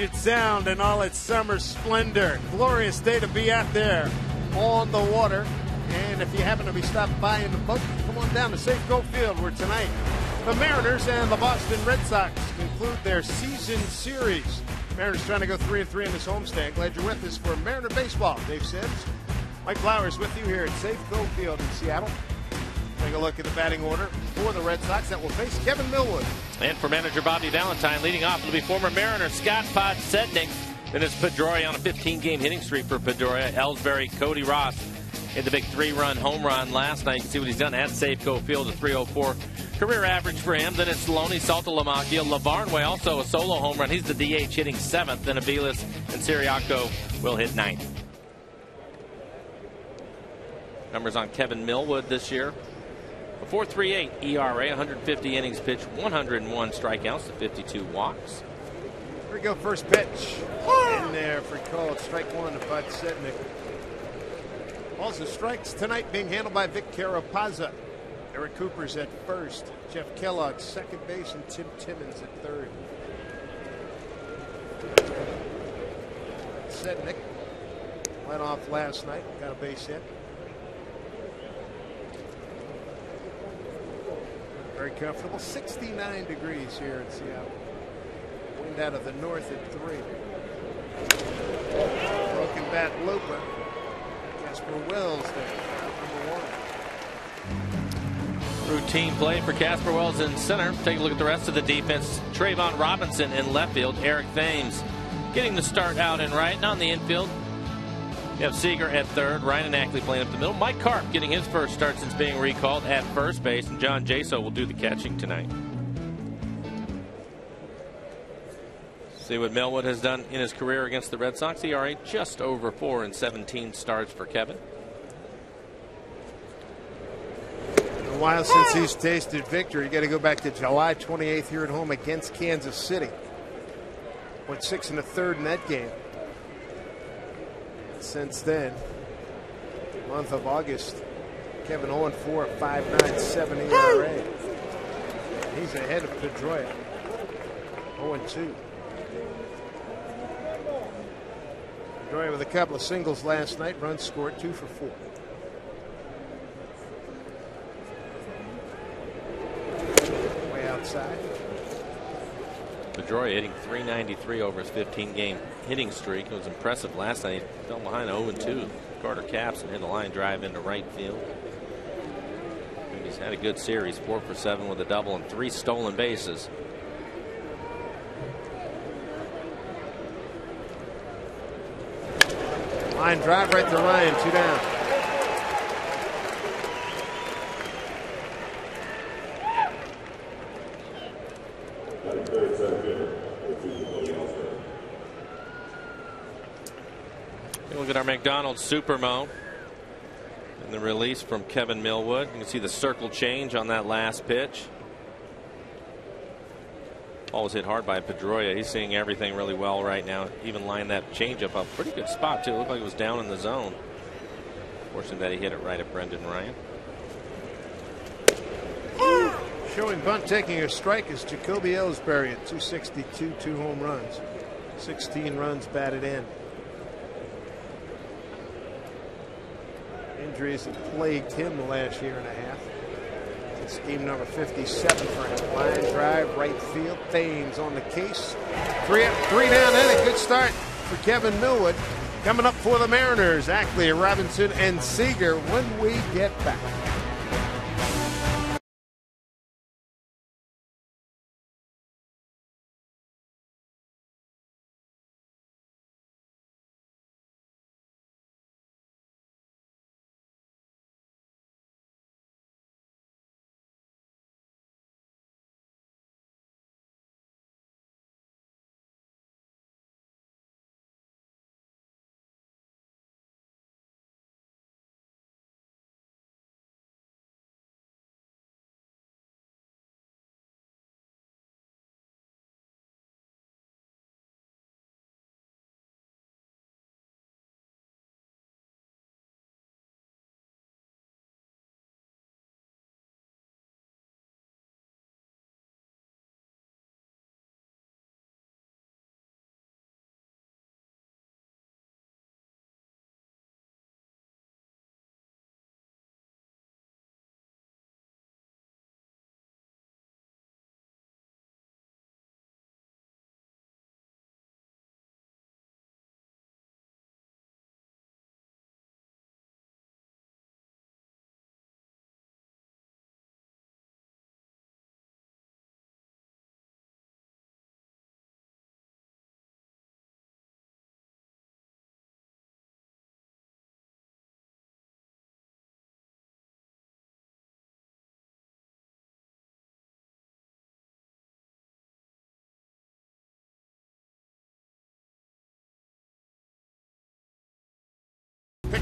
Puget Sound in all its summer splendor. Glorious day to be out there on the water. And if you happen to be stopping by in the boat, come on down to Safeco Field, where tonight the Mariners and the Boston Red Sox conclude their season series. Mariners trying to go 3-3 in this homestand. Glad you're with us for Mariner Baseball. Dave Sims, Mike Flowers with you here at Safeco Field in Seattle. Take a look at the batting order for the Red Sox that will face Kevin Millwood. And for manager Bobby Valentine, leading off will be former Mariner Scott Podsednik. Then it's Pedroia on a 15-game hitting streak for Pedroia. Ellsbury, Cody Ross hit the big 3-run home run last night. You can see what he's done at Safeco Field, a 304 career average for him. Then it's Saloni, Saltalamacchia, LaVarnway, also a solo home run. He's the DH, hitting 7th. Then Aviles and Siriaco will hit 9th. Numbers on Kevin Millwood this year: a 4.38 ERA, 150 innings pitched, 101 strikeouts to 52 walks. Here we go, first pitch. In there for called strike one to Podsednik. Balls and strikes tonight being handled by Vic Carapazza. Eric Cooper's at first, Jeff Kellogg second base, and Tim Timmons at third. Podsednik went off last night, got a base hit. Very comfortable. 69 degrees here in Seattle. Wind out of the north at 3. Broken bat Loper. Casper Wells there, number 1. Routine play for Casper Wells in center. Take a look at the rest of the defense. Trayvon Robinson in left field. Eric Thames getting the start out in right. And on the infield, you have Seager at third. Ryan and Ackley playing up the middle. Mike Karp getting his first start since being recalled at first base. And John Jaso will do the catching tonight. See what Millwood has done in his career against the Red Sox. ERA just over 4 in 17 starts for Kevin. A while since he's tasted victory. You got to go back to July 28th here at home against Kansas City. Went 6 1/3 in that game. Since then, month of August, Kevin 0-4, 5.97 ERA. He's ahead of Pedroia, 0-2. Pedroia with a couple of singles last night. Runs scored, 2 for 4. Way outside. Pedroia hitting .393 over his 15-game hitting streak. It was impressive last night. He fell behind 0-2. Carter Capps and hit a line drive into right field. He's had a good series, 4 for 7 with a double and 3 stolen bases. Line drive right to Ryan, 2 down. Look at our McDonald's Supermo and the release from Kevin Millwood. You can see the circle change on that last pitch. Ball was hit hard by Pedroia. He's seeing everything really well right now. Even lined that changeup up. Pretty good spot, too. It looked like it was down in the zone. Fortunate that he hit it right at Brendan Ryan. Showing bunt taking a strike is Jacoby Ellsbury at 262, 2 home runs. 16 runs batted in. Injuries that plagued him the last year and a half. It's game number 57 for him. Line drive, right field. Thames on the case. 3 up, 3 down inning. Good start for Kevin Millwood. Coming up for the Mariners, Ackley, Robinson, and Seager when we get back.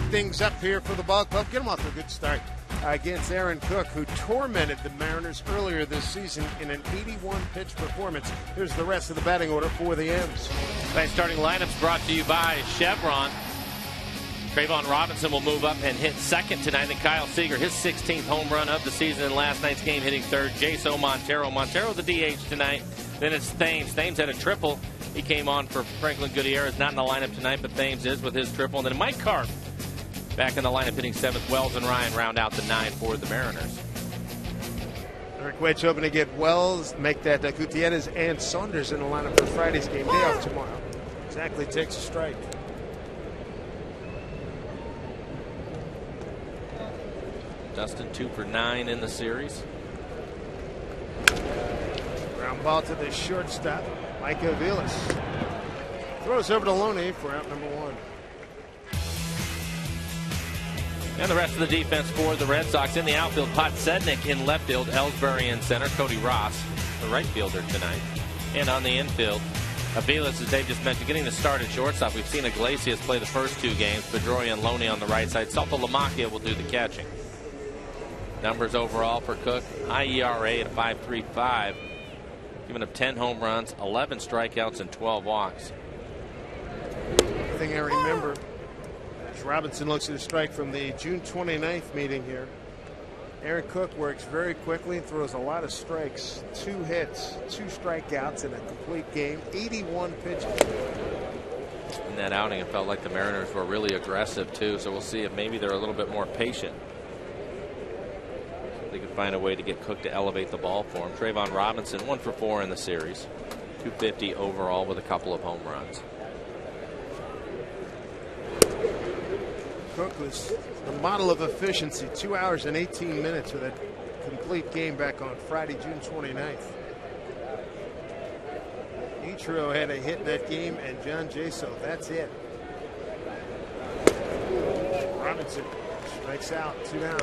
things up here for the ball club. Get them off to a good start against Aaron Cook, who tormented the Mariners earlier this season in an 81-pitch performance. Here's the rest of the batting order for the M's. Tonight's starting lineups brought to you by Chevron. Trayvon Robinson will move up and hit second tonight. And Kyle Seager, his 16th home run of the season in last night's game, hitting third. Jaso Montero the DH tonight. Then it's Thames. Thames had a triple. He came on for Franklin Gutierrez. Not in the lineup tonight, but Thames is with his triple. And then Mike Karp back in the lineup hitting seventh. Wells and Ryan round out the 9 for the Mariners. Eric Wedge hoping to get Wells, make that Gutierrez and Saunders in the lineup for Friday's game. Day off tomorrow. Exactly takes a strike. Dustin 2 for 9 in the series. Ground ball to the shortstop, Mike Aviles. Throws over to Loney for out number 1. And the rest of the defense for the Red Sox in the outfield. Podsednik in left field, Ellsbury in center, Cody Ross, the right fielder tonight. And on the infield, Aviles, as Dave just mentioned, getting the start at shortstop. We've seen Iglesias play the first 2 games. Pedroia and Loney on the right side. Salto Lamacchia will do the catching. Numbers overall for Cook, high ERA at 5.35, giving up 10 home runs, 11 strikeouts, and 12 walks. The thing I remember as Robinson looks at a strike from the June 29th meeting here. Aaron Cook works very quickly, throws a lot of strikes, 2 hits, 2 strikeouts in a complete game, 81 pitches. In that outing, it felt like the Mariners were really aggressive too, so we'll see if maybe they're a little bit more patient. They could find a way to get Cook to elevate the ball for him. Trayvon Robinson 1 for 4 in the series, 250 overall with a couple of home runs. Cook was the model of efficiency, 2 hours and 18 minutes with a complete game back on Friday, June 29th. Ichiro had a hit in that game, and John Jaso, that's it. Robinson strikes out, 2 down.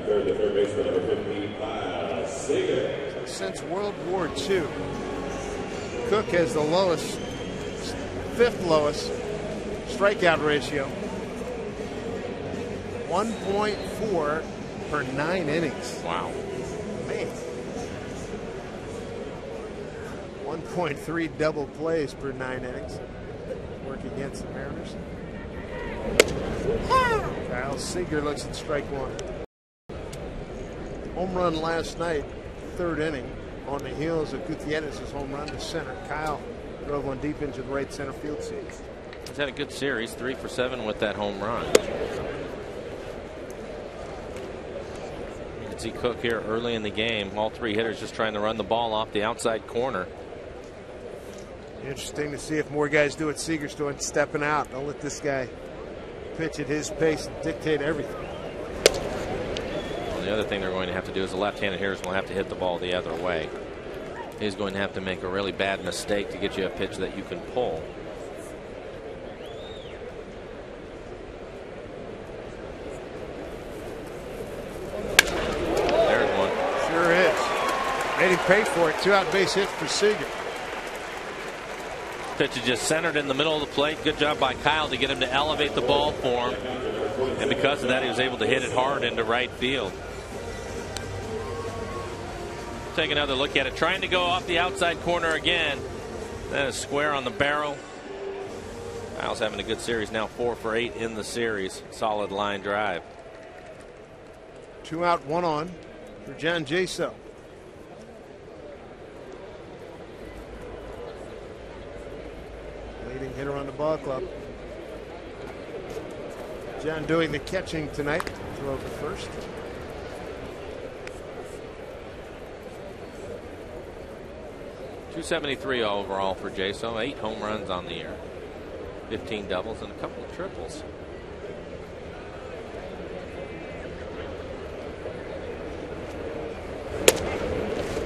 The third baseman, number 15, Seager. Since World War II, Cook has the lowest, 5th lowest strikeout ratio. 1.4 per 9 innings. Wow. Man. 1.3 double plays per 9 innings. Work against the Mariners. Kyle Seager looks at strike 1. Home run last night, 3rd inning, on the heels of Gutierrez's home run to center. Kyle drove one deep into the right center field seat. He's had a good series, 3 for 7 with that home run. You can see Cook here early in the game. All 3 hitters just trying to run the ball off the outside corner. Interesting to see if more guys do what Seager's doing, stepping out. Don't let this guy pitch at his pace and dictate everything. The other thing they're going to have to do is the left-handed hitters will have to hit the ball the other way. He's going to have to make a really bad mistake to get you a pitch that you can pull. There's one. Sure is. Made him pay for it. 2 out base hit for Seager. Pitch is just centered in the middle of the plate. Good job by Kyle to get him to elevate the ball for him. And because of that, he was able to hit it hard into right field. Take another look at it. Trying to go off the outside corner again. That is square on the barrel. Kyle's having a good series now, 4 for 8 in the series. Solid line drive. 2 out, 1 on for John Jaso. Leading hitter on the ball club. John doing the catching tonight. Throw to first. .273 overall for Jaso. 8 home runs on the year. 15 doubles and a couple of triples.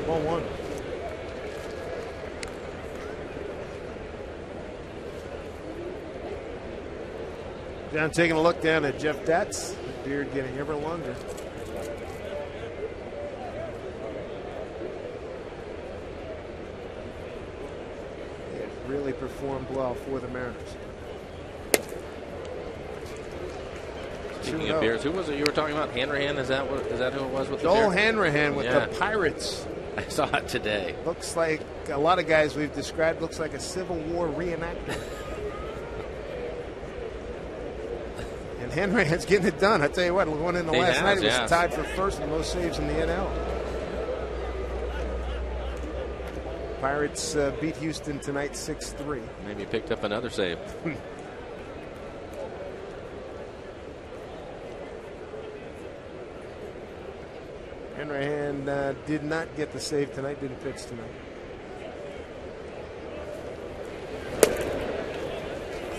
Ball 1. John taking a look down at Jeff Datz. The beard getting ever longer. really performed well for the Mariners. Speaking of beers, who was it you were talking about? Hanrahan, is that who it was with Joel the beer? Hanrahan with the Pirates. I saw it today. Looks like a lot of guys we've described, looks like a Civil War reenactment. And Hanrahan's getting it done. I tell you what, one in the last night, he was tied for first in most saves in the NL. Pirates beat Houston tonight 6-3. Maybe picked up another save. Hanrahan did not get the save tonight, didn't pitch tonight.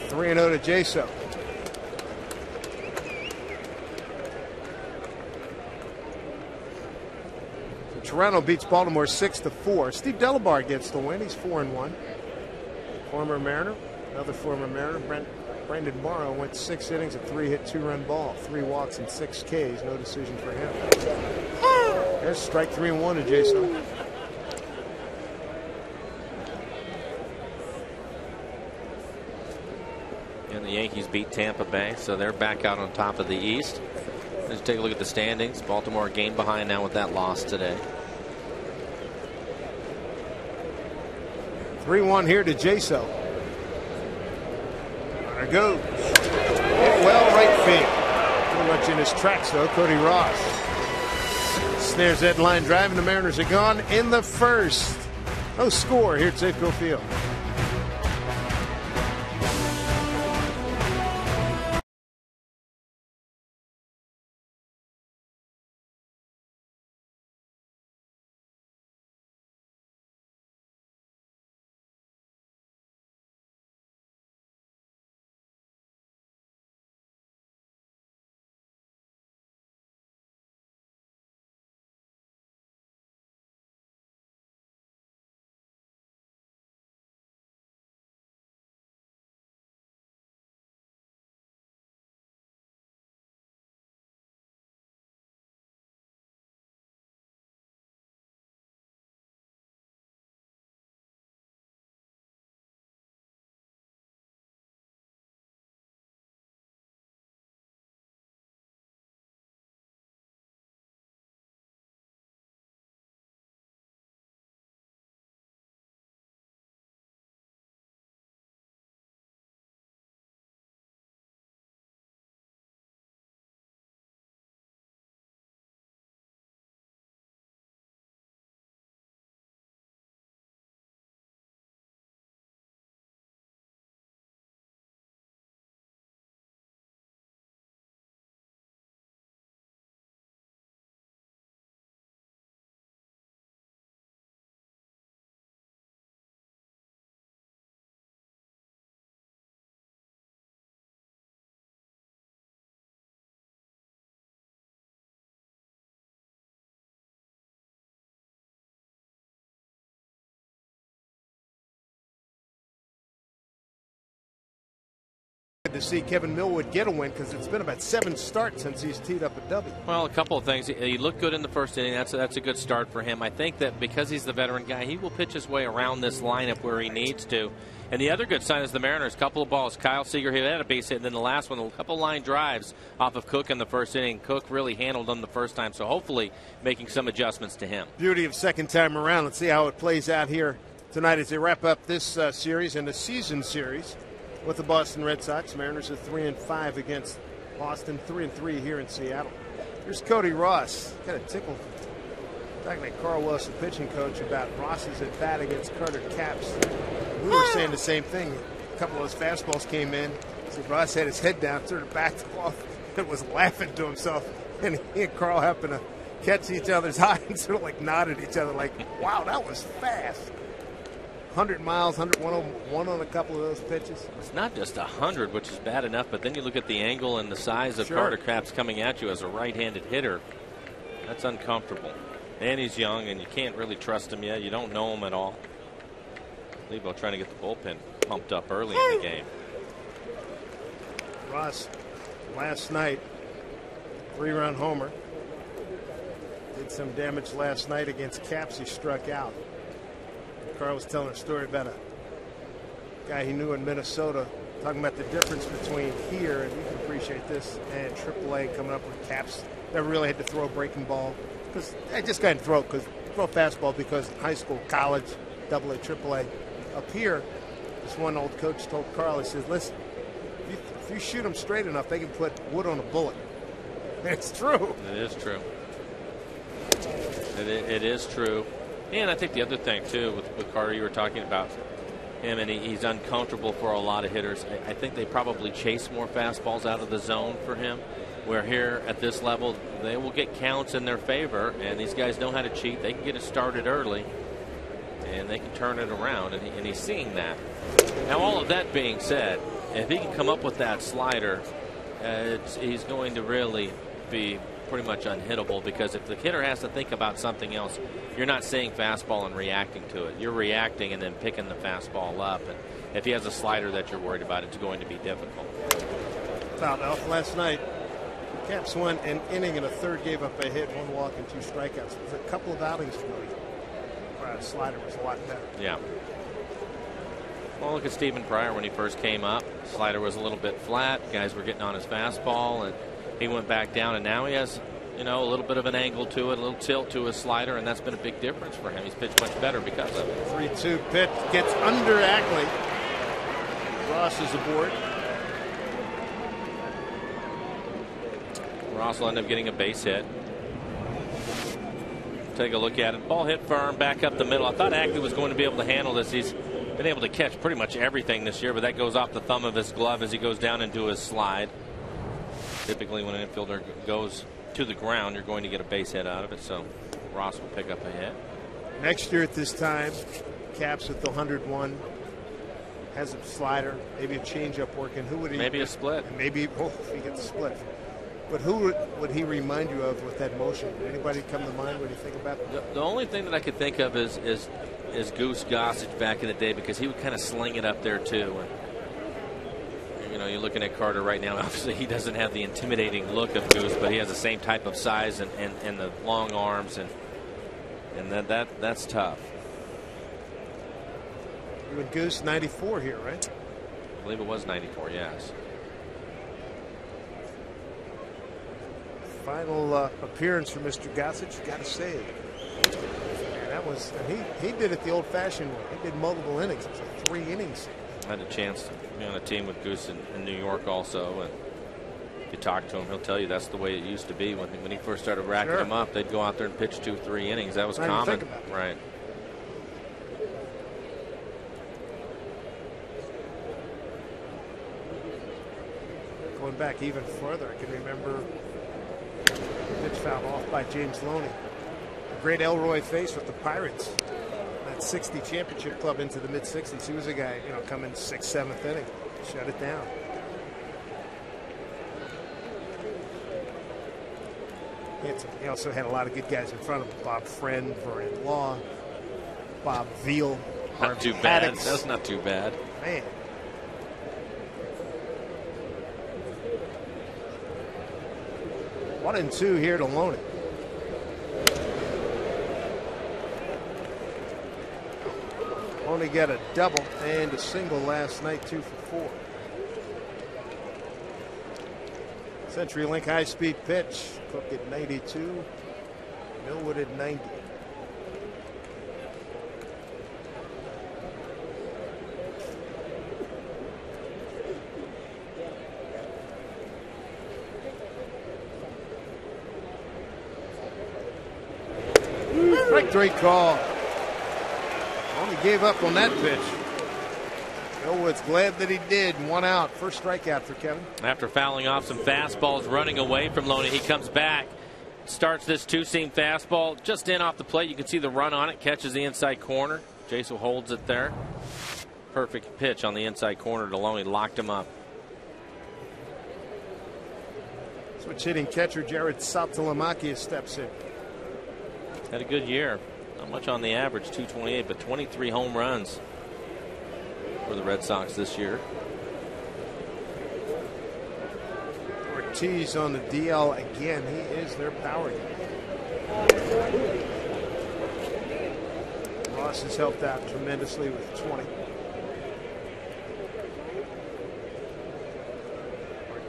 3-0 to Jaso. Toronto beats Baltimore 6-4. Steve Delabar gets the win. He's 4-1. Former Mariner, another former Mariner, Brendan Morrow went 6 innings, a 3-hit, 2-run ball, 3 walks, and 6 Ks. No decision for him. There's strike 3-1 to Jason. And the Yankees beat Tampa Bay, so they're back out on top of the East. Let's take a look at the standings. Baltimore a game behind now with that loss today. 3-1 here to Jaso. There goes. Hit well right field. Pretty much in his tracks though. Cody Ross snares that line drive, and the Mariners are gone in the first. No score here at Safeco Field. To see Kevin Millwood get a win, because it's been about 7 starts since he's teed up a W. Well, a couple of things. He looked good in the first inning. That's a good start for him. I think that because he's the veteran guy, he will pitch his way around this lineup where he needs to. And the other good sign is the Mariners, couple of balls. Kyle Seager, he had a base hit, and then the last one, a couple line drives off of Cook in the first inning. Cook really handled them the first time, so hopefully making some adjustments to him. Beauty of second time around. Let's see how it plays out here tonight as they wrap up this series and the season series with the Boston Red Sox. Mariners are 3-5 against Boston, 3-3 here in Seattle. Here's Cody Ross. Kind of tickled talking to Carl Wilson, pitching coach, about Ross's at bat against Carter Capps. We were saying the same thing. A couple of those fastballs came in. So Ross had his head down, sort of backed off, and was laughing to himself. And he and Carl happened to catch each other's eye and sort of like nodded at each other like, wow, that was fast. 100 miles, 101 on a couple of those pitches. It's not just 100, which is bad enough, but then you look at the angle and the size of Carter Capps coming at you as a right-handed hitter. That's uncomfortable. And he's young, and you can't really trust him yet. You don't know him at all. Lebo trying to get the bullpen pumped up early in the game. Ross, last night, 3-run homer. Did some damage last night against Capps. He struck out. Carl was telling a story about a guy he knew in Minnesota, talking about the difference between here, and you can appreciate this, and AAA coming up with Caps that really had to throw a breaking ball. Because I just got to throw fastball because high school, college, AA, AAA. Up here, this one old coach told Carl, he says, listen, if you shoot them straight enough, they can put wood on a bullet. And it's true. It is true. It is true. And I think the other thing, too, with Carter, you were talking about him, and he's uncomfortable for a lot of hitters. I think they probably chase more fastballs out of the zone for him, where here at this level, they will get counts in their favor, and these guys know how to cheat. They can get it started early, and they can turn it around, and he's seeing that. Now, all of that being said, if he can come up with that slider, he's going to really be pretty much unhittable, because if the hitter has to think about something else, you're not saying fastball and reacting to it. You're reacting and then picking the fastball up. And if he has a slider that you're worried about, it's going to be difficult. Fouled off last night. Caps won an inning and a third, gave up a hit, 1 walk and 2 strikeouts. It was a couple of outings for him. Slider was a lot better. Yeah. Well, look at Stephen Pryor when he first came up. Slider was a little bit flat. Guys were getting on his fastball, and he went back down, and now he has, a little bit of an angle to it, a little tilt to his slider, and that's been a big difference for him. He's pitched much better because of it. 3-2 pitch gets under Ackley. Ross is aboard. Ross will end up getting a base hit. Take a look at it. Ball hit firm, back up the middle. I thought Ackley was going to be able to handle this. He's been able to catch pretty much everything this year, but that goes off the thumb of his glove as he goes down into his slide. Typically, when an infielder goes to the ground, you're going to get a base hit out of it, so Ross will pick up a hit. Next year at this time, Caps with the 101, has a slider, maybe a changeup working. Who would he? Maybe a split. Maybe if he gets a split. But who would he remind you of with that motion? Anybody come to mind when you think about it? The only thing that I could think of is Goose Gossage back in the day, because he would kind of sling it up there too. And, you're looking at Carter right now. Obviously, he doesn't have the intimidating look of Goose, but he has the same type of size and the long arms, and that's tough. You and Goose 94 here, right? I believe it was 94. Yes. Final appearance for Mr. Gossage. Got to say, and that was he did it the old-fashioned way. He did multiple innings. It was a 3 innings. I had a chance to be on a team with Goose in New York also, and if you talk to him, he'll tell you that's the way it used to be. When he first started racking them up, they'd go out there and pitch 2-3 innings. That was common, right? Going back even further, I can remember pitch foul off by James Loney. A great Elroy face with the Pirates. That 60 championship club into the mid-60s. He was a guy, coming 6th, 7th inning. Shut it down. He also had a lot of good guys in front of him. Bob Friend, Vernon Law, Bob Veal. Not too bad. That's not too bad. Man. One and 2 here to Loney. Only got a double and a single last night, 2 for 4. CenturyLink high-speed pitch. Cook at 92. Millwood at 90. Strike call. Only gave up on that pitch. Millwood's glad that he did. 1 out. First strikeout for Kevin. After fouling off some fastballs, running away from Loney, he comes back, starts this 2-seam fastball just in off the plate. You can see the run on it. Catches the inside corner. Jason holds it there. Perfect pitch on the inside corner to Loney. Locked him up. Switch hitting catcher Jared Saltalamacchia steps in. Had a good year. Not much on the average, 228, but 23 home runs for the Red Sox this year. Ortiz on the DL again. He is their power unit. Ross has helped out tremendously with 20.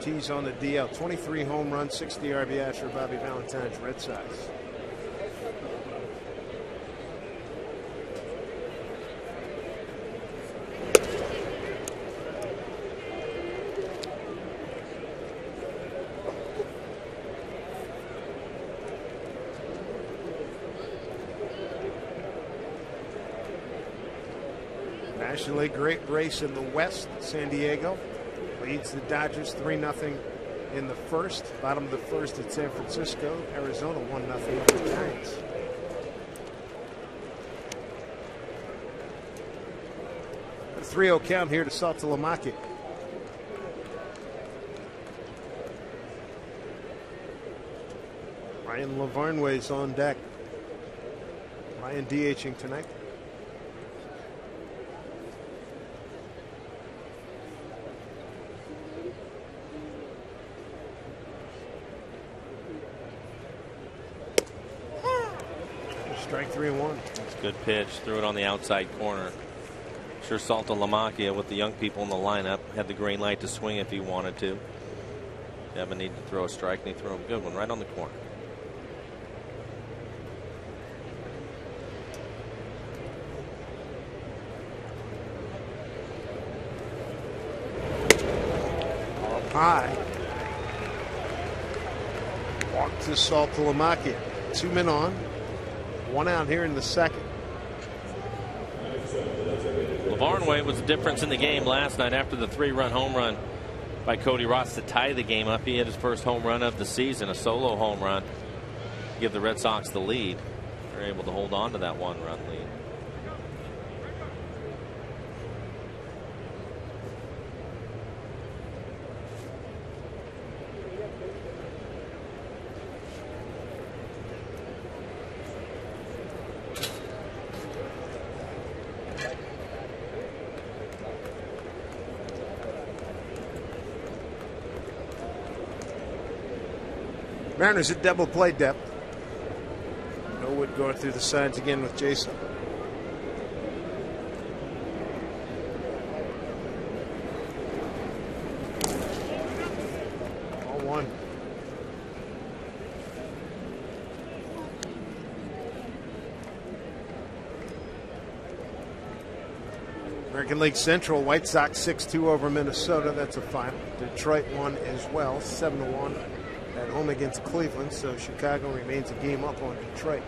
Ortiz on the DL. 23 home runs, 60 RBIs for Bobby Valentine's Red Sox. National League great race in the West. San Diego leads the Dodgers 3-0 in the first. Bottom of the first at San Francisco. Arizona 1-0 over the Giants. A 3-0 count here to Saltalamacchia. Ryan Lavarnway's on deck. Ryan DHing tonight. Strike 3-1. That's a good pitch. Threw it on the outside corner. Sure, Saltalamacchia with the young people in the lineup had the green light to swing if he wanted to. Devin needed to throw a strike, and he threw a good one right on the corner. Up high. Walk to Saltalamacchia. 2 men on. 1 out here in the second. Lavarnway was the difference in the game last night after the 3-run home run by Cody Ross to tie the game up. He had his first home run of the season, a solo home run, to give the Red Sox the lead. They're able to hold on to that 1-run lead. Mariners at double play depth. Norwood going through the signs again with Jason. All 1. American League Central, White Sox 6-2 over Minnesota. That's a final. Detroit won as well, 7-1. At home against Cleveland, so Chicago remains a game up on Detroit.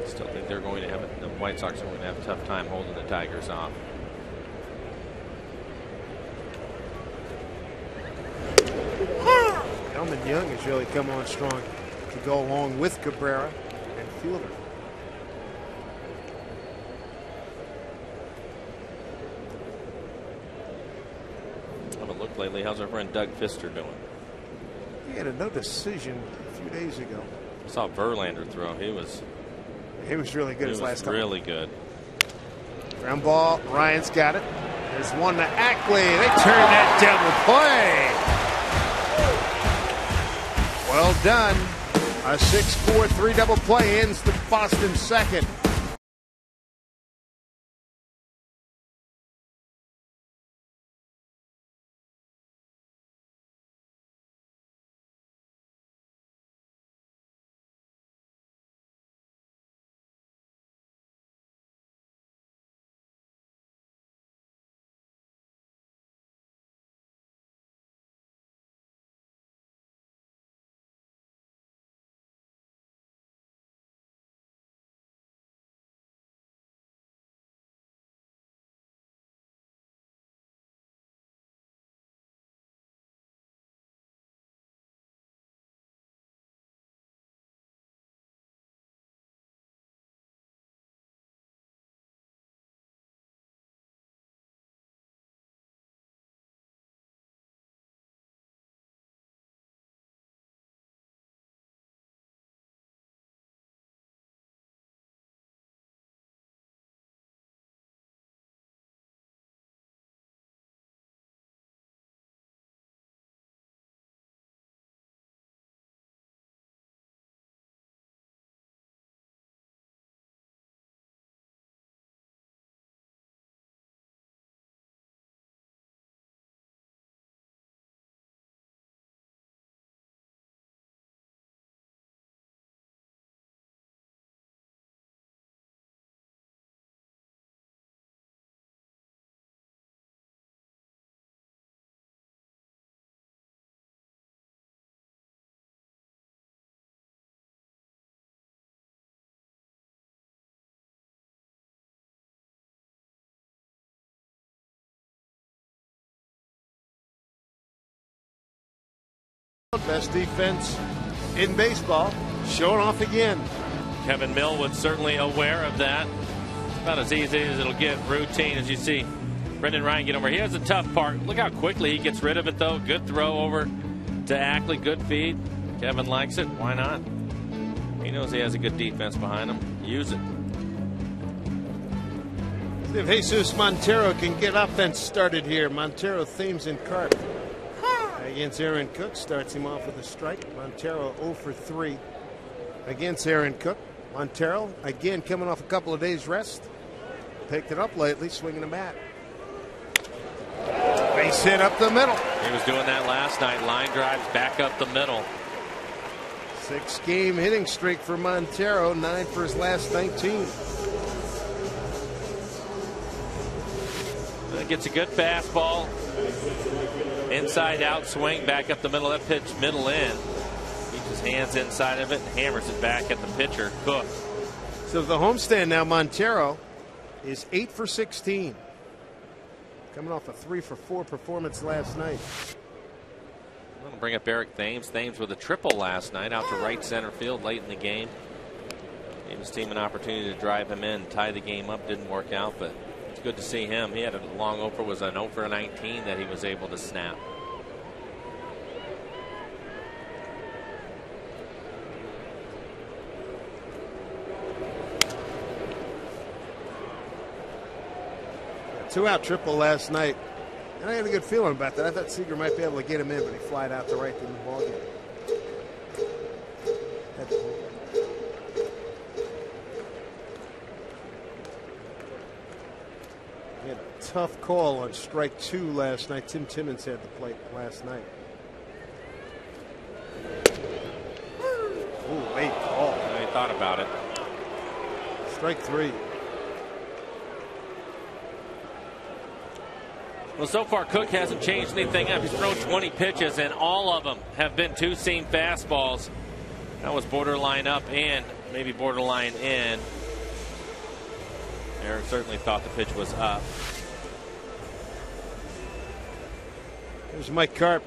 Still think they're going to have it. The White Sox are going to have a tough time holding the Tigers off. Elman Young has really come on strong to go along with Cabrera and Fielder. Haven't looked lately. How's our friend Doug Fister doing? He had a no decision a few days ago. I saw Verlander throw. He was really good his last couple. Really good. Ground ball. Ryan's got it. There's one to Ackley. They turn that double play. Well done. A 6-4-3 double play ends the Boston second. Best defense in baseball, showing off again. Kevin Millwood certainly aware of that. About as easy as it'll get. Routine, as you see Brendan Ryan get over. He has a tough part. Look how quickly he gets rid of it, though. Good throw over to Ackley. Good feed. Kevin likes it. Why not? He knows he has a good defense behind him. Use it. See if Jesus Montero can get offense started here. Montero themes in Carp. Against Aaron Cook, starts him off with a strike. Montero 0 for 3 against Aaron Cook. Montero, again, coming off a couple of days' rest. Picked it up lately, swinging a bat. Base hit up the middle. He was doing that last night. Line drives back up the middle. 6-game hitting streak for Montero, 9 for his last 19. Gets a good fastball. Inside out swing back up the middle. That pitch middle in. Keeps his hands inside of it and hammers it back at the pitcher, Cook. So the homestand now, Montero is 8 for 16. Coming off a 3 for 4 performance last night. I'm going to bring up Eric Thames. Thames with a triple last night out to right center field late in the game. Gave his team an opportunity to drive him in, tie the game up. Didn't work out, but it's good to see him. He had a long 0 for, was an 0 for 19 that he was able to snap. Two-out triple last night, and I had a good feeling about that. I thought Seager might be able to get him in, but he flied out to right in the ballgame. He had a tough call on strike 2 last night. Tim Timmons had the plate last night. Ooh, late call. I thought about it. Strike 3. Well, so far Cook hasn't changed anything up. He's thrown 20 pitches, and all of them have been two-seam fastballs. That was borderline up and maybe borderline in. Aaron certainly thought the pitch was up. There's Mike Carp.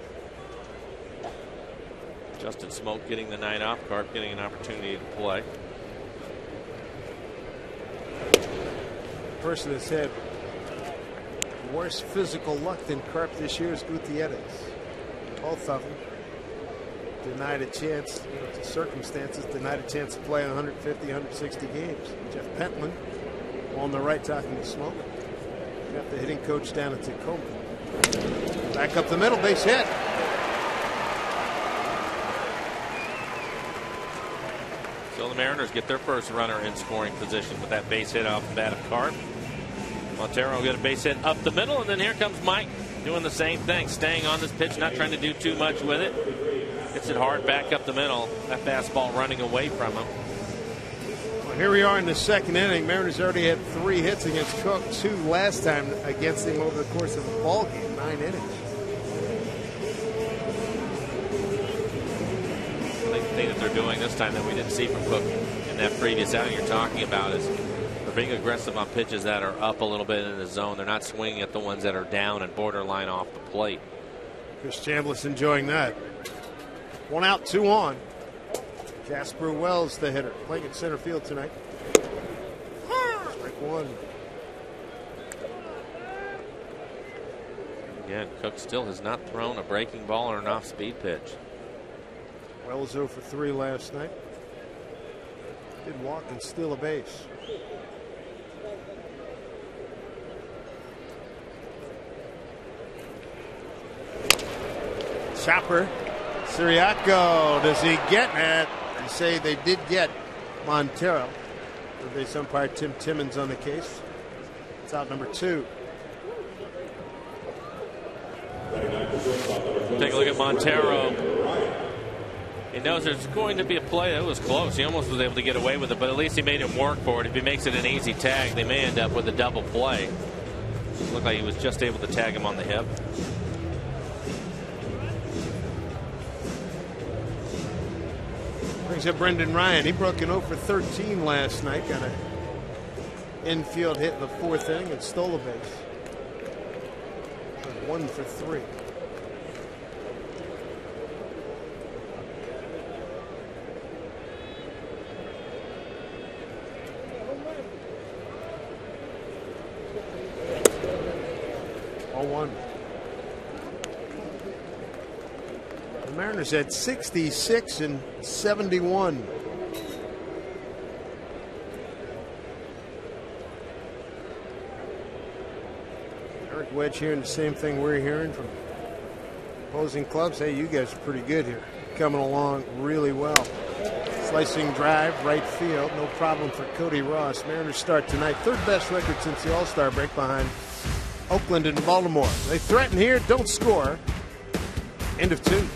Justin Smoke getting the night off. Carp getting an opportunity to play. The person that's had worse physical luck than Carp this year is Gutierrez. Both of them denied a chance, to circumstances, denied a chance to play 150, 160 games. Jeff Pentland on the right talking to Smoke. Got the hitting coach down at Tacoma. Back up the middle, base hit. So the Mariners get their first runner in scoring position with that base hit off the bat of Carp. Montero will get a base hit up the middle, and then here comes Mike doing the same thing, staying on this pitch, not trying to do too much with it. Hits it hard back up the middle. That fastball running away from him. Well, here we are in the second inning. Mariners already had 3 hits against Cook, 2 last time against him over the course of the ball game, 9 innings. The thing that they're doing this time that we didn't see from Cook in that previous outing you're talking about is being aggressive on pitches that are up a little bit in the zone. They're not swinging at the ones that are down and borderline off the plate. Chris Chambliss enjoying that. 1 out, 2 on. Jasper Wells, the hitter, playing at center field tonight. Strike 1. Again, Cook still has not thrown a breaking ball or an off-speed pitch. Wells 0 for 3 last night. Did walk and steal a base. Chopper. Siriaco, does he get it? They say they did get Montero. The base umpire Tim Timmons on the case. It's out number 2. Take a look at Montero. He knows there's going to be a play. That was close. He almost was able to get away with it, but at least he made him work for it. If he makes it an easy tag, they may end up with a double play. It looked like he was just able to tag him on the hip. Brings up Brendan Ryan. He broke an 0 for 13 last night. Got an infield hit in the 4th inning and stole a base. 1 for 3. 0-1. The Mariners had 66 and 71. Eric Wedge hearing the same thing we're hearing from opposing clubs. Hey, you guys are pretty good here. Coming along really well. Slicing drive, right field. No problem for Cody Ross. Mariners start tonight. Third best record since the All-Star break behind Oakland and Baltimore. They threaten here, don't score. End of 2.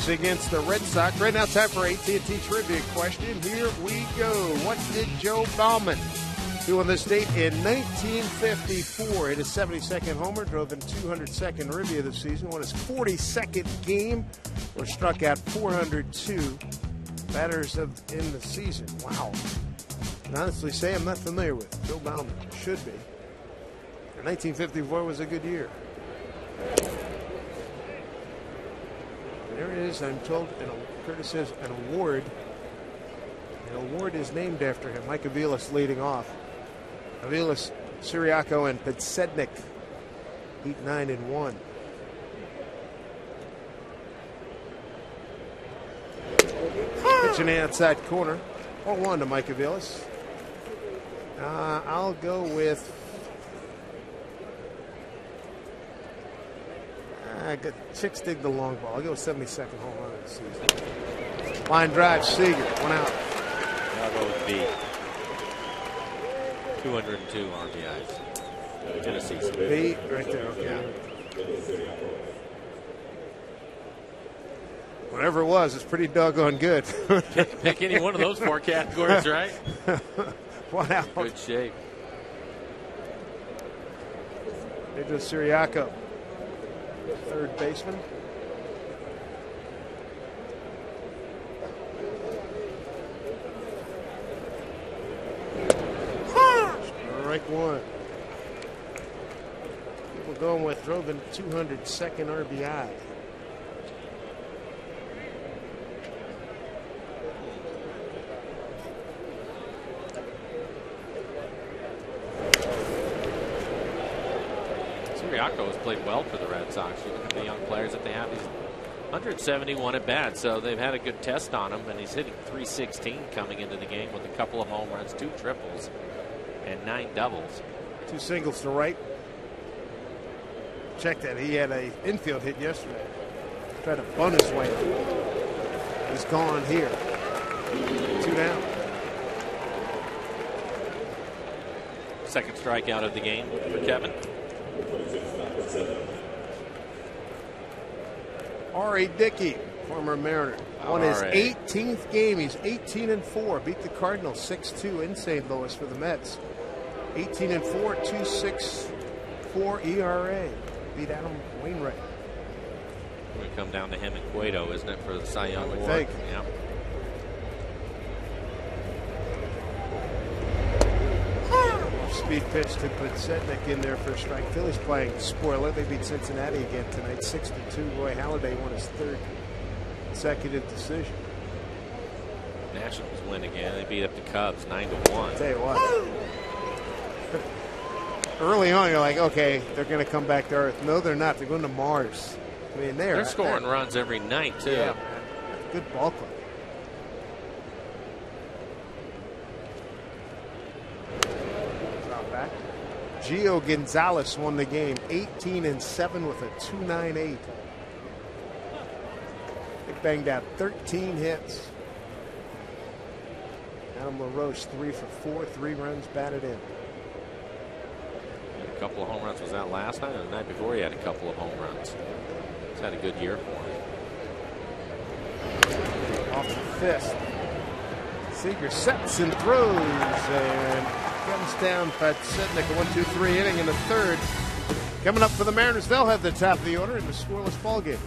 Against the Red Sox. Right now, time for AT&T trivia question. Here we go. What did Joe Bauman do on this date in 1954? Hit his 72nd homer, drove in 202nd ribby of the season, won his 42nd game, or struck out 402 batters in the season. Wow. I can honestly say I'm not familiar with Joe Bauman. Should be. And 1954 was a good year. There is, I'm told, Curtis says, an award. An award is named after him. Mike Aviles leading off. Aviles, Siriaco, and Petsednik. 8-9-1. Pitch in the outside corner. 0-1 to Mike Aviles. I'll go with. Chicks dig the long ball. I'll go with 72nd home run of the season. Line drive, Seager, 1 out. I'll go with B. 202 RBIs. Tennessee. B, right there, okay. Whatever it was, it's pretty doggone good. Pick any one of those 4 categories, right? 1 out. Good shape. Pedro Siriaco, third baseman. Strike 1. People going with drove in 202nd RBI. Siriaco has played well for the Red Sox. You look at the young players that they have. He's 171 at bat, so they've had a good test on him, and he's hitting .316 coming into the game with a couple of home runs, 2 triples, and 9 doubles. 2 singles to right. Check that. He had a infield hit yesterday. Tried to bunt his way up. He's gone here. 2 down. Second strikeout of the game for Kevin. R.A. Dickey, Former Mariner. Won his 18th game. He's 18-4. Beat the Cardinals 6-2 in St. Louis for the Mets. 18-4, 2.64 ERA. Beat Adam Wainwright. It's going to come down to him and Cueto, isn't it, for the Cy Young Award? I think. Yeah. Speed pitch to put Setnick in there for a strike. Phillies playing spoiler. They beat Cincinnati again tonight, 6-2. Roy Halladay won his third consecutive decision. Nationals win again. They beat up the Cubs 9-1. I'll tell you what. Early on, you're like, okay, they're going to come back to Earth. No, they're not. They're going to Mars. I mean, they're scoring runs every night, too. Yeah, man. Good ball club. Back. Gio Gonzalez won the game, 18-7 with a 2.98. They banged out 13 hits. Adam LaRoche 3 for 4, 3 runs batted in. A couple of home runs. Was that last night or the night before? He had a couple of home runs. He's had a good year for him. Off the fist. Seager sets and throws and comes down. Pat Setnick, a 1-2-3 inning in the third. Coming up for the Mariners, they'll have the top of the order in the scoreless ball game.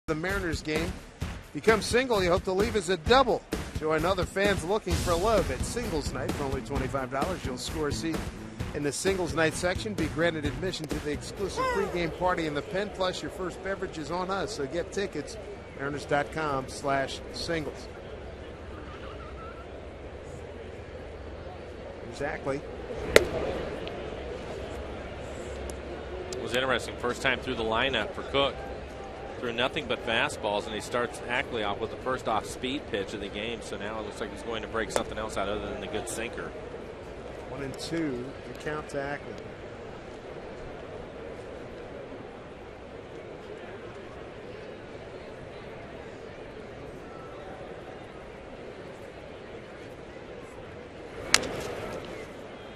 The Mariners game becomes single. You hope to leave as a double. Join other fans looking for love at singles night for only $25. You'll score a seat in the singles night section, be granted admission to the exclusive pregame party in the Pen, plus your first beverage is on us. So get tickets, Mariners.com/singles. Exactly. It was interesting. First time through the lineup for Cook. Threw nothing but fastballs, and he starts Ackley off with the first off-speed pitch of the game. So now it looks like he's going to break something else out other than the good sinker. 1-2, the count to Ackley.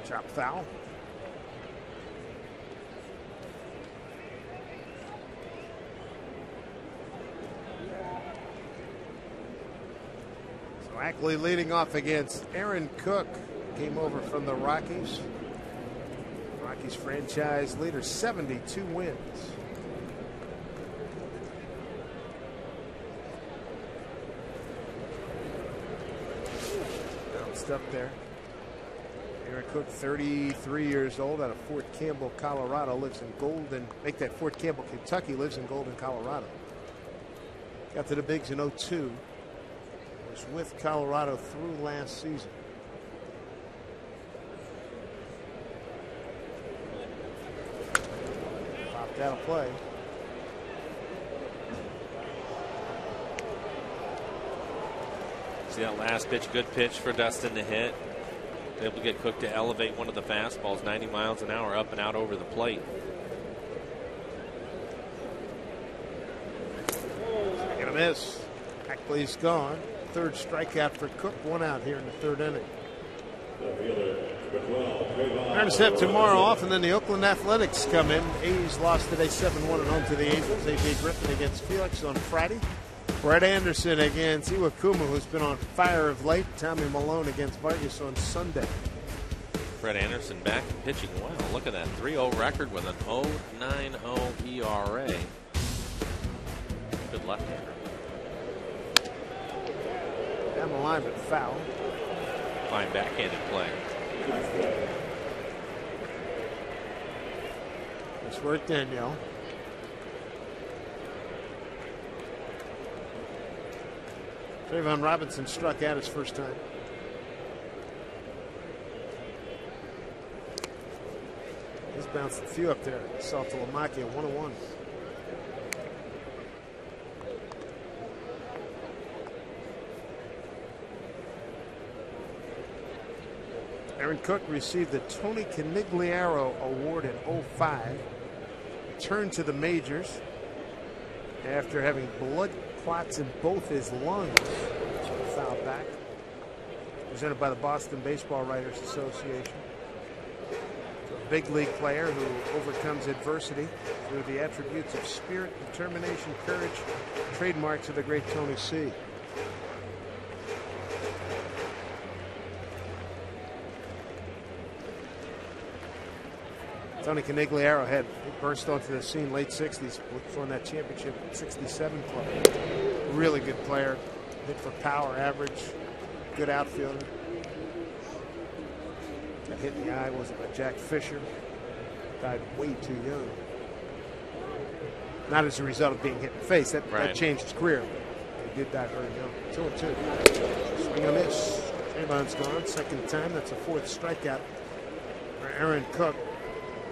Chop foul. Ackley leading off against Aaron Cook. Came over from the Rockies. Rockies franchise leader, 72 wins. Bounced up there. Aaron Cook, 33 years old, out of Fort Campbell, Colorado. Lives in Golden. Make that Fort Campbell, Kentucky. Lives in Golden, Colorado. Got to the bigs in 02. Was with Colorado through last season. Popped out of play. See that last pitch, good pitch for Dustin to hit. Able to get Cook to elevate one of the fastballs 90 miles an hour up and out over the plate. Second a miss. Ackley's gone. Third strikeout for Cook. One out here in the third inning. Mariners have tomorrow off, and then the Oakland Athletics come in. A's lost today 7-1 at home to the Angels. A.J. Griffin against Felix on Friday. Brett Anderson against Iwakuma, who's been on fire of late. Tommy Malone against Vargas on Sunday. Brett Anderson back and pitching well. Look at that 3-0 record with an 0.90 ERA. Good left-hander. Down the line, but foul. Fine backhanded play. Nice work, Danielle. Trayvon Robinson struck out his first time. He's bounced a few up there. Saltalamacchia, 101. Aaron Cook received the Tony Canigliaro Award in 2005. Returned to the majors after having blood clots in both his lungs. Foul back. Presented by the Boston Baseball Writers Association. A big league player who overcomes adversity through the attributes of spirit, determination, courage, trademarks of the great Tony C. Tony Canigliaro he burst onto the scene late 60s, won that championship at 67 club. Really good player, hit for power, average, good outfielder. Got hit in the eye, was it by Jack Fisher? Died way too young. Not as a result of being hit in the face, that changed his career. He did die very young. 2-2. Swing and a miss. Trayvon's gone, second time, that's a fourth strikeout for Aaron Cook.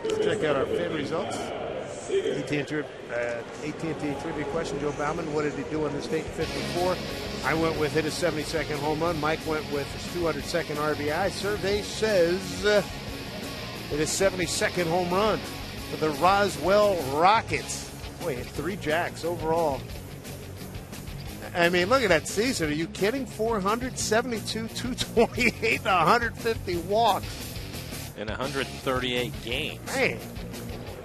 Let's check out our fan results. AT&T trivia question. Joe Bauman, what did he do on this date in 54? I went with hit his 72nd home run. Mike went with his 202nd RBI. Survey says hit his 72nd home run for the Roswell Rockets. Boy, hit 3 jacks overall. I mean, look at that season. Are you kidding? 472, 228, 150 walks. In 138 games. Man.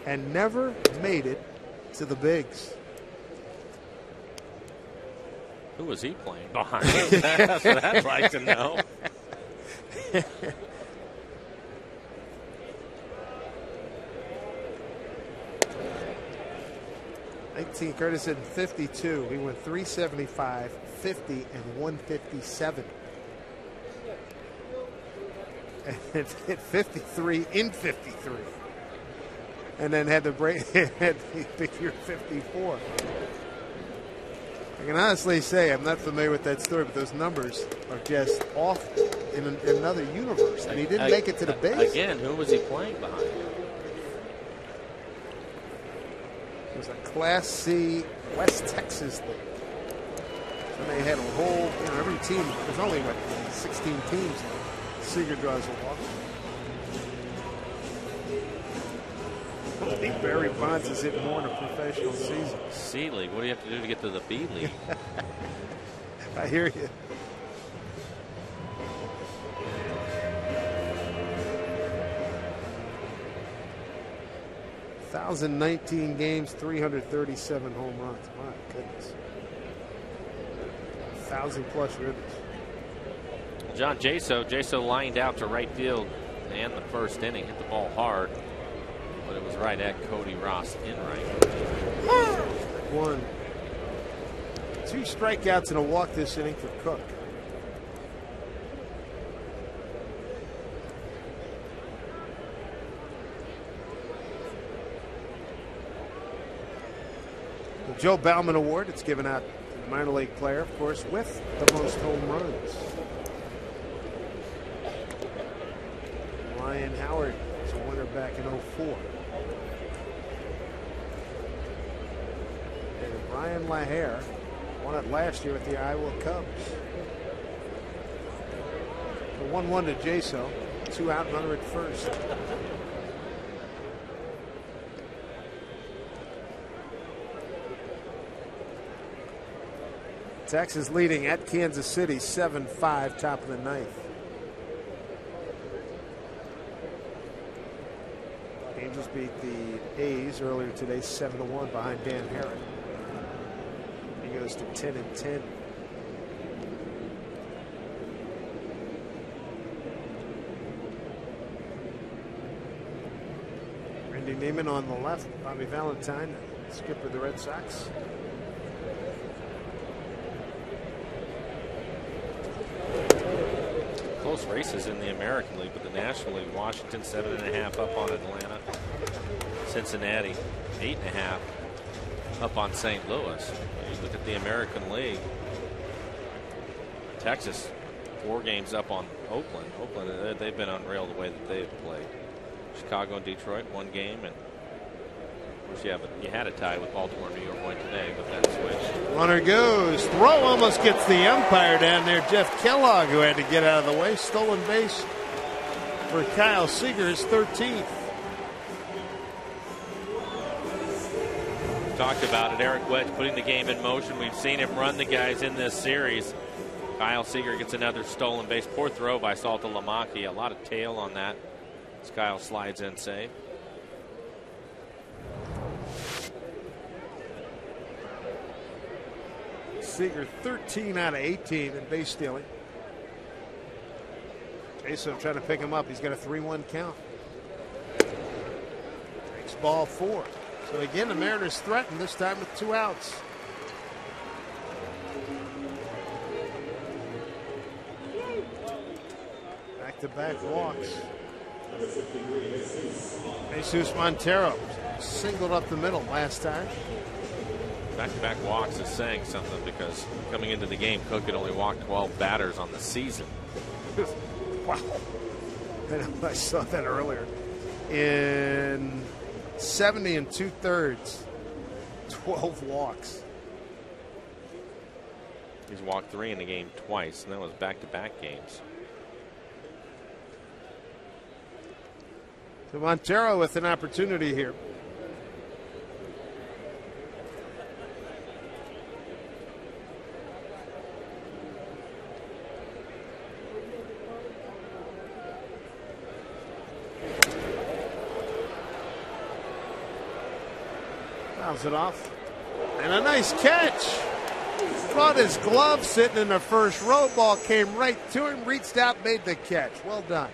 And never made it to the bigs. Who was he playing behind? That's what I'd like to know. Curtis in 52. He went 375, 50, and 157. And hit 53 in 53. And then had the break had the year 54. I can honestly say I'm not familiar with that story, but those numbers are just off in another universe. And he didn't make it to the base. Again, who was he playing behind? It was a Class C West Texas league. And they had a whole, every team, there's only, 16 teams. Seager draws a walk. I think Barry Bonds is hitting more in a professional season. C League. What do you have to do to get to the B League? I hear you. $1,019 games, 337 home runs. My goodness. 1,000+ ribs. John Jaso lined out to right field and the first inning, hit the ball hard, but it was right at Cody Ross in right. 1. 2 strikeouts and a walk this inning for Cook. The Joe Bauman Award, it's given out minor league player, of course, with the most home runs. Ryan Howard was a winner back in '04. And Brian LaHare won it last year with the Iowa Cubs. The 1-1 to Jaso, 2 out, runner at first. Texas leading at Kansas City 7-5, top of the ninth. Angels beat the A's earlier today 7-1 behind Dan Herron. He goes to 10-10. Randy Neiman on the left, Bobby Valentine, skipper of the Red Sox. Close races in the American League, but the National League, Washington 7.5 up on Atlanta. Cincinnati 8.5 up on St. Louis. You look at the American League. Texas 4 games up on Oakland. Oakland, they've been unreal the way that they've played. Chicago and Detroit 1 game, and of course you had a tie with Baltimore and New York one today, but that switched. Runner goes. Throw almost gets the umpire down there. Jeff Kellogg, who had to get out of the way. Stolen base for Kyle Seager, his 13th. Talked about it. Eric Wedge putting the game in motion. We've seen him run the guys in this series. Kyle Seager gets another stolen base. Poor throw by Salta Lamaki. A lot of tail on that as Kyle slides in safe. Seager 13 out of 18 in base stealing. Jason trying to pick him up. He's got a 3-1 count. Takes ball 4. So again, the Mariners threaten, this time with 2 outs. Back-to-back walks. Jesus Montero singled up the middle last time. Back-to-back walks is saying something, because coming into the game, Cook had only walked 12 batters on the season. Wow. I saw that earlier. In 70 2/3, 12 walks. He's walked 3 in the game twice, and that was back-to-back games. So Montero with an opportunity here. Fouls it off. And a nice catch. Brought his glove sitting in the first row. Ball came right to him, reached out, made the catch. Well done.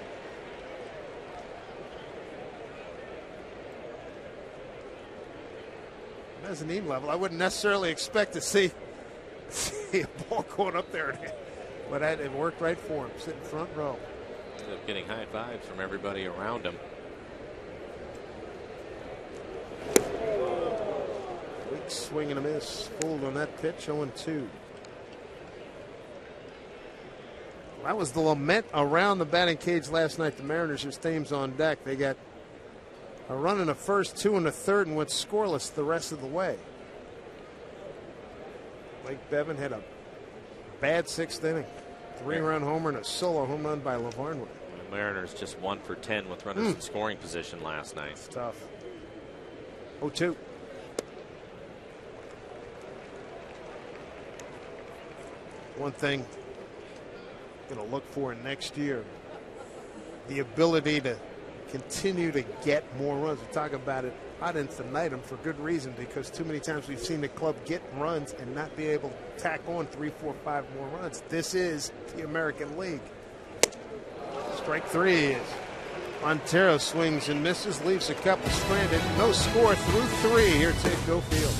Mezzanine level, I wouldn't necessarily expect to see a ball going up there, but it worked right for him. Sitting front row. Ended up getting high fives from everybody around him. Weak swing and a miss. Fooled on that pitch, 0-2. Well, that was the lament around the batting cage last night. The Mariners, there's teams on deck. They got a run in the first, 2 in the third, and went scoreless the rest of the way. Blake Bevan had a bad 6th inning. 3-run homer and a solo home run by LaVarnwood. The Mariners just 1 for 10 with runners in scoring position last night. It's tough. 0-2. One thing I'm going to look for next year, the ability to continue to get more runs. We talk about it ad infinitum for good reason, because too many times we've seen the club get runs and not be able to tack on 3, 4, 5 more runs. This is the American League. Strike 3 is Montero swings and misses, leaves a couple stranded. No score through 3 here at Safeco Field.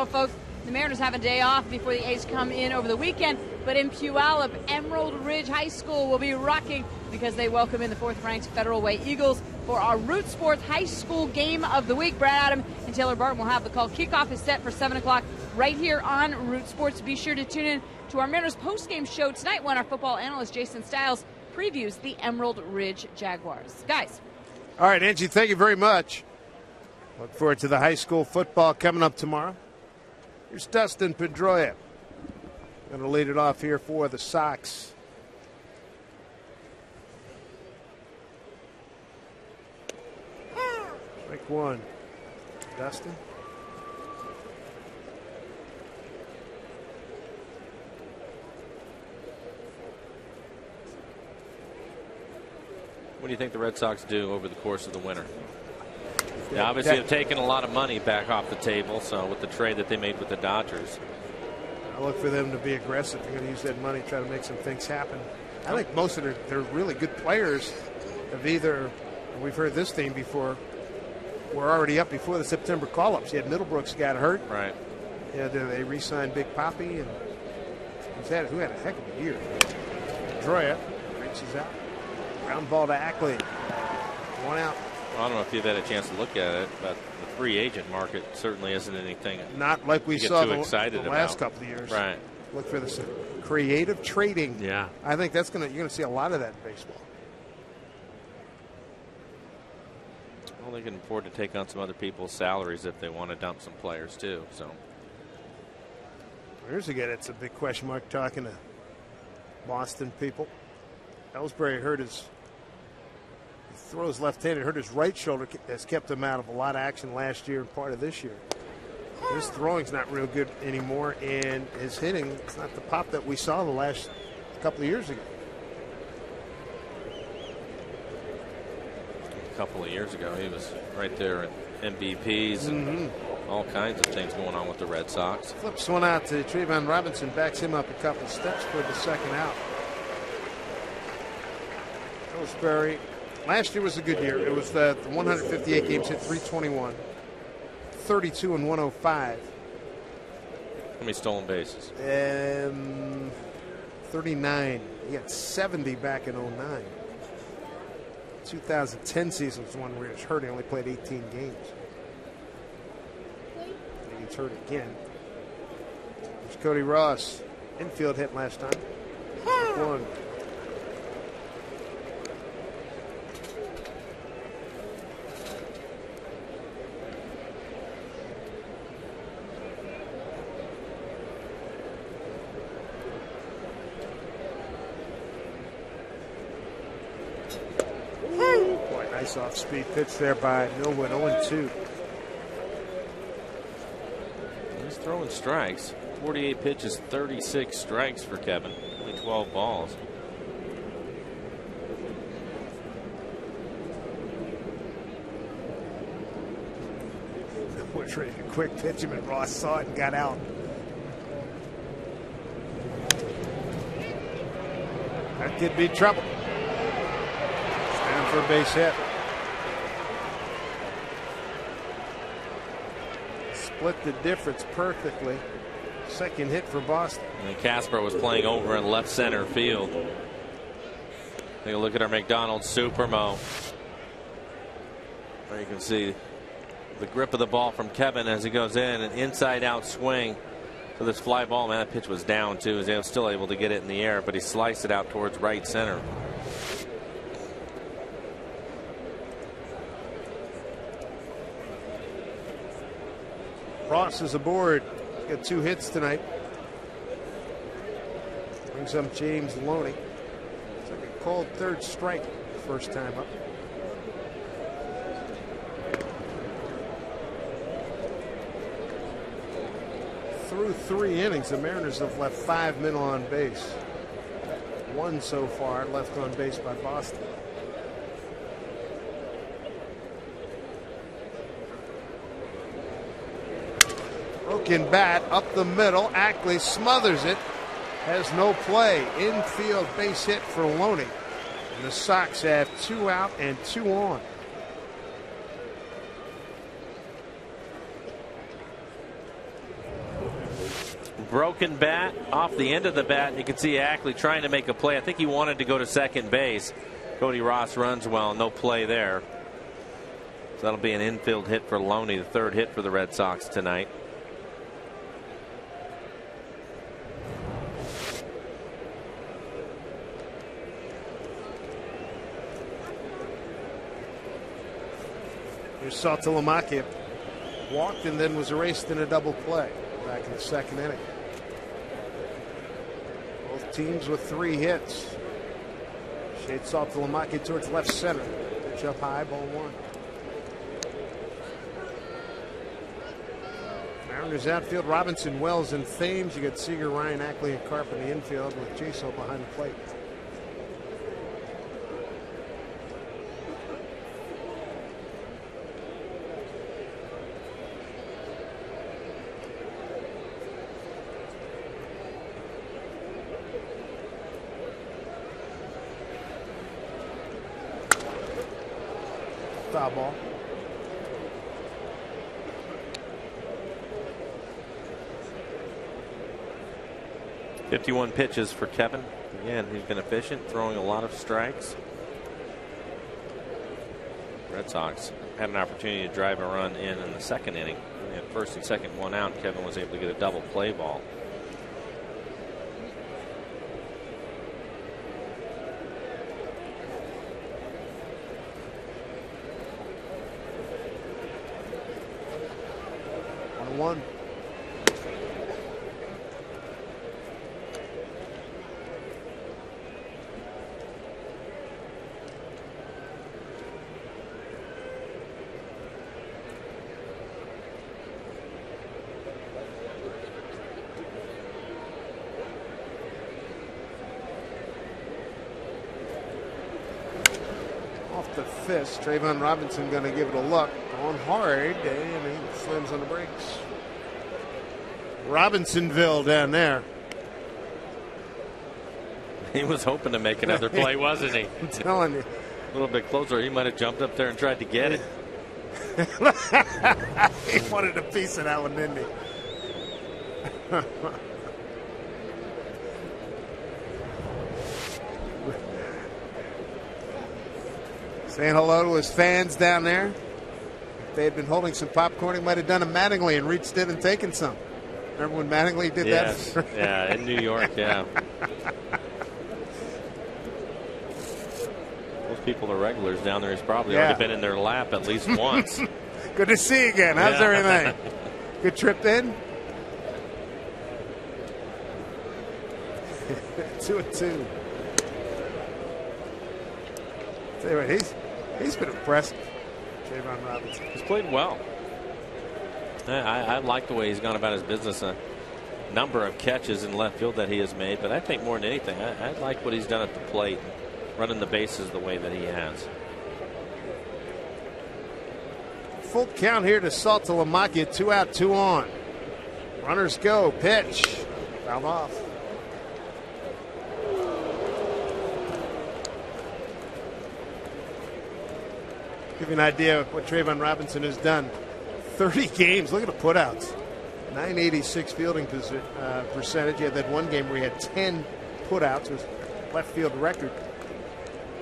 tomorrow, folks. The Mariners have a day off before the A's come in over the weekend, but in Puyallup, Emerald Ridge High School will be rocking because they welcome in the 4th-ranked Federal Way Eagles for our Root Sports High School Game of the Week. Brad Adam and Taylor Barton will have the call. Kickoff is set for 7 o'clock right here on Root Sports. Be sure to tune in to our Mariners postgame show tonight when our football analyst Jason Stiles previews the Emerald Ridge Jaguars. Guys. All right, Angie, thank you very much. Look forward to the high school football coming up tomorrow. Here's Dustin Pedroia. Going to lead it off here for the Sox. Strike one. Dustin. What do you think the Red Sox do over the course of the winter? They obviously have taken a lot of money back off the table, so with the trade that they made with the Dodgers. I look for them to be aggressive. They're going to use that money to try to make some things happen. I think most of their really good players have either, we've heard this theme before, were already up before the September call-ups. You had Middlebrooks got hurt. Right. Yeah, they re-signed Big Papi, and who had a heck of a year. Droya reaches out. Ground ball to Ackley. One out. Well, I don't know if you've had a chance to look at it, but the free agent market certainly isn't anything not like we saw the last couple of years. Right. Look for this creative trading. Yeah. I think you're going to see a lot of that in baseball. Well, they can afford to take on some other people's salaries if they want to dump some players too. So here's again, it's a big question mark talking to Boston people. Ellsbury hurt his. He throws left-handed, hurt his right shoulder, has kept him out of a lot of action last year and part of this year. His throwing's not real good anymore, and his hitting, it's not the pop that we saw the last couple of years ago. A couple of years ago, he was right there in MVPs and all kinds of things going on with the Red Sox. Flips one out to Trayvon Robinson, backs him up a couple steps for the second out. Ellsbury. Last year was a good year. It was the 158 games, hit 321, 32 and 105. How many stolen bases? 39. He had 70 back in 09. 2010 season was one where he was hurt. He only played 18 games. He gets hurt again. There's Cody Ross. Infield hit last time. One. Nice off-speed pitch there by Millwood, 0-2. He's throwing strikes. 48 pitches, 36 strikes for Kevin. Only 12 balls. Was ready to quick pitch him, and Ross saw it and got out. That could be trouble. Stand for a base hit. Split the difference perfectly. Second hit for Boston. And Casper was playing over in left center field. Take a look at our McDonald's Supermo. There you can see the grip of the ball from Kevin as he goes in, an inside out swing for this fly ball. Man, that pitch was down too. He was still able to get it in the air, but he sliced it out towards right center. Ross is aboard. He's got 2 hits tonight. Brings up James Loney. It's like a called third strike first time up. Through 3 innings, the Mariners have left 5 men on base. 1 so far left on base by Boston. Broken bat up the middle. Ackley smothers it. Has no play. Infield base hit for Loney. And the Sox have 2 out and 2 on. broken bat off the end of the bat. You can see Ackley trying to make a play. I think he wanted to go to second base. Cody Ross runs well, no play there. So that'll be an infield hit for Loney, the third hit for the Red Sox tonight. Here's Saltalamacchia. Walked and then was erased in a double play back in the second inning. Both teams with 3 hits. Shade Saltalamacchia towards left center. Pitch up high, ball 1. Mariners outfield, Robinson, Wells, and Thames. You got Seager, Ryan, Ackley, and Carp in the infield with Jaso behind the plate. Foul ball. .51 pitches for Kevin. Again, he's been efficient, throwing a lot of strikes. Red Sox had an opportunity to drive a run in the second inning. They had first and second, 1 out. Kevin was able to get a double play ball. One. Off the fist, Trayvon Robinson going to give it a look. On hard, and he slams on the brakes. Robinsonville down there. He was hoping to make another play, wasn't he? I'm telling you. A little bit closer, he might have jumped up there and tried to get it. He wanted a piece of that one, didn't he? Saying hello to his fans down there. If they had been holding some popcorn, he might have done a Mattingly and reached in and taken some. Remember when Mattingly did that? Yeah, in New York, yeah. Those people are regulars down there. He's probably already been in their lap at least once. Good to see you again. How's everything? Good trip in? 2-2. Tell you what, he's been impressive. Trayvon Robinson. He's played well. I like the way he's gone about his business. A number of catches in left field that he has made, but I think more than anything, I like what he's done at the plate, running the bases the way that he has. Full count here to Saltalamacchia. 2 out, 2 on. Runners go. Pitch. Fouled off. Give you an idea of what Trayvon Robinson has done. 30 games. Look at the putouts. 986 fielding percentage. He had that one game where he had 10 putouts. It was left field record.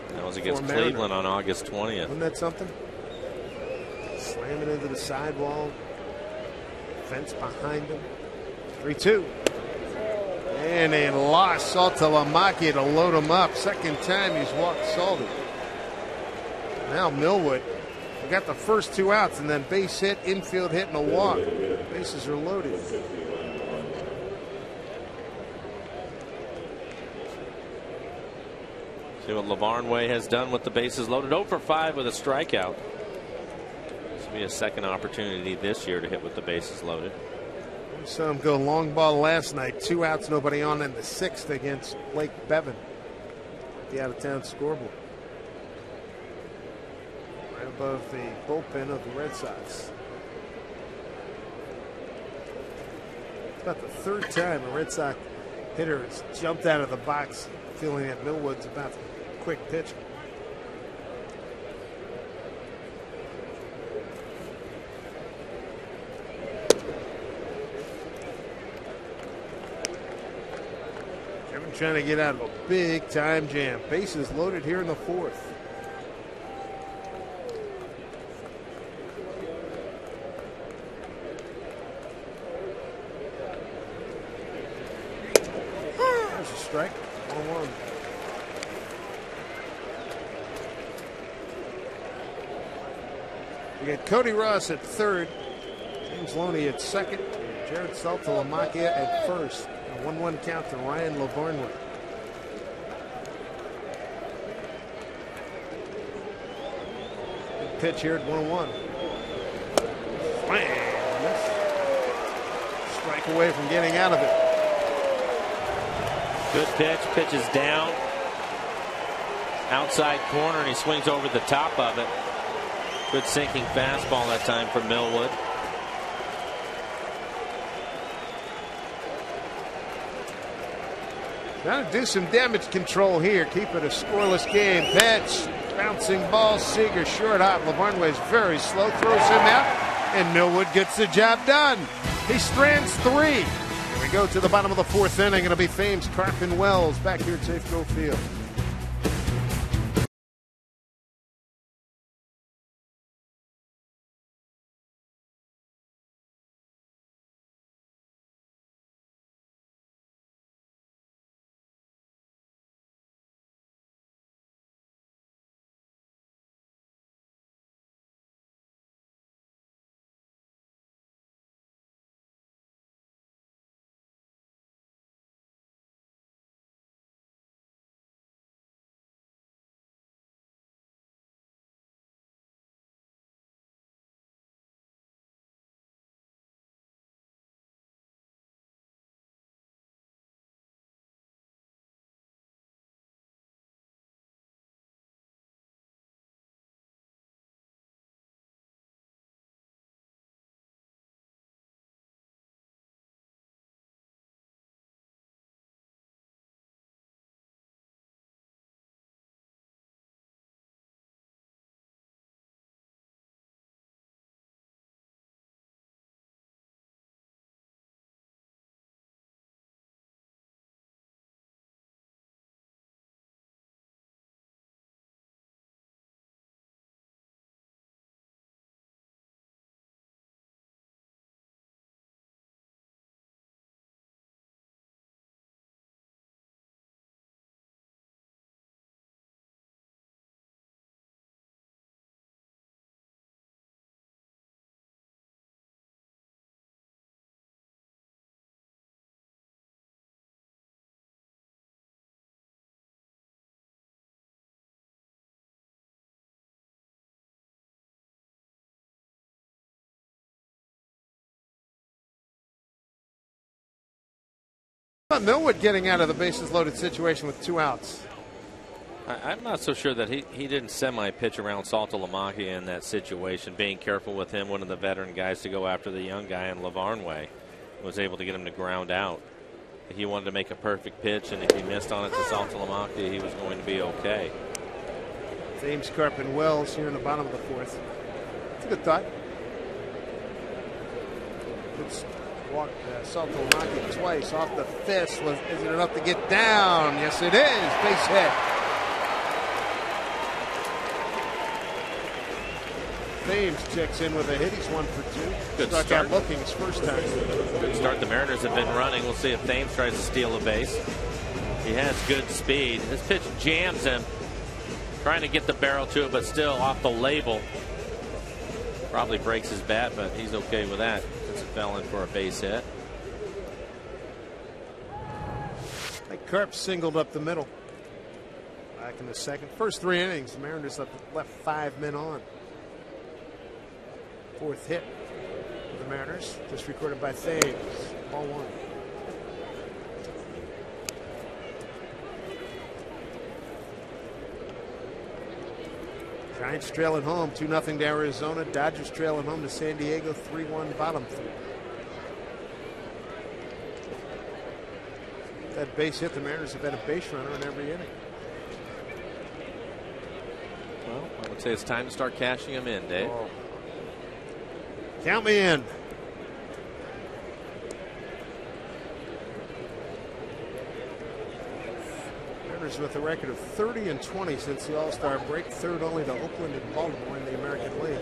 That was against Cleveland on August 20th. Wasn't that something? Slamming into the sidewall. Fence behind him. 3-2. And they lost Saltalamacchia to load him up. Second time he's walked Salty. Now Millwood. We got the first 2 outs and then base hit, infield hit, and a walk. Bases are loaded. See what LaVarn Way has done with the bases loaded. 0 for 5 with a strikeout. This will be a second opportunity this year to hit with the bases loaded. We saw him go long ball last night. 2 outs, nobody on in the 6th against Blake Bevan. The out-of-town scoreboard. Right above the bullpen of the Red Sox. It's about the 3rd time a Red Sox hitter has jumped out of the box feeling that Millwood's about to quick pitch. I'm trying to get out of a big time jam. Bases loaded here in the fourth. There's a strike. 1-1. We got Cody Ross at third, James Loney at second, and Jared Saltalamacchia at first. A 1-1 count to Ryan Lavarnwood. Good pitch here at 1-1. Strike away from getting out of it. Good pitch. Pitches down. Outside corner, and he swings over the top of it. Good sinking fastball that time for Millwood. Trying to do some damage control here. Keep it a scoreless game. Pitch. Bouncing ball. Seager short hop. Lavarnwood is very slow. Throws him out. And Millwood gets the job done. He strands 3. Here we go to the bottom of the fourth inning. It'll be Thames, Carp, and Wells back here at Safeco Field. Millwood getting out of the bases loaded situation with 2 outs. I'm not so sure that he didn't semi-pitch around Saltalamacchia in that situation, being careful with him, one of the veteran guys, to go after the young guy, and Lavarnwood was able to get him to ground out. He wanted to make a perfect pitch, and if he missed on it to Saltalamacchia, he was going to be okay. Thames, Carp, and Wells here in the bottom of the fourth. It's a good thought. It's walked Saltalamacchia twice off the fist. Is it enough to get down? Yes, it is. Base hit. Thames checks in with a hit. He's 1 for 2. Good Struck start. out looking his first time. Good start. The Mariners have been running. We'll see if Thames tries to steal a base. He has good speed. This pitch jams him. Trying to get the barrel to it, but still off the label. Probably breaks his bat, but he's okay with that since it fell in for a base hit. Like Carp singled up the middle. Back in the second. First 3 innings, the Mariners left 5 men on. Fourth hit for the Mariners, just recorded by Thames. Ball 1. Giants trailing home 2-0 to Arizona. Dodgers trailing home to San Diego 3-1 bottom 3. That base hit, the Mariners have had a base runner in every inning. Well, I would say it's time to start cashing them in, Dave. Oh. Count me in. Mariners with a record of 30-20 since the All-Star break, third only to Oakland and Baltimore in the American League.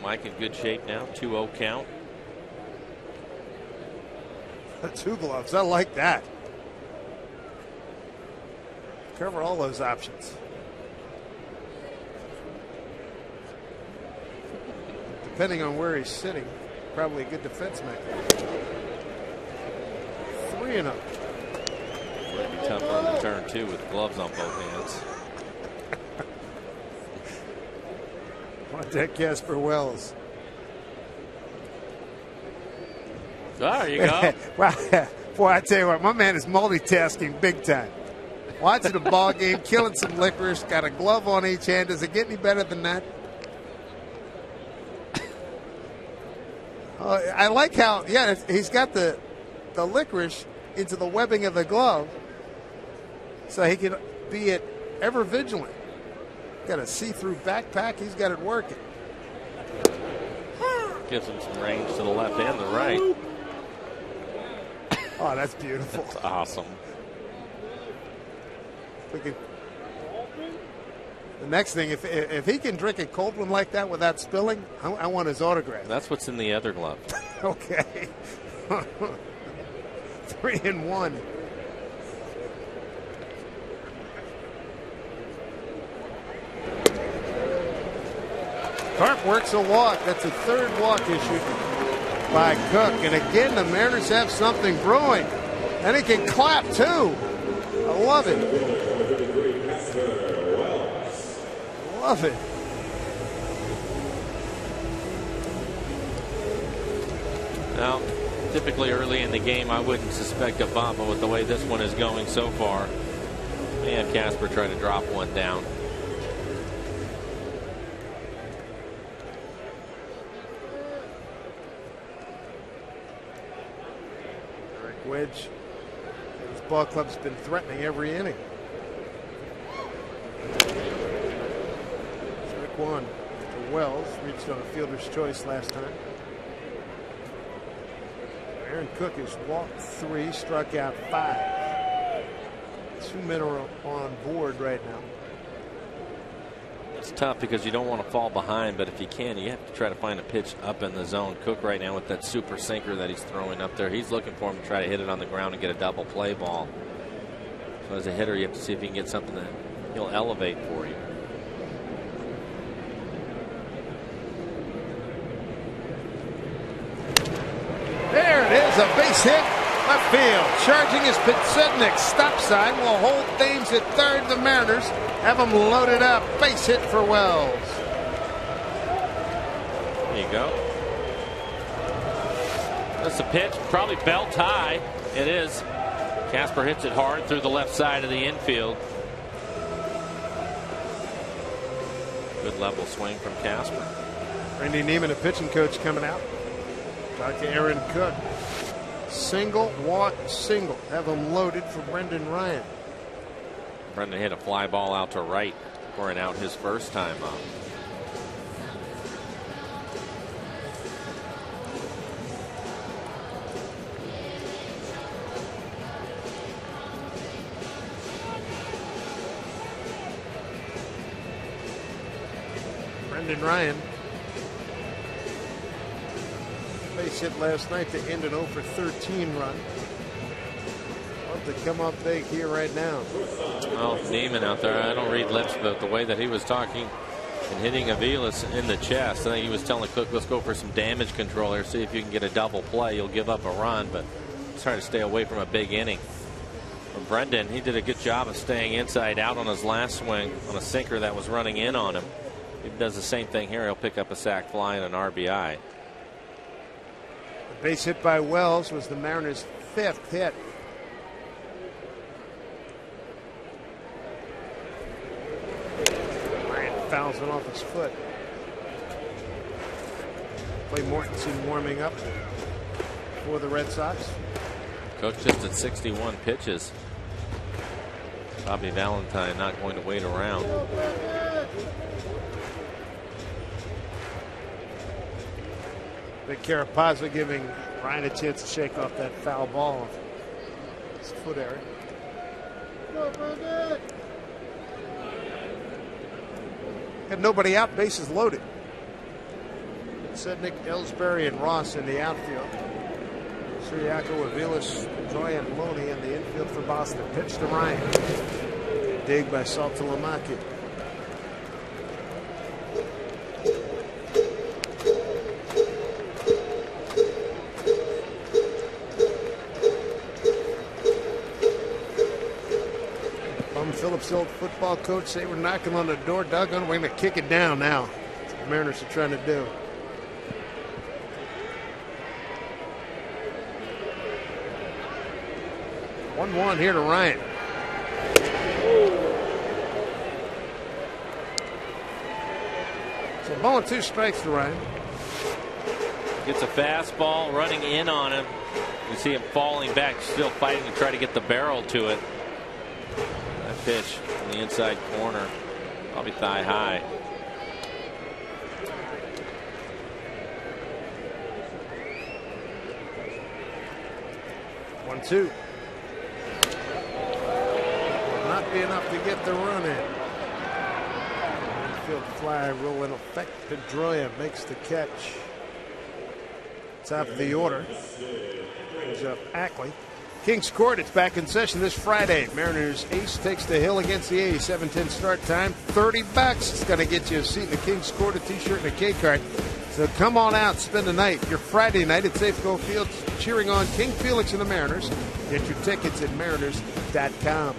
Mike in good shape now, 2-0 count. 2 gloves, I like that. Cover all those options. Depending on where he's sitting, probably a good defenseman. 3-0. It'd be tough on the turn too with gloves on both hands. On deck, Casper Wells. There you go. Wow. Boy, I tell you what, my man is multitasking big time. Watching a ball game, killing some licorice, got a glove on each hand. Does it get any better than that? I like how, yeah, he's got the licorice into the webbing of the glove so he can be ever vigilant. Got a see-through backpack. He's got it working. Gives him some range to the left and the right. Oh, that's beautiful. That's awesome. The next thing, if he can drink a cold one like that without spilling, I want his autograph. That's what's in the other glove. Okay. 3-1. Carp works a walk. That's a third walk issued by Cook. And again, the Mariners have something brewing. And he can clap, too. I love it. Love it. Now, typically early in the game, I wouldn't suspect a bump, but with the way this one is going so far, may have Casper try to drop one down. Wedge. This ball club's been threatening every inning. Strike one to Wells. Reached on a fielder's choice last time. Aaron Cook has walked 3, struck out 5. 2 men are on board right now. It's tough because you don't want to fall behind, but if you can, you have to try to find a pitch up in the zone. Cook right now with that super sinker that he's throwing up there, he's looking for him to try to hit it on the ground and get a double play ball. So as a hitter, you have to see if you can get something that he'll elevate for you. There it is, a base hit. Left field. Charging is Pitsednik. Stop sign will hold things at third. The Mariners have them loaded up. Base hit for Wells. There you go. That's the pitch. Probably belt high. It is. Casper hits it hard through the left side of the infield. Good level swing from Casper. Randy Neiman, a pitching coach, coming out. Talk to Aaron Cook. Single, walk, single. Have them loaded for Brendan Ryan. Brendan hit a fly ball out to right for an out his first time up. Brendan Ryan. Base hit last night to end an 0 for 13 run. Love to come up big here right now. Well, Neiman out there, I don't read lips, but the way that he was talking and hitting Aviles in the chest, I think he was telling Cook, let's go for some damage control here, see if you can get a double play. You'll give up a run, but try to stay away from a big inning. From Brendan, he did a good job of staying inside out on his last swing on a sinker that was running in on him. If he does the same thing here, he'll pick up a sac fly and an RBI. The base hit by Wells was the Mariners' 5th hit. Ryan fouls it off his foot. Clay Mortensen warming up for the Red Sox. Cook just at 61 pitches. Bobby Valentine not going to wait around. Big Carapazza giving Ryan a chance to shake off that foul ball. His foot area. Got nobody out, bases loaded. Sednick, Ellsbury, and Ross in the outfield. Siriaco, Aviles, Joy, and Loney in the infield for Boston. Pitch to Ryan. Dig by Saltalamacchia. Phillips, the old football coach, say we're knocking on the door. Doggone, we're going to kick it down now. That's what the Mariners are trying to do. One here to Ryan. So ball and 2 strikes to Ryan. Gets a fastball running in on him. You see him falling back, still fighting to try to get the barrel to it. That pitch in the inside corner, probably thigh high. One, 2. Will not be enough to get the run in. Infield fly will in effect. Pedroia makes the catch. Top of the order. Brings up Ackley. Kings Court, it's back in session this Friday. Mariners ace takes the hill against the A's. 7:10 start time. $30. It's going to get you a seat in the Kings Court, a t-shirt, and a K-card. So come on out, spend the night. Your Friday night at Safeco Field, cheering on King Felix and the Mariners. Get your tickets at mariners.com.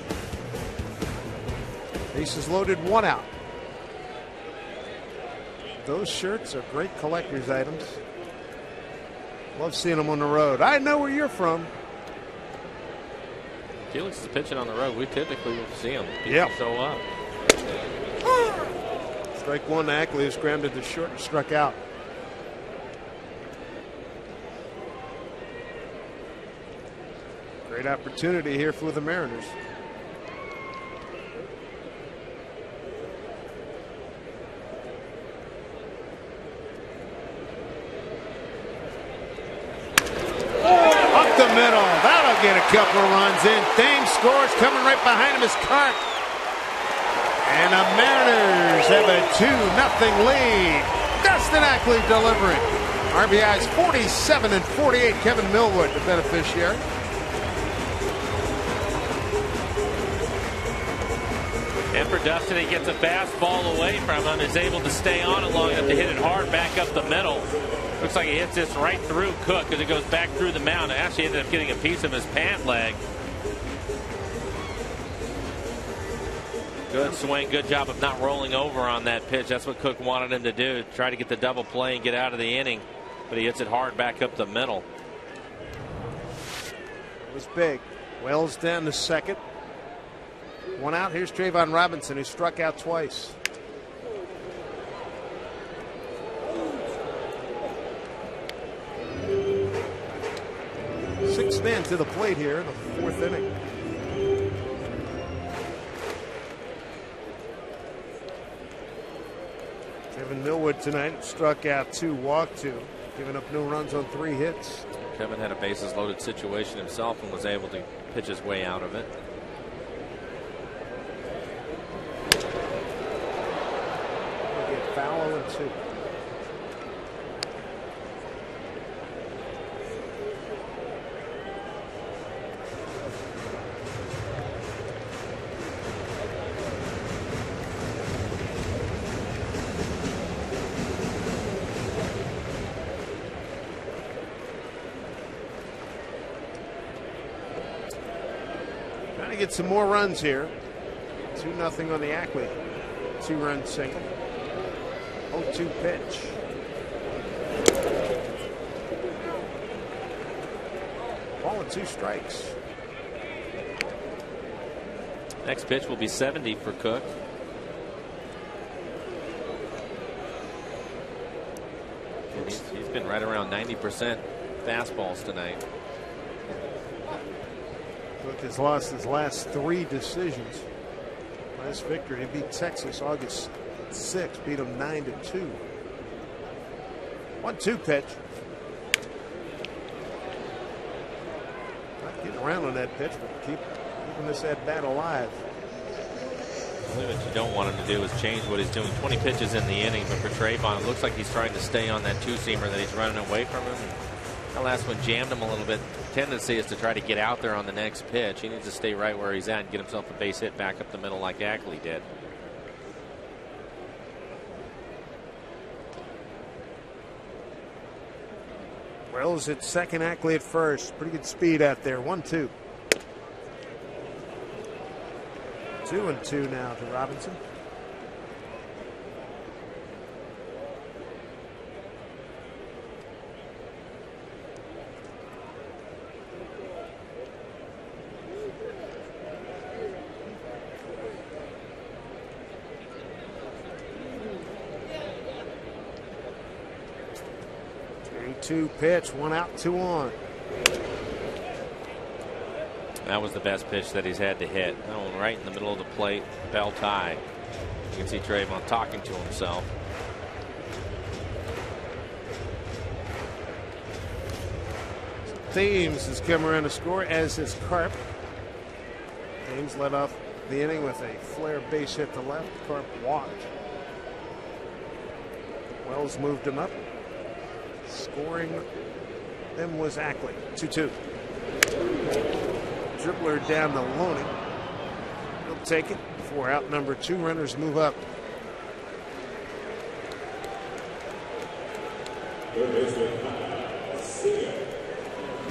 Bases loaded, 1 out. Those shirts are great collector's items. Love seeing them on the road. I know where you're from. Felix is pitching on the road. We typically will see him. Yeah. Show up. Strike 1 to Ackley, who scrambled to short and struck out. Great opportunity here for the Mariners. Up the middle. That'll get a couple of runs in. Thames scores. Coming right behind him is Karp. And the Mariners have a 2-0 lead. Dustin Ackley delivering. RBIs 47 and 48. Kevin Millwood, the beneficiary. And for Dustin, he gets a fastball away from him, is able to stay on it long enough to hit it hard back up the middle. Looks like he hits this right through Cook as it goes back through the mound. It actually ended up getting a piece of his pant leg. Good swing, good job of not rolling over on that pitch. That's what Cook wanted him to do, try to get the double play and get out of the inning. But he hits it hard back up the middle. It was big. Wells down to second. 1 out. Here's Trayvon Robinson, who struck out twice. Six men to the plate here in the 4th inning. Kevin Millwood tonight struck out 2, walked 2, giving up no runs on 3 hits. Kevin had a bases loaded situation himself and was able to pitch his way out of it. Foul 0-2. Trying to get some more runs here. 2-0 on the Ackley 2-run single. 0-2 pitch. Ball and 2 strikes. Next pitch will be 70 for Cook. And he's been right around 90% fastballs tonight. Cook has lost his last 3 decisions. Last victory, he beat Texas August 6, beat him 9-2. 1-2 pitch. getting around on that pitch, but keeping this at bat alive. What you don't want him to do is change what he's doing. 20 pitches in the inning, but for Trayvon, it looks like he's trying to stay on that two-seamer that he's running away from him. That last one jammed him a little bit. Tendency is to try to get out there on the next pitch. He needs to stay right where he's at and get himself a base hit back up the middle like Ackley did. Wells at second, Ackley at first. Pretty good speed out there. 1-2. 2-2 now to Robinson. Two pitch, 1 out, 2 on. That was the best pitch that he's had to hit. That one right in the middle of the plate, belt high. You can see Trayvon talking to himself. Thames has come around to score, as has Karp. Thames led off the inning with a flare base hit to left. Karp walked. Wells moved him up. Scoring them was Ackley. 2-2. Dribbler down to Loney. He'll take it. 4 out, number 2. Runners move up.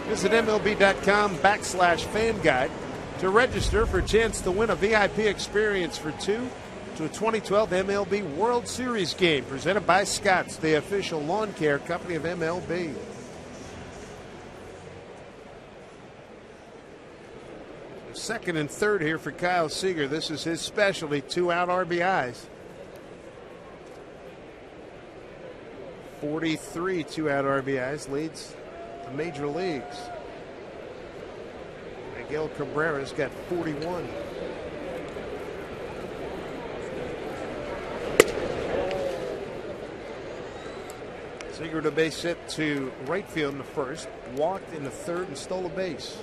Visit MLB.com/fan guide to register for a chance to win a VIP experience for 2 to a 2012 MLB World Series game presented by Scotts, the official lawn care company of MLB. Second and third here for Kyle Seager. This is his specialty, 2 out RBIs. 43 2 out RBIs, leads the major leagues. Miguel Cabrera's got 41. Seager to base hit to right field in the first, walked in the third, and stole a base.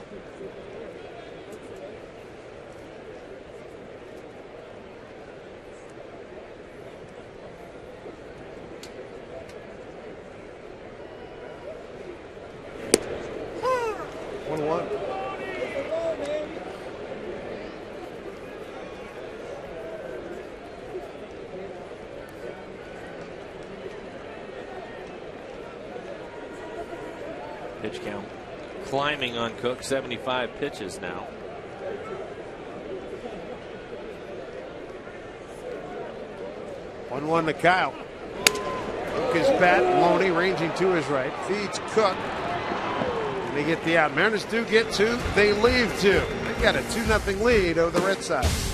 Pitch count climbing on Cook, 75 pitches now. One to Kyle. Cook is bat. Loney ranging to his right. Feeds Cook. And they get the out. Mariners do get 2. They leave 2. They've got a 2-0 lead over the Red Sox.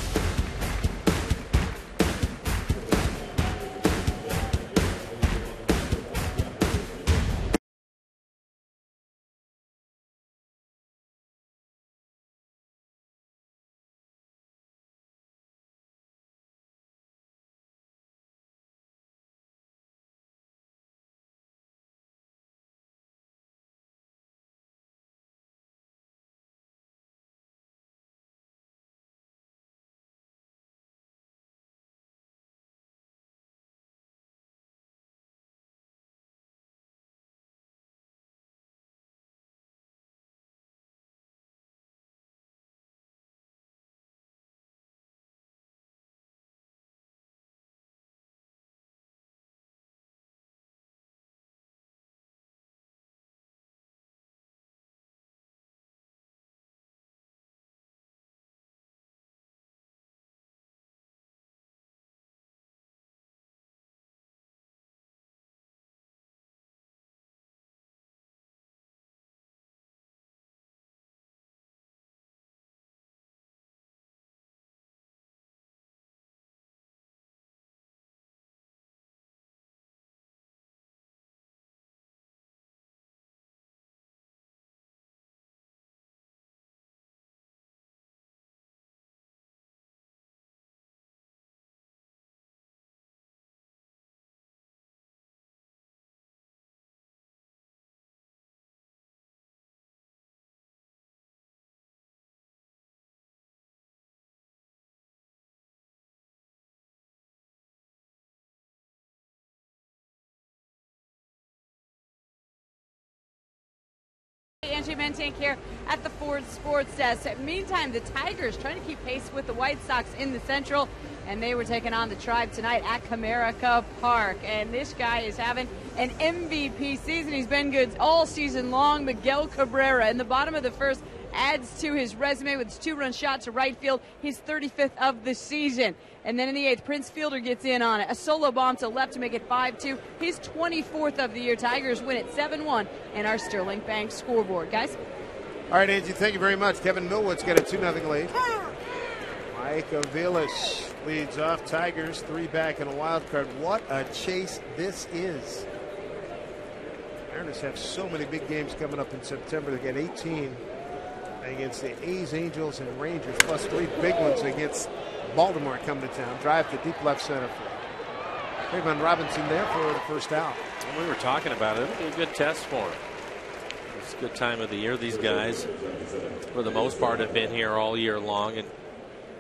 AJ Mantank here at the Ford Sports Desk. Meantime, the Tigers trying to keep pace with the White Sox in the Central, and they were taking on the Tribe tonight at Comerica Park. And this guy is having an MVP season. He's been good all season long. Miguel Cabrera in the bottom of the first adds to his resume with his 2-run shot to right field, his 35th of the season. And then in the 8th, Prince Fielder gets in on it. A solo bomb to left to make it 5-2. His 24th of the year. Tigers win it 7-1 in our Sterling Bank scoreboard. Guys? All right, Angie, thank you very much. Kevin Millwood's got a 2-0 lead. Mike Aviles leads off. Tigers 3 back in a wild card. What a chase this is. Mariners have so many big games coming up in September. They get 18 against the A's, Angels, and Rangers, plus 3 big ones against Baltimore coming to town. Drive to deep left center for Trayvon Robinson there for the first out. And we were talking about it. It'll be a good test for him. It's a good time of the year. These guys, for the most part, have been here all year long and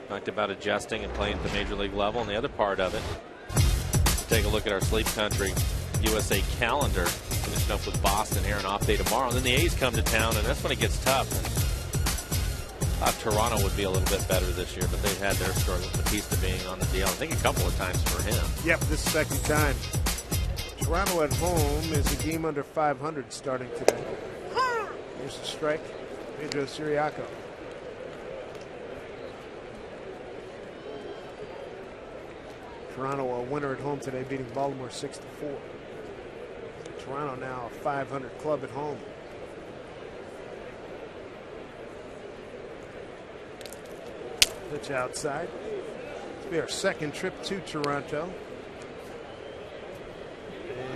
talked about adjusting and playing at the major league level. And the other part of it, take a look at our Sleep Country USA calendar. Finishing up with Boston here, an off day tomorrow. And then the A's come to town, and that's when it gets tough. Toronto would be a little bit better this year, but they've had their struggles. Batista being on the deal, I think a couple of times for him. Yep, this is the second time. Toronto at home is a game under 500 starting today. Here's the strike. Pedro Siriaco. Toronto a winner at home today, beating Baltimore 6-4. Toronto now a 500 club at home. Pitch outside. This will be our second trip to Toronto.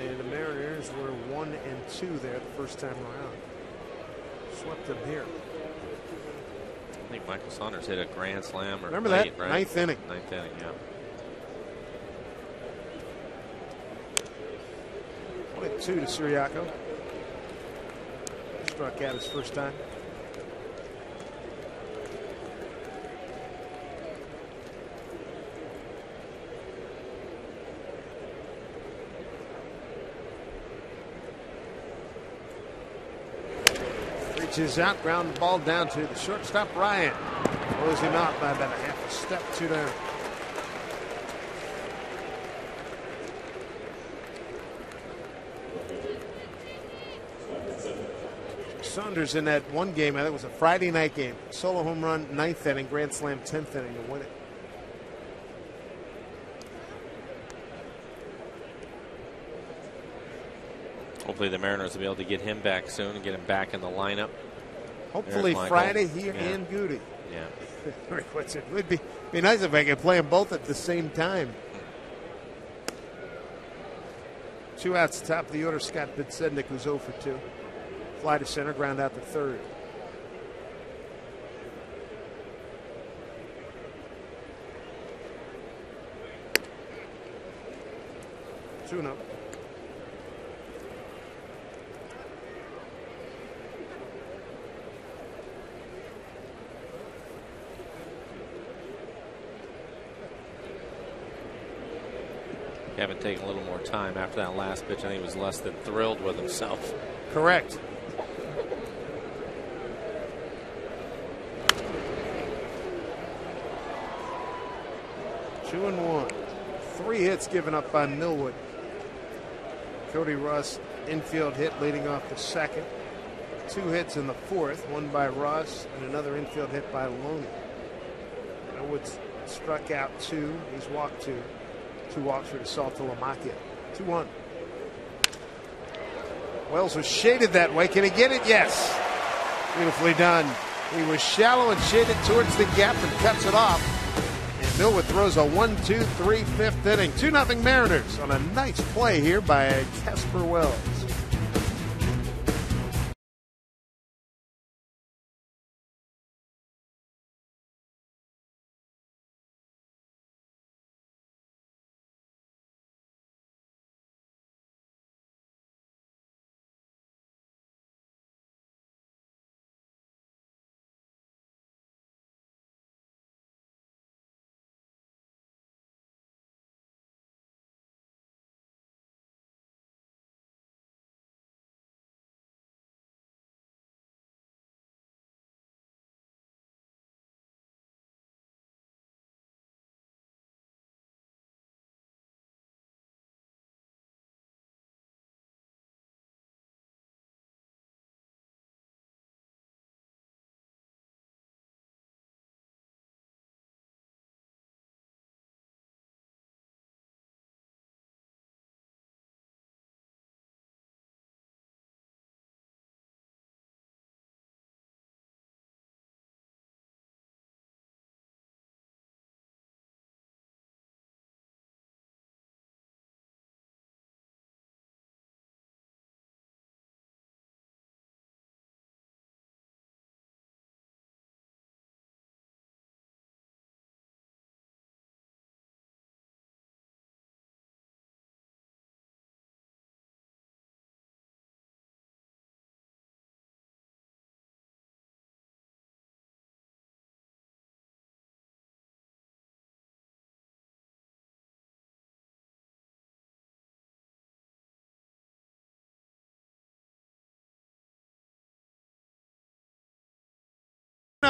And the Mariners were 1-2 there the first time around. Swept them here. I think Michael Saunders hit a grand slam. Or remember late, that? Right? Ninth inning. Ninth inning, yeah. 1-2 to Siriaco. Struck out his first time. Reaches out, ground the ball down to the shortstop, Ryan. Throws him out by about a half a step, 2 down. Saunders in that one game, I think it was a Friday night game. Solo home run, 9th inning, grand slam, 10th inning to win it. Hopefully the Mariners will be able to get him back soon and get him back in the lineup. Hopefully Friday here and Goody. Yeah. It would be nice if I could play them both at the same time. 2 outs, top of the order. Scott Bitsednik, who's 0 for 2. Fly to center, ground out to third. Two up. Kevin taking a little more time after that last pitch. I think he was less than thrilled with himself. Correct. Two and one. 3 hits given up by Millwood. Cody Ross, infield hit leading off the second. 2 hits in the 4th, one by Ross and another infield hit by Loney. Millwood struck out 2. He's walked 2. 2 walks for DeSalto Lamakia. 2-1. Wells was shaded that way. Can he get it? Yes. Beautifully done. He was shallow and shaded towards the gap and cuts it off. And Millwood throws a 1-2-3 5th inning. 2-0 Mariners on a nice play here by Casper Wells.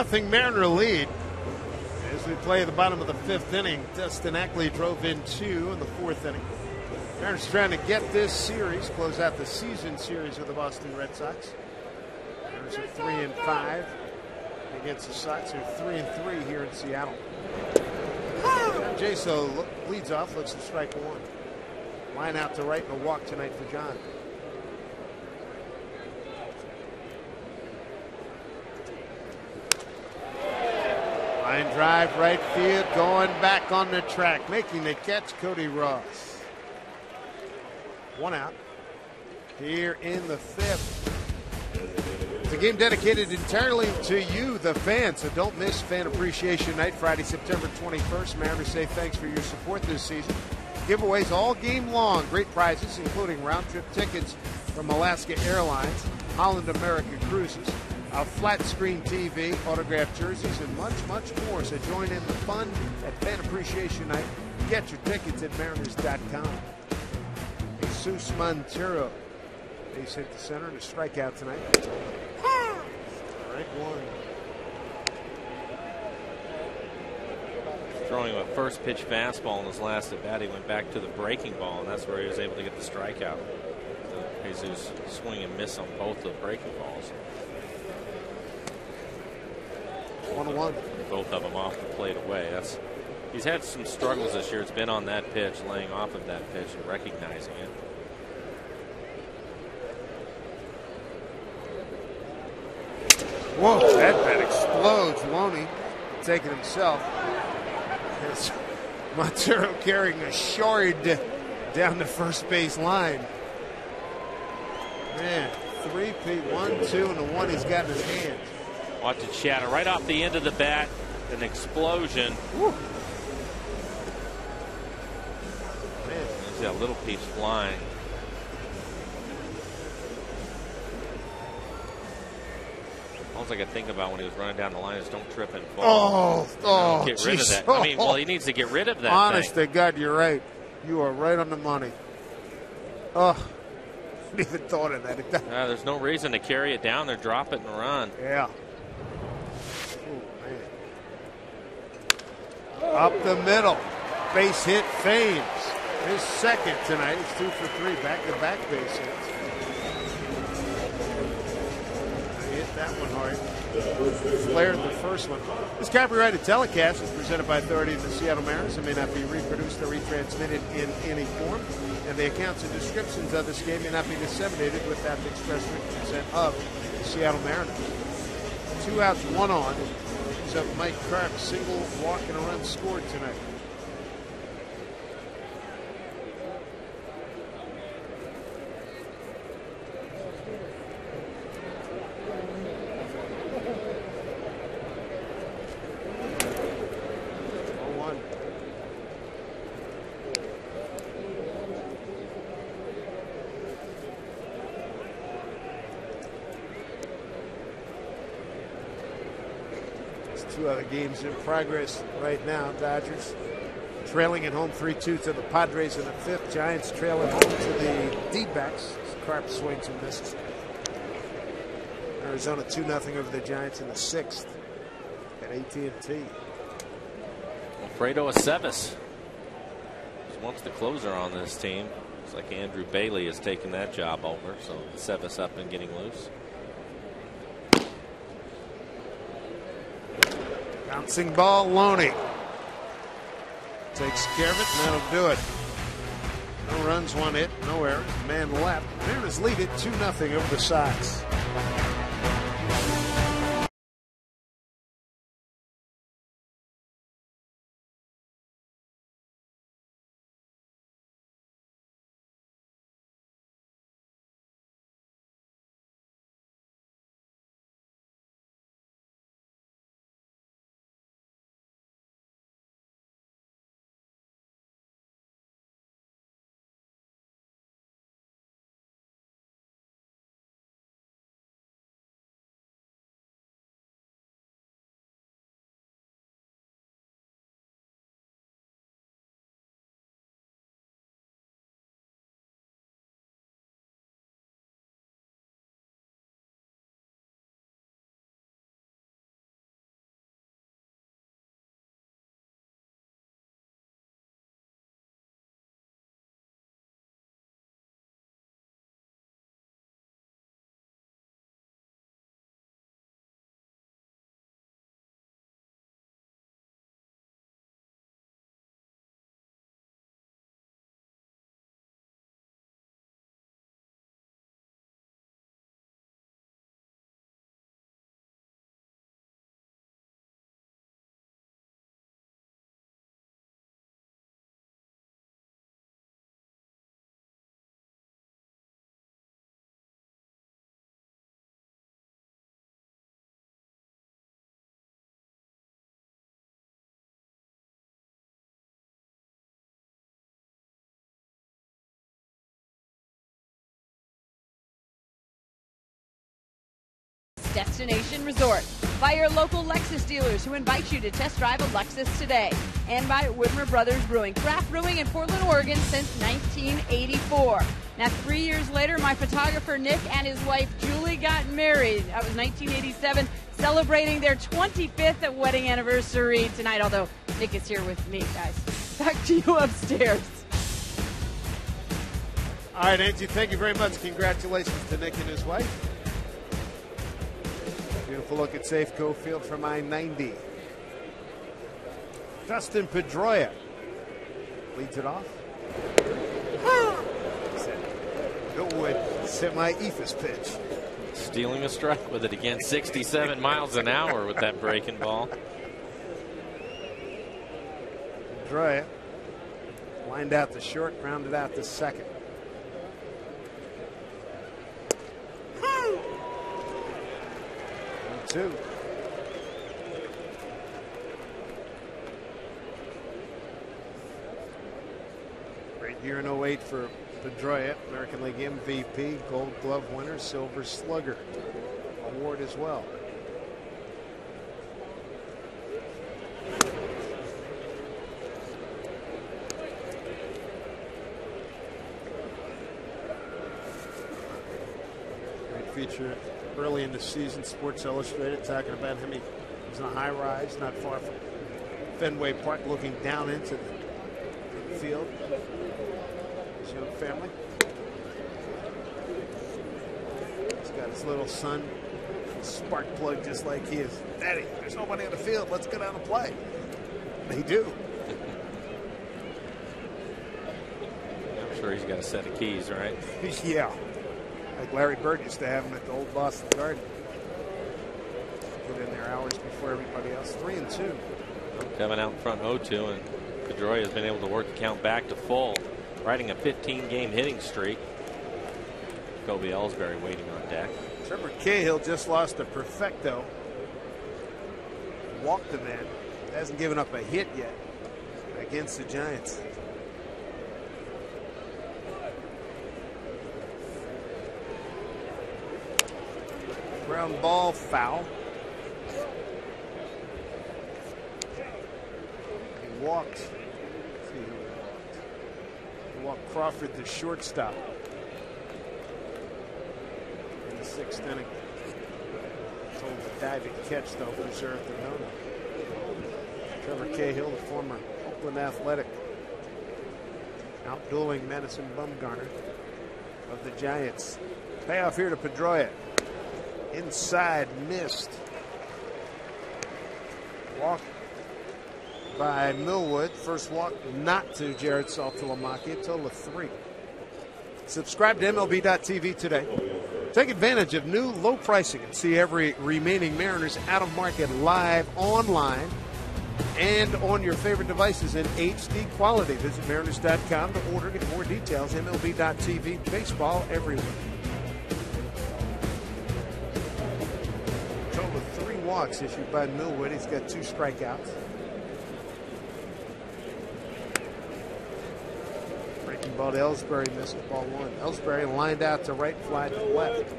2-0 Mariner lead. As we play the bottom of the 5th inning, Dustin Ackley drove in 2 in the 4th inning. Mariners trying to get this series, close out the season series with the Boston Red Sox. Mariners are 3-5 against the Sox. They're 3-3 here in Seattle. John Jaso leads off, looks to strike 1. Line out to right and a walk tonight for John. Line drive, right field, going back on the track, making the catch, Cody Ross. 1 out here in the 5th. It's a game dedicated entirely to you, the fans, so don't miss Fan Appreciation Night, Friday, September 21st. Mariners say thanks for your support this season. Giveaways all game long. Great prizes, including round-trip tickets from Alaska Airlines, Holland America Cruises, a flat-screen TV, autographed jerseys, and much, much more. So join in the fun at Fan Appreciation Night. Get your tickets at mariners.com. Jesus Montero. Base hit the center and a strikeout tonight. Strike 1. Throwing a first pitch fastball in his last at bat, he went back to the breaking ball, and that's where he was able to get the strikeout. So Jesus swing and miss on both the breaking balls. 1-1. Both of them off the plate away. He's had some struggles this year. It's been on that pitch, laying off of that pitch and recognizing it. Whoa, that bat explodes. Loney taking himself. As Montero carrying a shard down the first base line. Man, 3-peat, 1-2, and the 1 he's got in his hands. Watch it shatter right off the end of the bat. An explosion. Woo. Man, there's that little piece flying. All I could think about when he was running down the line is don't trip and fall. Get rid of that. I mean, well, he needs to get rid of that. Honest to God, you're right. You are right on the money. Oh, I even thought of that. There's no reason to carry it down there, drop it and run. Yeah. Oh, man. Up the middle. Base hit Fames. His second tonight. He's 2 for 3. Back-to-back base hits. Hit that one hard. Flared the first one. This copyrighted telecast is presented by authority of the Seattle Mariners and may not be reproduced or retransmitted in any form. And the accounts and descriptions of this game may not be disseminated without the express written consent of the Seattle Mariners. 2 outs, 1 on. So Mike Karp, single, walk, and a run scored tonight. Two other games in progress right now. Dodgers trailing at home 3-2 to the Padres in the 5th. Giants trailing home to the D-backs. Carp swings and misses. Arizona 2-0 over the Giants in the 6th at AT&T. Alfredo Aceves is once the closer on this team. It's like Andrew Bailey has taken that job over. So Aceves up and getting loose. Bouncing ball, Loney takes care of it, and that'll do it. No runs, 1 hit, no errors, man left. Mariners lead it 2-0 over the Sox. destination resort. By your local Lexus dealers who invite you to test drive a Lexus today. And by Whitmer Brothers Brewing, craft brewing in Portland, Oregon since 1984. Now, 3 years later, my photographer Nick and his wife Julie got married. That was 1987, celebrating their 25th wedding anniversary tonight, although Nick is here with me, guys. Back to you upstairs. All right, Angie, thank you very much. Congratulations to Nick and his wife. Beautiful look at Safeco Field from I-90. Dustin Pedroia leads it off. Millwood semi-ephus pitch. Stealing a strike with it again. 67 miles an hour with that breaking ball. Pedroia lined out to short, grounded out to second. Two. Great year in 08 for Pedroia, American League MVP, Gold Glove winner, Silver Slugger award as well. Great feature early in the season, Sports Illustrated, talking about him. He was in a high rise not far from Fenway Park, looking down into the field. His young family. He's got his little son, spark plug just like he is. Daddy, there's nobody on the field. Let's go down and play. They do. I'm sure he's got a set of keys, right? Yeah. Like Larry Bird used to have them at the old Boston Garden. Get in there hours before everybody else. 3-2. Coming out in front 0-2, and Pedroia has been able to work the count back to full, riding a 15-game hitting streak. Kobe Ellsbury waiting on deck. Trevor Cahill just lost a perfecto. Walked the man. Hasn't given up a hit yet against the Giants. Ground ball, foul. He walked. See who he walked. He walked Crawford, the shortstop, in the 6th inning. Told the diving catch, though, preserved the no-no. Trevor Cahill, the former Oakland Athletic, outdueling Madison Bumgarner of the Giants. Payoff here to Pedroia. Inside, missed. Walk by Millwood. First walk not to Jared Saltalamacchia. A total of 3. Subscribe to MLB.tv today. Take advantage of new low pricing and see every remaining Mariners out of market live online and on your favorite devices in HD quality. Visit Mariners.com to order. Get more details. MLB.tv. Baseball everywhere. Total of 3 walks issued by Millwood. He's got 2 strikeouts. Breaking ball to Ellsbury, missed ball 1. Ellsbury lined out to right, fly to left.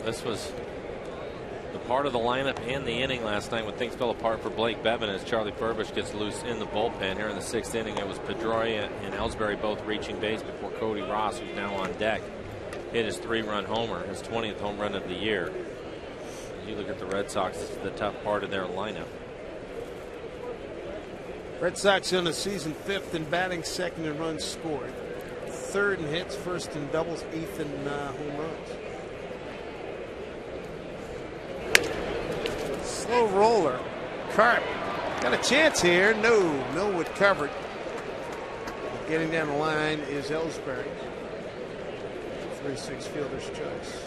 This was the part of the lineup and the inning last night when things fell apart for Blake Bevan as Charlie Furbish gets loose in the bullpen. Here in the 6th inning, it was Pedroia and Ellsbury both reaching base before Cody Ross, who's now on deck, hit his 3-run homer, his 20th home run of the year. You look at the Red Sox, this is the tough part of their lineup. Red Sox in the season 5th in batting, 2nd in runs scored, 3rd in hits, 1st in doubles, 8th in home runs. Slow roller. Carp got a chance here. No. Millwood covered. Getting down the line is Ellsbury. 3-6 fielder's choice.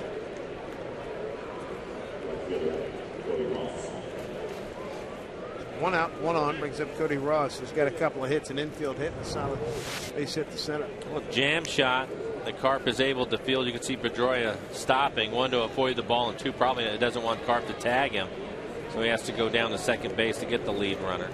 One out, one on, brings up Cody Ross, who's got a couple of hits, an infield hit, and a solid base hit to center. Well, jam shot that Carp is able to field. You can see Pedroia stopping, 1 to avoid the ball, and 2 probably doesn't want Carp to tag him. So he has to go down to second base to get the lead runner.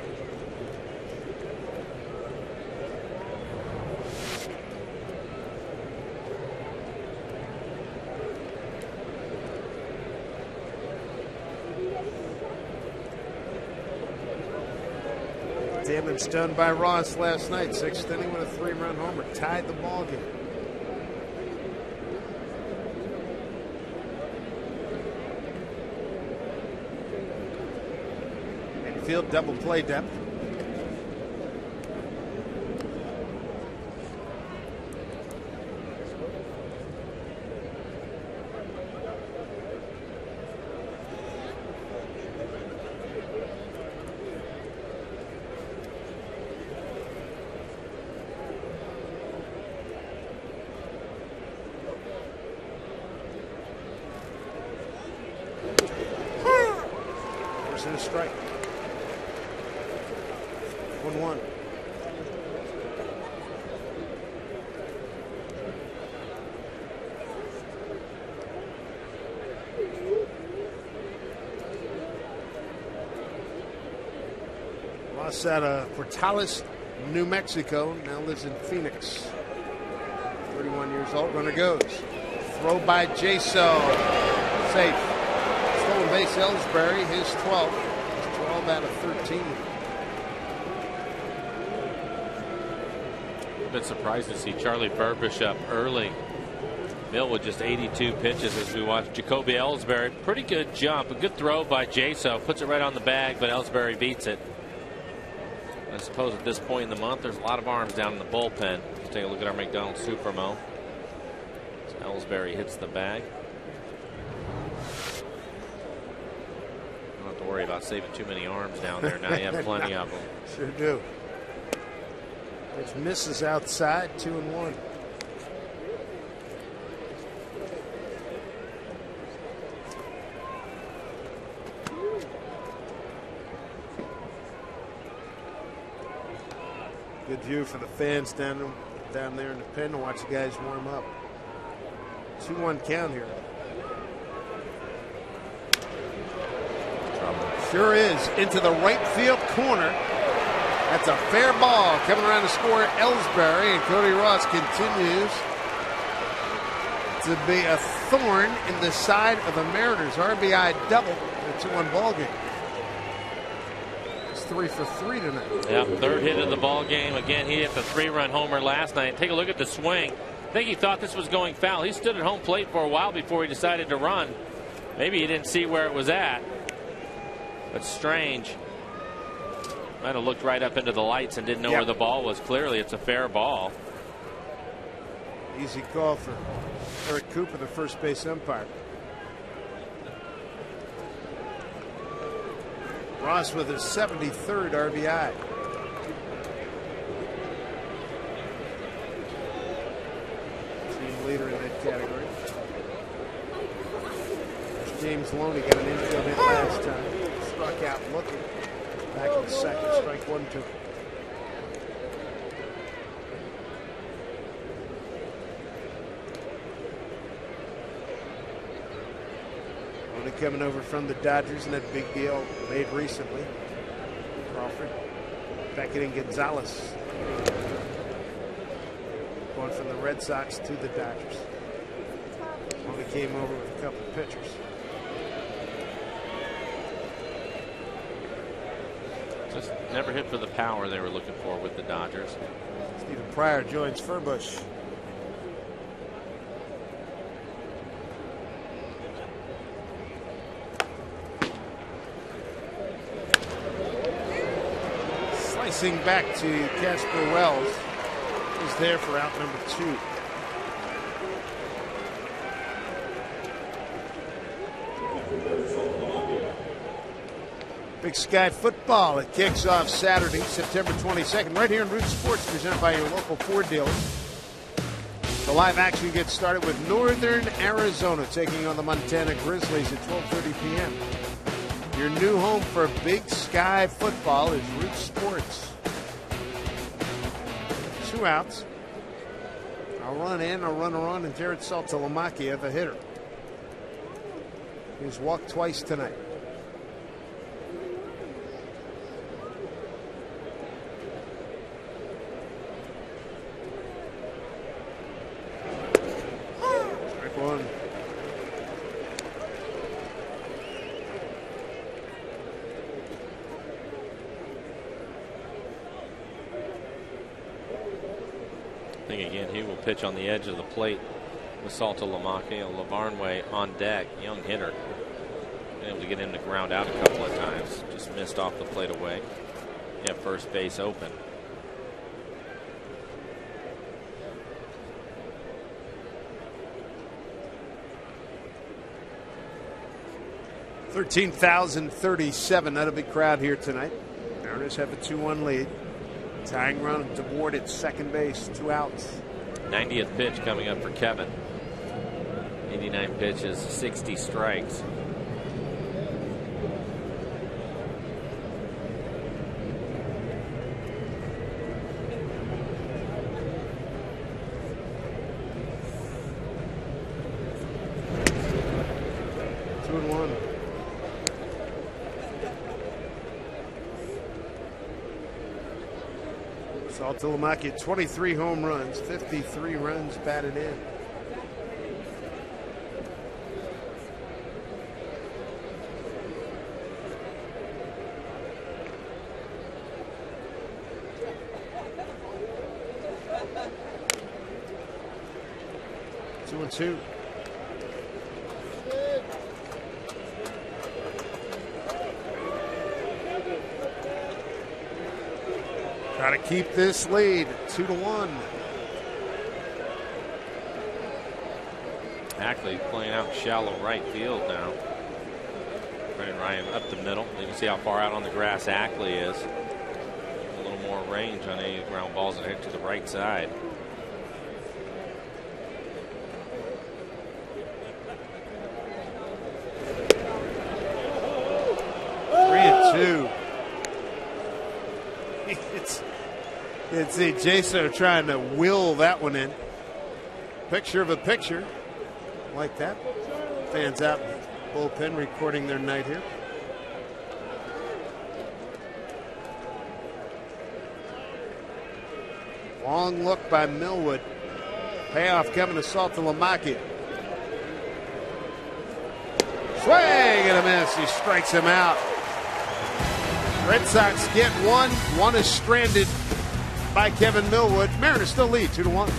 damage done by Ross last night. 6th inning with a 3-run homer. Tied the ball game. Infield double play depth. And a strike. 1-1. Ross out of Portales, New Mexico, now lives in Phoenix. 31 years old. Runner goes. Throw by Jaso. Safe. Stolen base, Ellsbury, his 12th. He's 12 out of 13. I've been surprised to see Charlie Burbish up early. Mill with just 82 pitches as we watch Jacoby Ellsbury. Pretty good jump. A good throw by Jaso. Puts it right on the bag, but Ellsbury beats it. I suppose at this point in the month, there's a lot of arms down in the bullpen. Let's take a look at our McDonald's Supermo. So Ellsbury hits the bag. Don't have to worry about saving too many arms down there now. You have plenty of them. Sure do. Which misses outside, 2-1. Good view for the fans down there in the pen to watch the guys warm up. 2-1 count here. Sure is. Into the right field corner. That's a fair ball. Coming around to score Ellsbury, and Cody Ross continues to be a thorn in the side of the Mariners. RBI double in a 2-1 ball game. It's 3 for 3 tonight. Yeah, third hit of the ball game. Again, he hit the 3-run homer last night. Take a look at the swing. I think he thought this was going foul. He stood at home plate for a while before he decided to run. Maybe he didn't see where it was at. But strange. Might have looked right up into the lights and didn't know where the ball was. Clearly, it's a fair ball. Easy call for Eric Cooper, the first base umpire. Ross with his 73rd RBI. Team leader in that category. James Loney got an infield hit last time. Struck out looking. Back in the second, strike 1-2. Only coming over from the Dodgers in that big deal made recently. Crawford, Beckett, and Gonzalez. Going from the Red Sox to the Dodgers. Only came over with a couple of pitchers. Just never hit for the power they were looking for with the Dodgers. Stephen Pryor joins Furbush. Slicing back to Casper Wells. He's there for out number 2. Big Sky football. It kicks off Saturday, September 22nd, right here in Root Sports, presented by your local Ford dealer. The live action gets started with Northern Arizona taking on the Montana Grizzlies at 12:30 p.m. Your new home for Big Sky football is Root Sports. 2 outs. A run in, a runner on, and Jared Saltalamacchia, the hitter. He's walked twice tonight. think again he will pitch on the edge of the plate with Salta Lamaki. Lavarnway on deck, young hitter. Been able to get him to ground out a couple of times. Just missed off the plate away. Yeah, first base open. $13,037. Not a big crowd here tonight. Mariners have a 2-1 lead. Tying run to Ward at second base. 2 outs. 90th pitch coming up for Kevin. 89 pitches, 60 strikes. Saltalamacchia, 23 home runs, 53 runs batted in. Two and two. Try to keep this lead 2-1. Ackley playing out shallow right field now. Brendan Ryan up the middle. You can see how far out on the grass Ackley is. A little more range on any ground balls that hit to the right side. It's Jaso trying to will that one in. Picture of a picture like that. Fans out bullpen recording their night here. Long look by Millwood. Payoff coming to Saltalamacchia. Swing and a miss. He strikes him out. Red Sox get one. One is stranded by Kevin Millwood. Mariners still lead 2-1.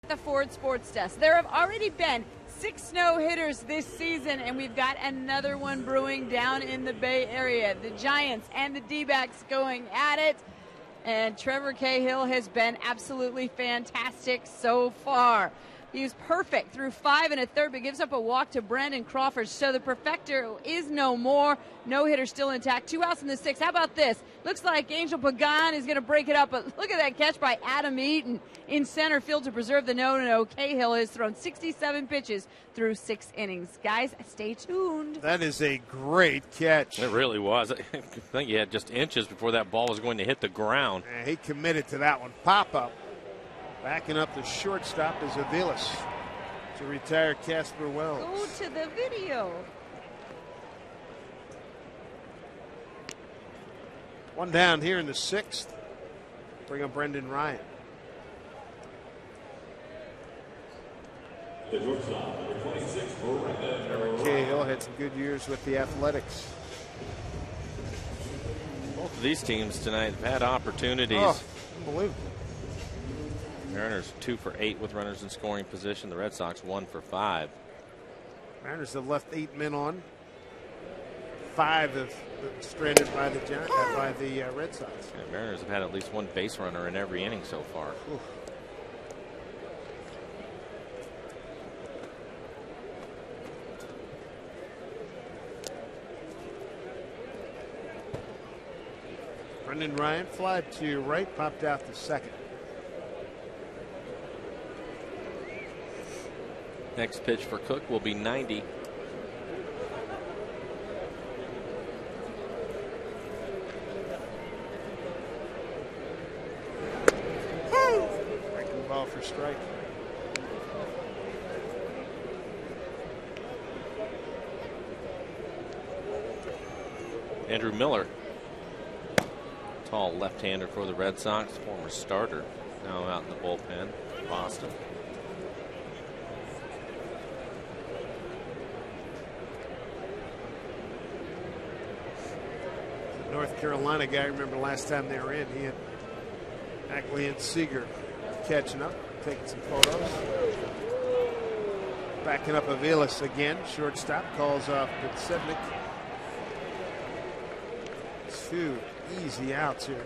The Ford Sports Desk. There have already been 6 no-hitters this season, and we've got another one brewing down in the Bay Area. The Giants and the D-backs going at it, and Trevor Cahill has been absolutely fantastic so far. He was perfect through 5 1/3, but gives up a walk to Brandon Crawford. So the perfecter is no more. No hitter still intact. 2 outs in the 6th. How about this? Looks like Angel Pagan is going to break it up, but look at that catch by Adam Eaton in center field to preserve the no-no. Cahill has thrown 67 pitches through 6 innings. Guys, stay tuned. That is a great catch. It really was. I think he had just inches before that ball was going to hit the ground. And he committed to that one. Pop up. Backing up the shortstop is Aviles to retire Casper Wells. Go to the video. One down here in the 6th. Bring up Brendan Ryan. The shortstop, number 26, Brendan. Cahill had some good years with the Athletics. Both of these teams tonight have had opportunities. Oh, unbelievable. Mariners 2 for 8 with runners in scoring position. The Red Sox 1 for 5. Mariners have left 8 men on. 5 have stranded by the Red Sox. Yeah, Mariners have had at least one base runner in every inning so far. Oof. Brendan Ryan fly to right, popped out to second. Next pitch for Cook will be 90. Breaking ball for strike. Andrew Miller, tall left-hander for the Red Sox, former starter, now out in the bullpen, Boston. North Carolina guy, remember last time they were in, he and Ackley and Seager catching up, taking some photos. Backing up Aviles again, shortstop, calls off Bitsednik. 2 easy outs here.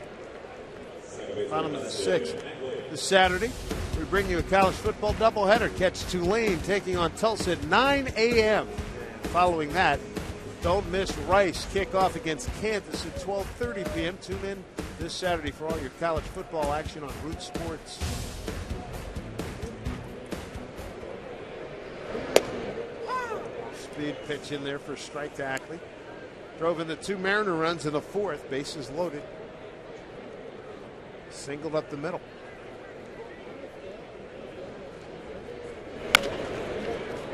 Bottom of the 6th. This Saturday, we bring you a college football doubleheader. Catch Tulane taking on Tulsa at 9 a.m. Following that, don't miss Rice kickoff against Kansas at 12:30 p.m. Tune in this Saturday for all your college football action on Root Sports. Speed pitch in there for a strike to Ackley. Drove in the 2 Mariner runs in the 4th. Bases loaded. Singled up the middle.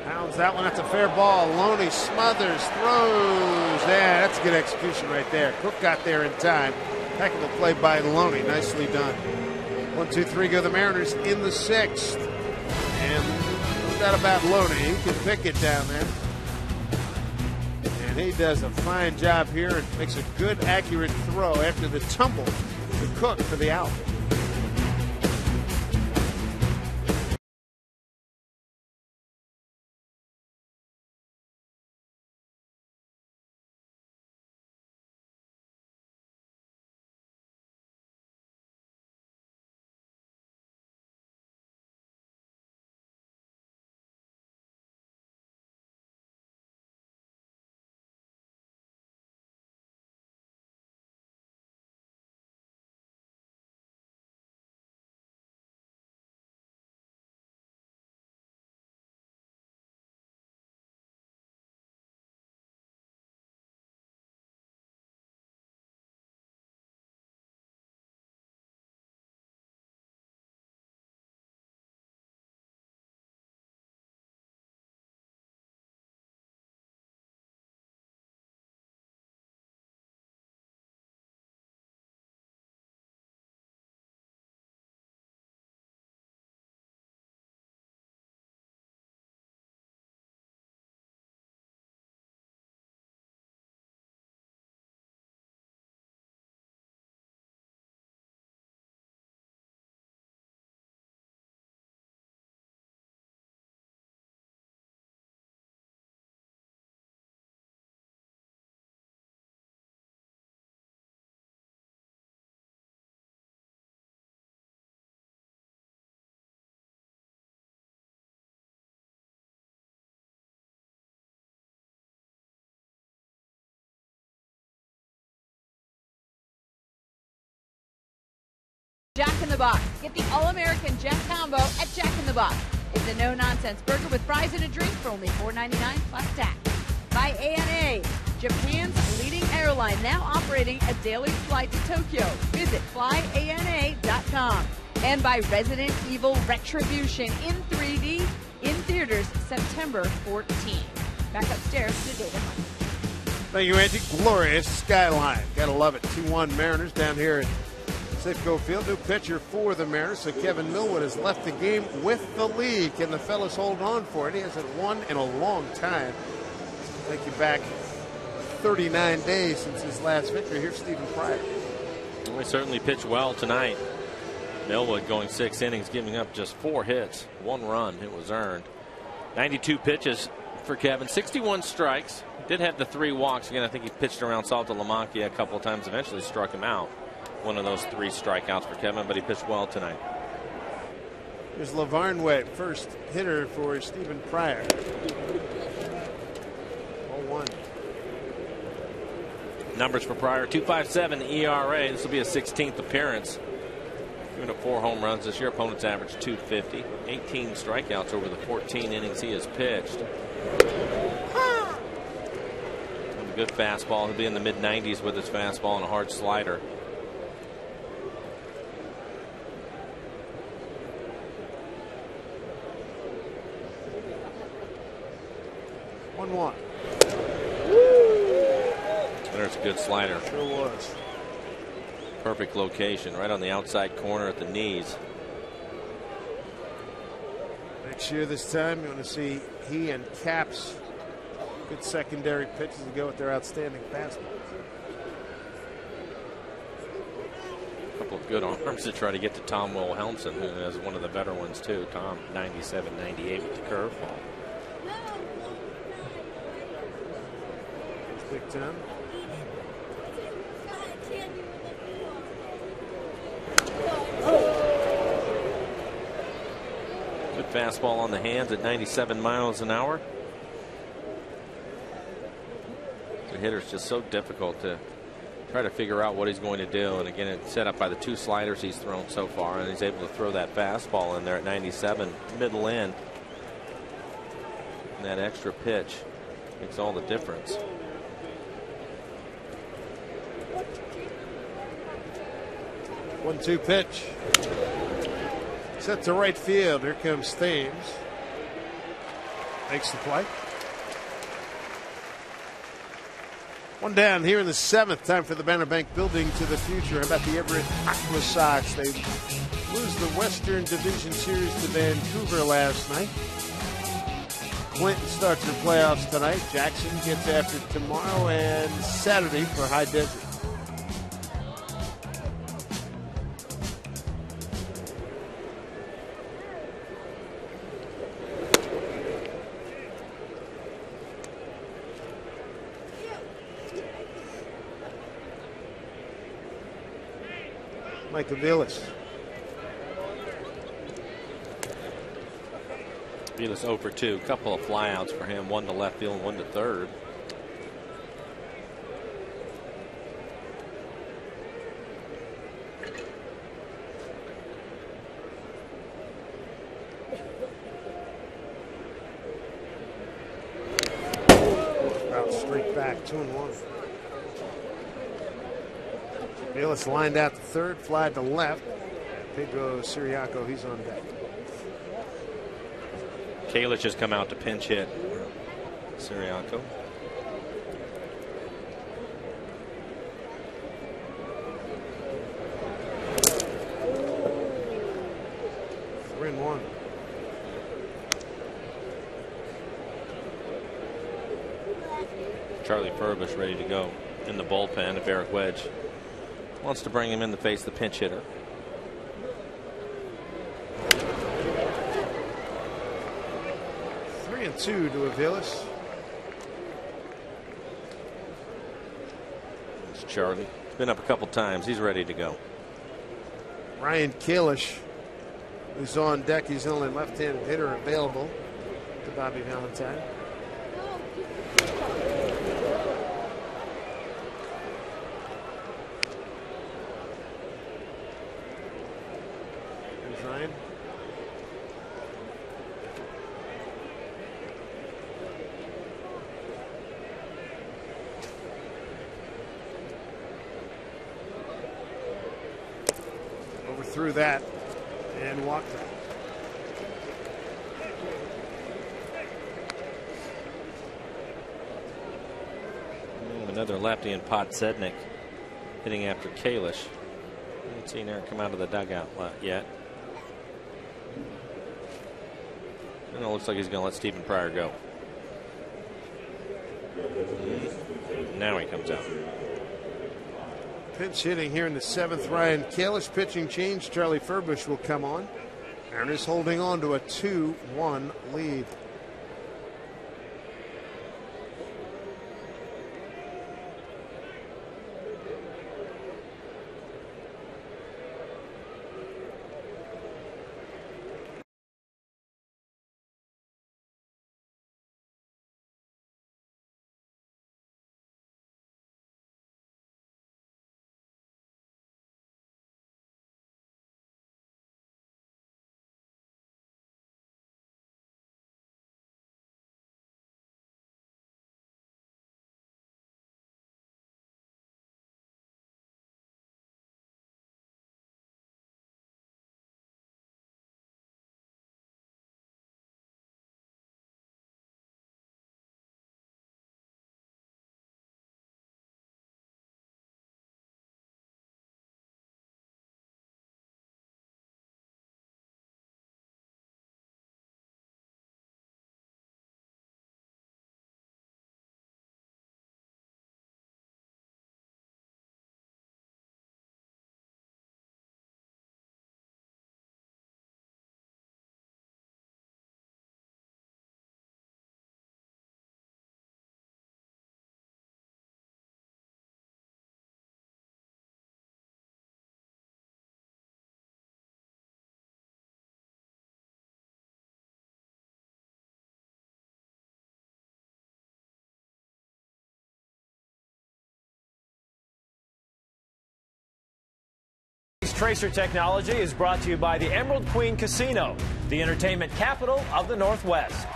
Pounds that one. That's a fair ball. Loney smothers, throws. Yeah, that's a good execution right there. Cook got there in time. Heck of a play by Loney. Nicely done. 1, 2, 3 go the Mariners in the 6th. And no doubt about Loney. He can pick it down there. And he does a fine job here and makes a good, accurate throw after the tumble to Cook for the out. Jack in the Box. Get the All-American Jeff Combo at Jack in the Box. It's a no-nonsense burger with fries and a drink for only $4.99 plus tax. By ANA, Japan's leading airline, now operating a daily flight to Tokyo. Visit flyana.com. And by Resident Evil Retribution in 3D, in theaters September 14. Back upstairs to David Hunt. Thank you, Angie. Glorious skyline. Gotta love it. 2-1 Mariners down here at Safeco Field. New pitcher for the Mariners. So Kevin Millwood has left the game with the lead. Can the fellas hold on for it? He hasn't won in a long time. Take you back 39 days since his last victory. Here's Stephen Pryor. Well, he certainly pitched well tonight. Millwood going 6 innings, giving up just 4 hits, 1 run. It was earned. 92 pitches for Kevin, 61 strikes. Did have the 3 walks. Again, I think he pitched around Salta Lamankia a couple of times, eventually struck him out. One of those 3 strikeouts for Kevin, but he pitched well tonight. Here's LaVarn Wet, first hitter for Stephen Pryor. 0-1. Numbers for Pryor: 2.57 ERA. This will be a 16th appearance. Giving up 4 home runs this year. Opponents average 250. 18 strikeouts over the 14 innings he has pitched. A good fastball. He'll be in the mid-90s with his fastball and a hard slider. There's a good slider. Sure was. Perfect location, right on the outside corner at the knees. Next year this time, you want to see he and Capps good secondary pitches to go with their outstanding fastballs. A couple of good arms to try to get to Tom Wilhelmsen, who is one of the better ones too. Tom 97, 98 with the curveball. Big time. Good fastball on the hands at 97 miles an hour. The hitter's just so difficult to try to figure out what he's going to do. And again, it's set up by the 2 sliders he's thrown so far, and he's able to throw that fastball in there at 97, middle end. And that extra pitch makes all the difference. 1-2 pitch. Set to right field. Here comes Thames. Makes the play. 1 down here in the 7th. Time for the Banner Bank Building to the Future. How about the Everett Aqua Sox? They lose the Western Division Series to Vancouver last night. Clinton starts their playoffs tonight. Jackson gets after tomorrow and Saturday for High Desert. Michael Vilas. Vilas 0 for 2. Couple of flyouts for him. 1 to left field, 1 to third. About straight back, 2-1. Vilas lined out to third, fly to left. Pedro Siriaco, he's on deck. Kalish has come out to pinch hit Siriaco. We're in 1. Charlie Furbish ready to go in the bullpen if Eric Wedge wants to bring him in to face the pinch hitter. Three and 2 to Aviles. It's Charlie. He's been up a couple times. He's ready to go. Ryan Kalish, who's on deck. He's the only left-handed hitter available to Bobby Valentine. threw that and walked it. Another lefty in Podsednik hitting after Kalish. I haven't seen Eric come out of the dugout yet. And it looks like he's going to let Stephen Pryor go. Now he comes out. Pinch hitting here in the 7th. Ryan Kalish pitching change. Charlie Furbush will come on. Mariners holding on to a 2-1 lead. Tracer technology is brought to you by the Emerald Queen Casino, the entertainment capital of the Northwest.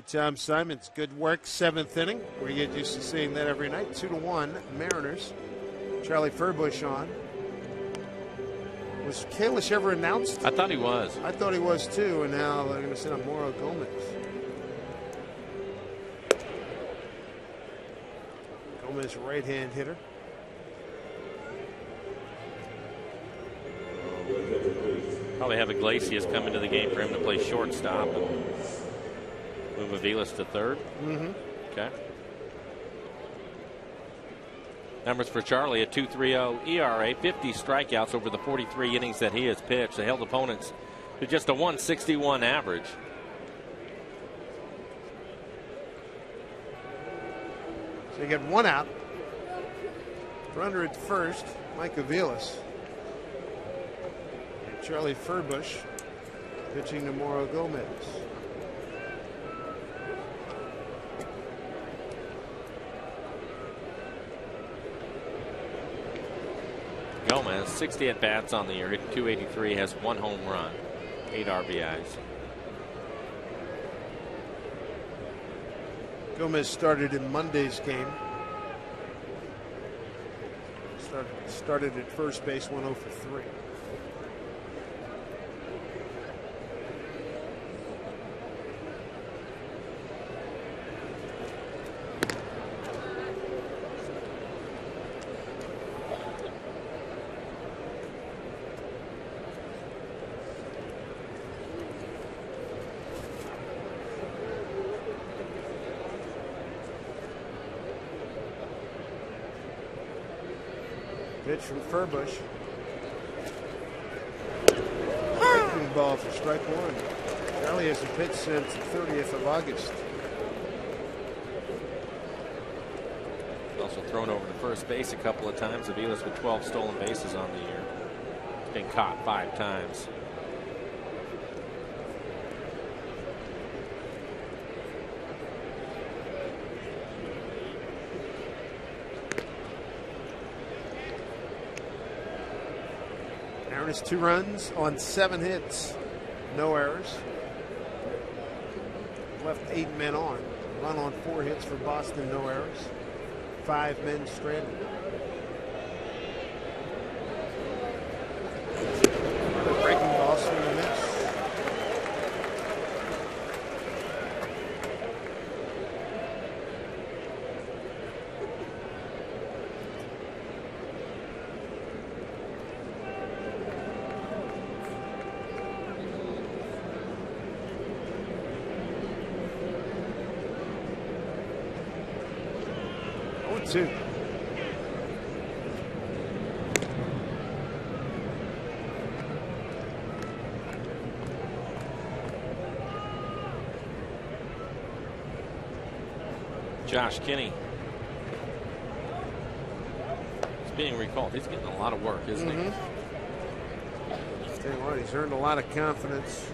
Tom Simons, good work. 7th inning. We get used to seeing that every night. 2-1 Mariners. Charlie Furbush on. Was Kalish ever announced? I thought he was. I thought he was too, and now they're going to send up Mauro Gomez. Gomez, right-hand hitter. Probably have Iglesias come into the game for him to play shortstop. Move Aviles to third. Okay. Numbers for Charlie: a 2.30 ERA, 50 strikeouts over the 43 innings that he has pitched. They held opponents to just a 161 average. So you get one out. Runner at first, Mike Aviles. And Charlie Furbush pitching to Mauro Gomez. Gomez, 60 at-bats on the year, 283, has 1 home run, 8 RBIs. Gomez started in Monday's game. Started at first base, 1-0 for 3. Pitch from Furbush. Breaking ball for strike 1. Charlie hasn't pitched since the 30th of August. Also thrown over to first base a couple of times. Aviles with 12 stolen bases on the year. He's been caught 5 times. Mariners 2 runs on 7 hits, no errors. Left 8 men on. Run on 4 hits for Boston, no errors. 5 men stranded. Breaking ball, swing and miss. Two. Josh Kinney is being recalled. He's getting a lot of work, isn't he? Tell you what, he's earned a lot of confidence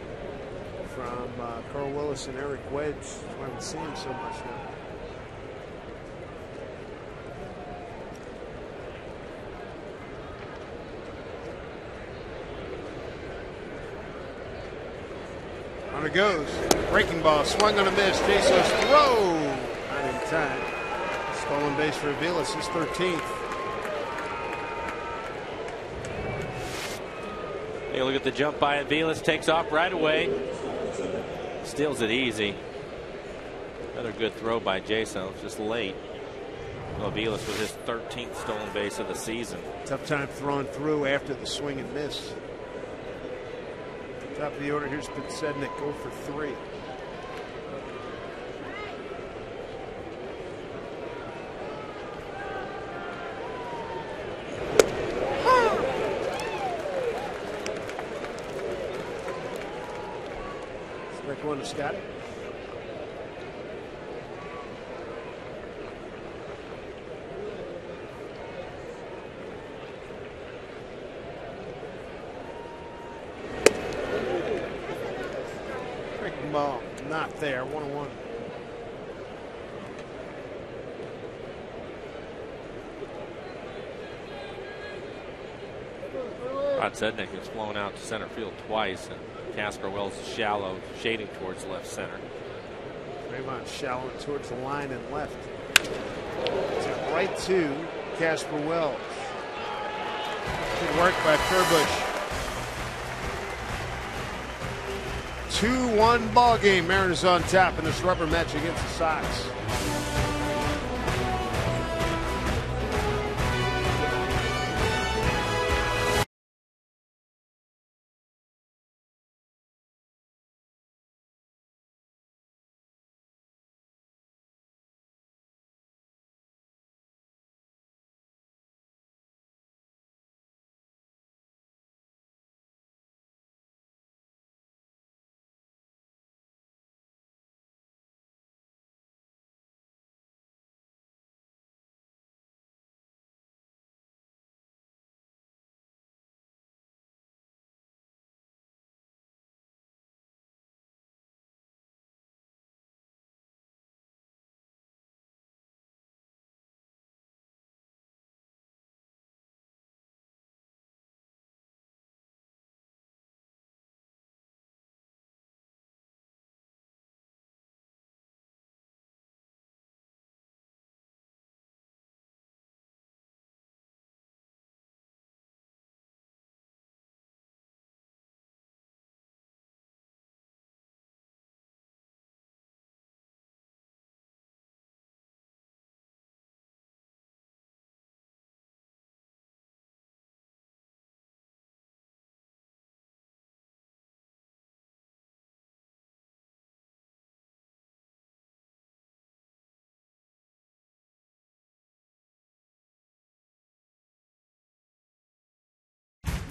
from Carl Willis and Eric Wedge. That's why we see him so much now. On it goes. Breaking ball, swung on a miss. Jesus throw. Not in time. Stolen base for Aviles, his 13th. Hey, look at the jump by Aviles. Takes off right away. Steals it easy. Another good throw by Jason. Just late. Aviles with his 13th stolen base of the season. Tough time throwing through after the swing and miss. Top of the order, here's Podsednik, 0 for 3. Strike one to Scotty. Ball not there. 1-1. Podsednik has flown out to center field twice, and Casper Wells is shallow, shading towards left center. Draymond shallow towards the line and left. It's right to Casper Wells. Good work by Furbush. 2-1 ball game. Mariners on top in this rubber match against the Sox.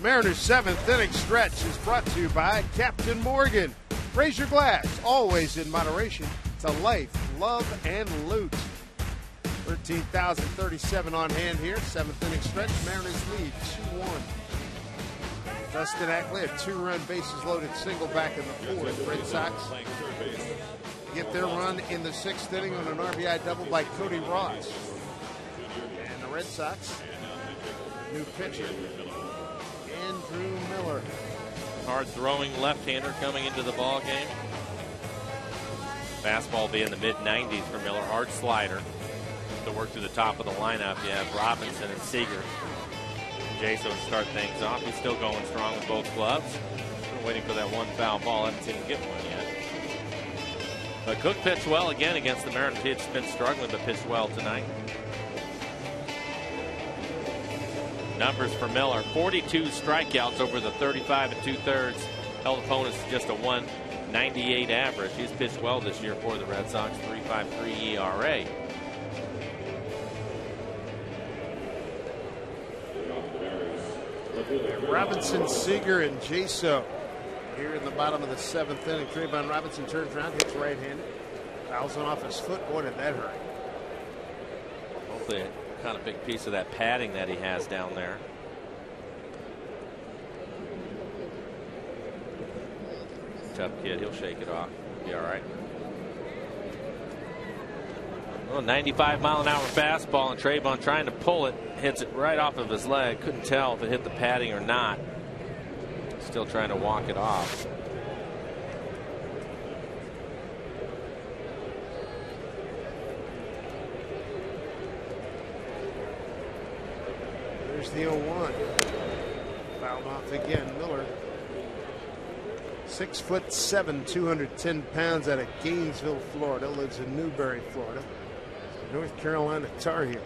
Mariners' 7th inning stretch is brought to you by Captain Morgan. Raise your glass, always in moderation, to life, love, and loot. 13,037 on hand here. 7th inning stretch. Mariners lead 2-1. Dustin Ackley, a 2-run bases loaded single back in the 4th. Red Sox get their run in the 6th inning on an RBI double by Cody Ross. And the Red Sox, new pitcher, and Andrew Miller. Hard throwing left-hander coming into the ball game. Fastball will be in the mid-90s for Miller. Hard slider. To work through the top of the lineup, you have Robinson and Seager. Jason to start things off. He's still going strong with both gloves. Still waiting for that one foul ball. Haven't seen him get one yet. But Cook pitched well again against the Mariners. He had been struggling, but pitched well tonight. Numbers for Miller: 42 strikeouts over the 35 2/3. Held opponents to just a 1.98 average. He's pitched well this year for the Red Sox. 3.53 ERA. Robinson, Seager, and Jaso here in the bottom of the 7th inning. Trayvon Robinson turns around, hits right-handed, fouls one off his foot. Boy, did that hurt. Hopefully, kind of big piece of that padding that he has down there. Tough kid, he'll shake it off. Be all right. Well, 95-mile-an-hour fastball, and Trayvon trying to pull it, hits it right off of his leg. Couldn't tell if it hit the padding or not. Still trying to walk it off. There's the 0-1. Fouled off again. Miller, 6'7", 210 pounds, out of Gainesville, Florida. Lives in Newberry, Florida. North Carolina Tar Heel.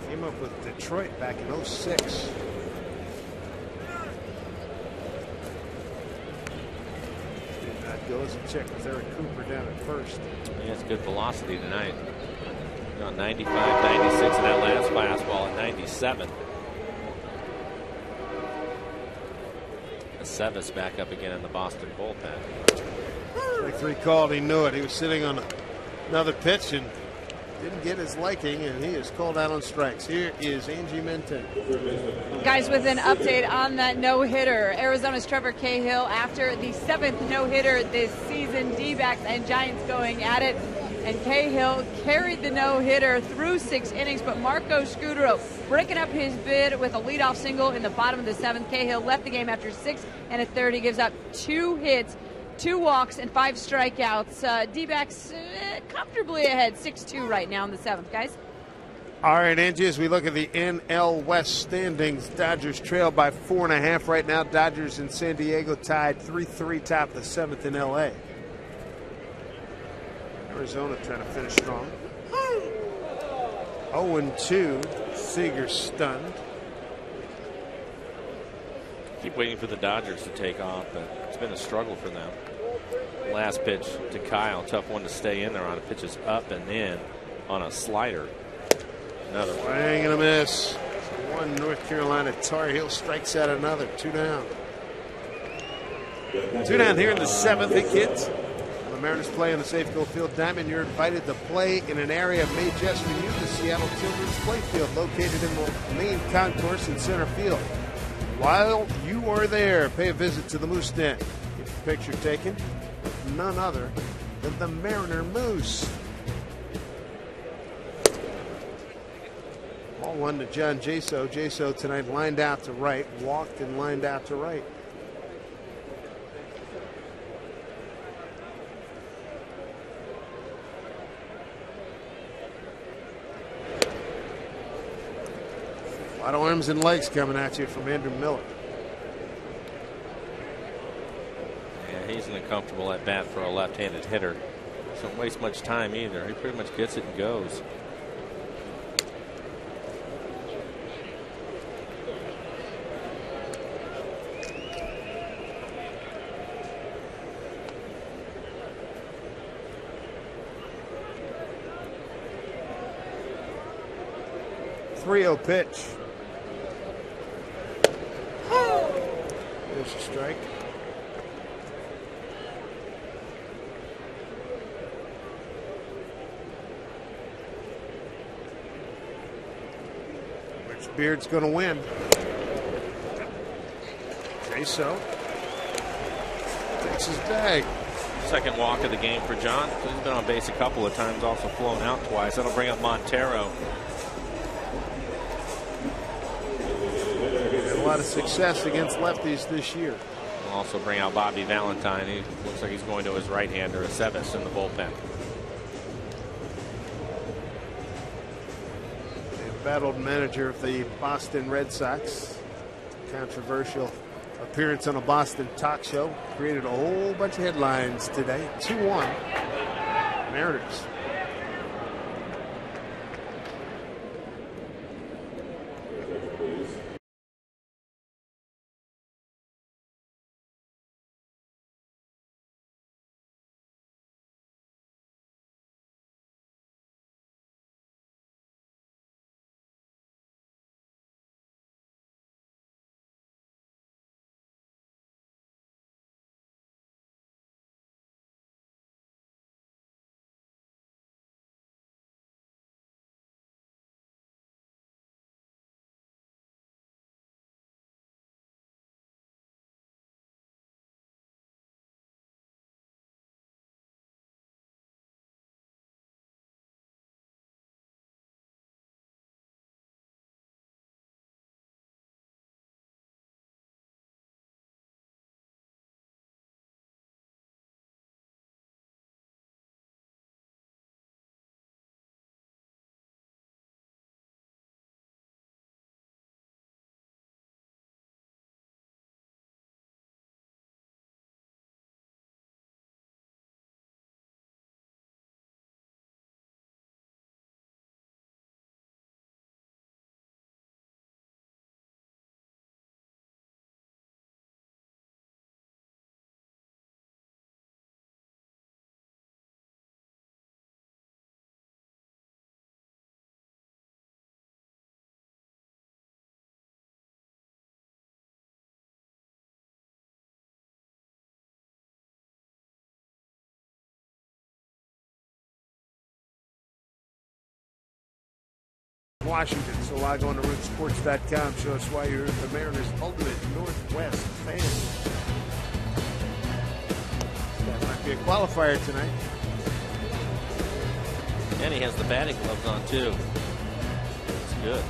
Came up with Detroit back in 06. Did not go as a check with Eric Cooper down at first. He has good velocity tonight. On 95, 96 in that last fastball, at 97. Sevis back up again in the Boston bullpen. Strike 3 called. He knew it. He was sitting on another pitch and didn't get his liking, and he is called out on strikes. Here is Angie Minton. Guys, with an update on that no-hitter. Arizona's Trevor Cahill, after the 7th no-hitter this season. D-backs and Giants going at it. And Cahill carried the no-hitter through 6 innings, but Marco Scudero breaking up his bid with a leadoff single in the bottom of the 7th. Cahill left the game after 6 1/3. He gives up 2 hits, 2 walks, and 5 strikeouts. D-backs comfortably ahead, 6-2 right now in the 7th, guys. All right, Angie, as we look at the NL West standings, Dodgers trail by 4.5 right now. Dodgers in San Diego tied 3-3, top of the 7th in L.A. Arizona trying to finish strong. 0-2. Seager stunned. Keep waiting for the Dodgers to take off, but it's been a struggle for them. Last pitch to Kyle, tough one to stay in there on. It pitches up and in on a slider. Another one. Swing and a miss. 1 North Carolina Tar Heel strikes out another. 2 down. 2 down here in the 7th. Hey, kids. Mariners play on the Safeco Field Diamond. You're invited to play in an area made just for you, the Seattle Children's Playfield, located in the main concourse in center field. While you are there, pay a visit to the Moose Den. Get your picture taken with none other than the Mariner Moose. Ball 1 to John Jaso. Jaso tonight lined out to right, walked and lined out to right. A lot of arms and legs coming at you from Andrew Miller. Yeah, he's an uncomfortable at bat for a left-handed hitter. Doesn't waste much time either. He pretty much gets it and goes. .30 pitch. There's a strike. Which Beard's going to win? Jaso takes his bag. Second walk of the game for John. He's been on base a couple of times, also flown out twice. That'll bring up Montero. Had a lot of success against lefties this year. We'll also bring out Bobby Valentine. He looks like he's going to his right-hander, Aceves, in the bullpen. The embattled manager of the Boston Red Sox. Controversial appearance on a Boston talk show. Created a whole bunch of headlines today. 2-1 Mariners. Washington. So log on to rootsports.com. Show us why you're the Mariners' ultimate Northwest fan. That might be a qualifier tonight. And he has the batting gloves on, too. That's good.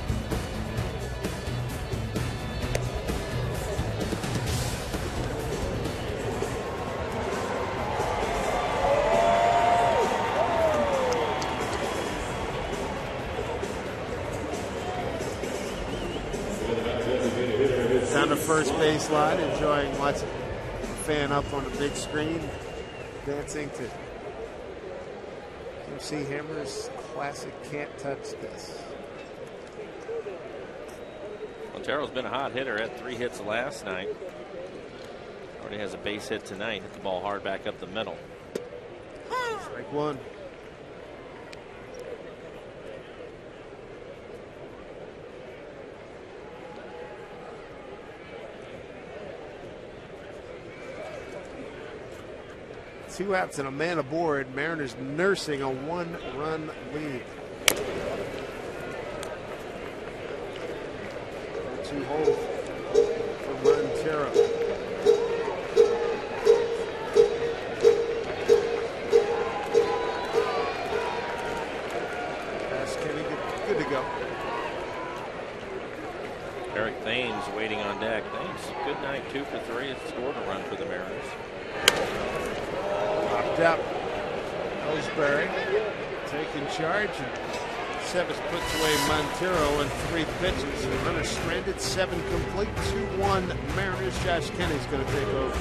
Down the first base line, enjoying watching a fan up on the big screen, dancing to MC Hammer's classic Can't Touch This. Montero's been a hot hitter, had 3 hits last night. Already has a base hit tonight. Hit the ball hard back up the middle. Strike one. Two outs and a man aboard. Mariners nursing a 1-run lead. 2 hole for Montero. Pass Kenny, good to go. Eric Thames waiting on deck. Thames, good night, 2 for 3. It's scored a run for the Mariners. Popped up. Ellsbury taking charge. And Aceves puts away Montero in 3 pitches. The runner stranded, 7 complete, 2-1 Mariners. Josh Kenny's going to take over.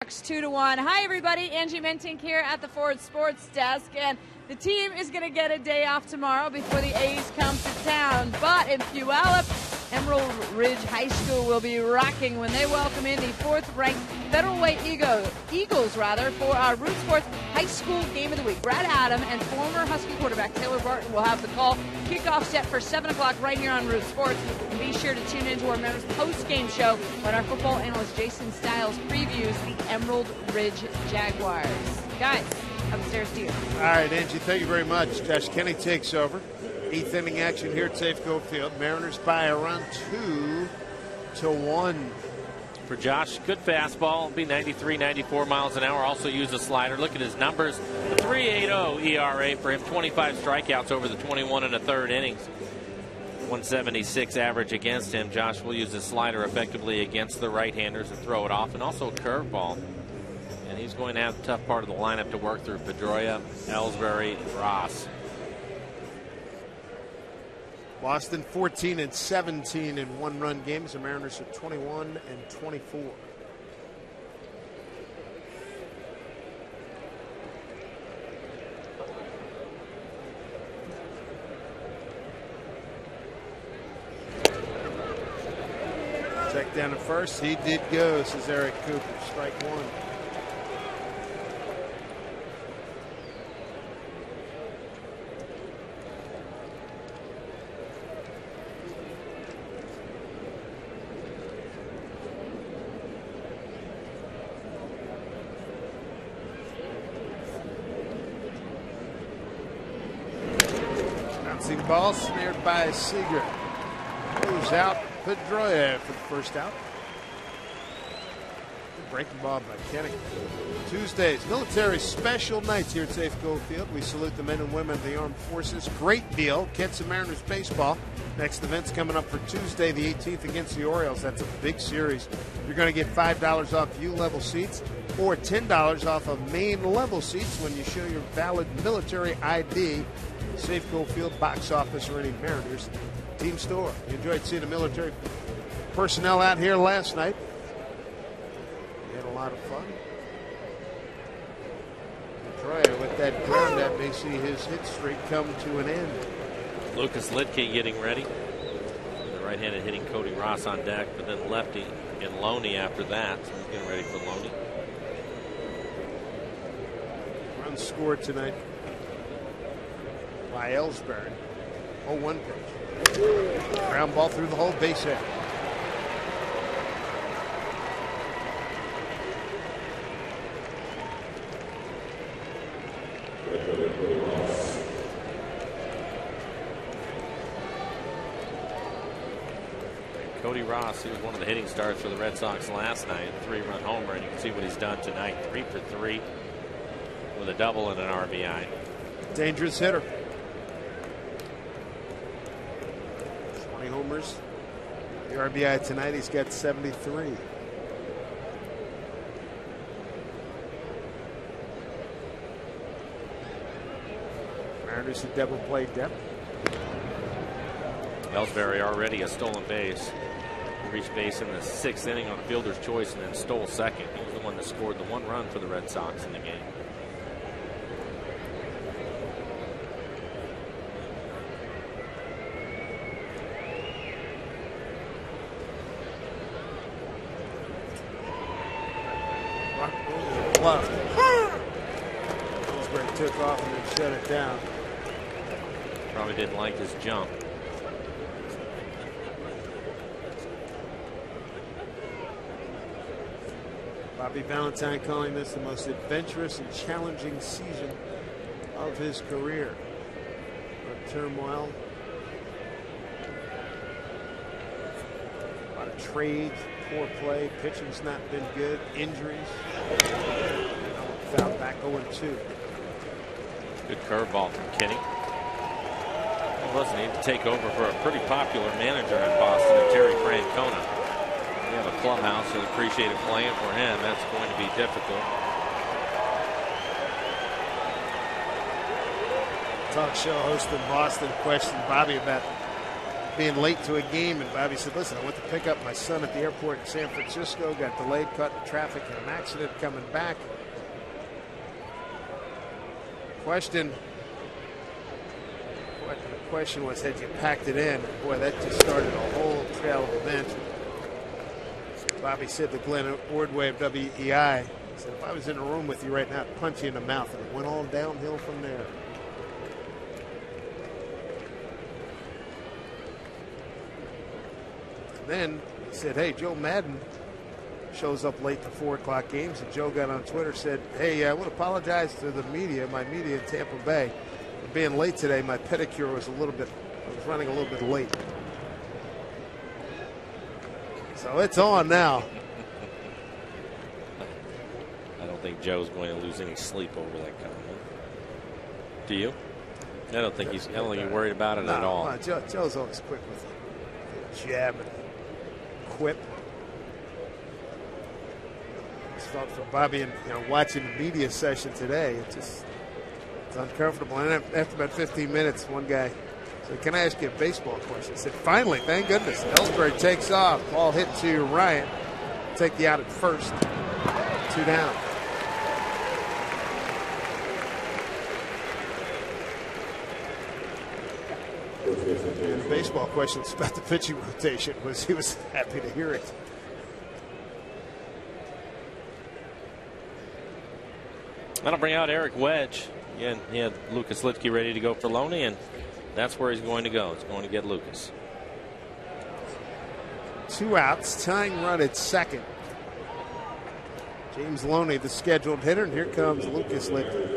2-1. Hi, everybody. Angie Mentink here at the Ford Sports Desk, and the team is going to get a day off tomorrow before the A's come to town. But in Puyallup, Emerald Ridge High School will be rocking when they welcome in the 4th-ranked Federal Way Eagles for our Root Sports High School Game of the Week. Brad Adam and former Husky quarterback Taylor Barton will have the call. Kickoff set for 7 o'clock right here on Root Sports. And be sure to tune in to our members' post-game show when our football analyst Jason Stiles previews the Emerald Ridge Jaguars. Guys, upstairs to you. All right, Angie, thank you very much. Josh Kenny takes over. 8th inning action here at Safeco Field. Mariners by around 2-1. For Josh, good fastball. Be 93, 94 miles an hour. Also use a slider. Look at his numbers. A 3.80 ERA for him. 25 strikeouts over the 21 1/3 innings. 176 average against him. Josh will use his slider effectively against the right-handers and throw it off, and also a curveball. And he's going to have a tough part of the lineup to work through. Pedroia, Ellsbury, Ross. Boston 14-17 in one-run games. The Mariners are 21-24. Check down at first. He did go. This is Eric Cooper. Strike one. Ball snared by Seager. Moves out. Pedroia for the first out. Breaking ball by Kenny. Tuesdays, military special nights here at Safeco Field. We salute the men and women of the armed forces. Great deal. Kents and Mariners baseball. Next event's coming up for Tuesday the 18th against the Orioles. That's a big series. You're going to get $5 off U-level seats or $10 off of main level seats when you show your valid military ID. Safeco Field box office or any Mariners team store. You enjoyed seeing the military personnel out here last night. We had a lot of fun. Troy with that ground that may see his hit streak come to an end. Lucas Lidke getting ready. The right-handed hitting Cody Ross on deck, but then lefty and Loney after that. So he's getting ready for Loney. Runs scored tonight by Ellsbury. 0-1 pitch. Ground ball through the hole, base hit. Cody Ross, he was one of the hitting stars for the Red Sox last night. 3-run homer, and you can see what he's done tonight. 3 for 3 with a double and an RBI. Dangerous hitter. 20 homers. The RBI tonight, he's got 73. Mariners a double play depth. Ellsbury already a stolen base. He reached base in the 6th inning on a fielder's choice and then stole second. He was the one that scored the 1 run for the Red Sox in the game. Left. Ellsbury took off and then shut it down. Probably didn't like his jump. Bobby Valentine calling this the most adventurous and challenging season of his career. A turmoil. A lot of trades, poor play, pitching's not been good, injuries. Foul back 0-2. Good curveball from Kenny. He wasn't able to take over for a pretty popular manager in Boston, Terry Francona. We have a clubhouse that appreciated playing for him. That's going to be difficult. Talk show host in Boston questioned Bobby about being late to a game, and Bobby said, listen, I went to pick up my son at the airport in San Francisco, got delayed, caught in traffic in an accident coming back. The question was, had you packed it in? Boy, that just started a whole trail of events. Bobby said to Glenn Ordway of WEI, he said, if I was in a room with you right now, I'd punch you in the mouth. And it went all downhill from there. And then he said, hey, Joe Madden shows up late to 4 o'clock games. And Joe got on Twitter, said, hey, I want to apologize to the media, my media in Tampa Bay, for being late today. My pedicure was I was running a little bit late. So it's on now. I don't think Joe's going to lose any sleep over that comment. Do you? I don't think he's worried about it at all. Joe's always quick with a jab and quip. It's felt for Bobby, and watching the media session today, it's uncomfortable. And after about 15 minutes, one guy said, can I ask you a baseball question? I said, finally, thank goodness. Ellsbury takes off. Ball hit to Ryan. Take the out at first. 2 down. And the baseball questions about the pitching rotation he was happy to hear it. That'll bring out Eric Wedge. Again, he had Lucas Litke ready to go for Loney, and that's where he's going to go. He's going to get Lucas. 2 outs, tying run at second. James Loney, the scheduled hitter, and here comes Lucas Litke.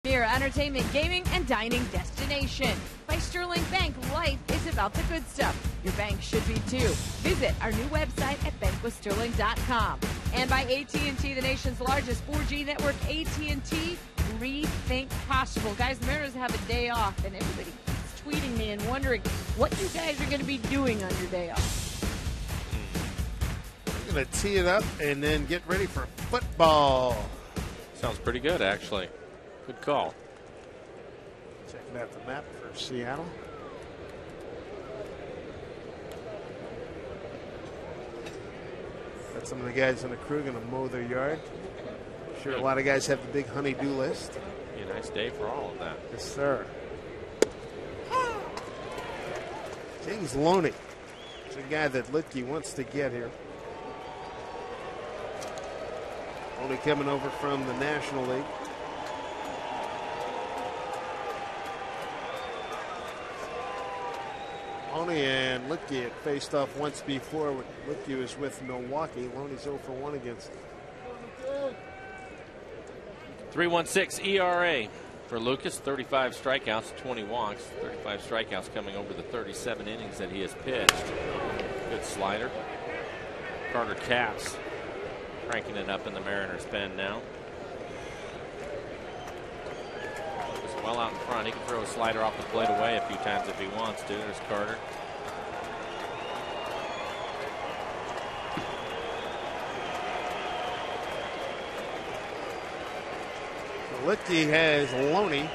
Your entertainment, gaming, and dining destination. By Sterling Bank, life is about the good stuff. Your bank should be too. Visit our new website at bankwithsterling.com. And by AT&T, the nation's largest 4G network, AT&T, rethink possible. Guys, the Mariners have a day off, and everybody keeps tweeting me and wondering what you guys are going to be doing on your day off. We're going to tee it up and then get ready for football. Sounds pretty good, actually. Good call. Checking out the map for Seattle. Got some of the guys on the crew going to mow their yard. I'm sure a lot of guys have the big honey-do list. Be a nice day for all of that. Yes, sir. James Loney is a guy that Litke wants to get here. Loney coming over from the National League. Loney and Litke had faced off once before when Litke was with Milwaukee. Loney's 0 for 1 against him. 3.16 ERA for Lucas. 35 strikeouts, 20 walks. 35 strikeouts coming over the 37 innings that he has pitched. Good slider. Carter Capps cranking it up in the Mariners pen now. Just well out in front. He can throw a slider off the plate away a few times if he wants to. There's Carter. Litke has Loney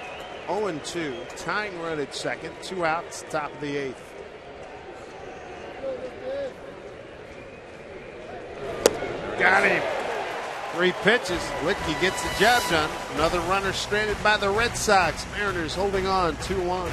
0-2, tying run at second, 2 outs, top of the 8th. Got him. 3 pitches. Litke gets the job done. Another runner stranded by the Red Sox. Mariners holding on 2-1.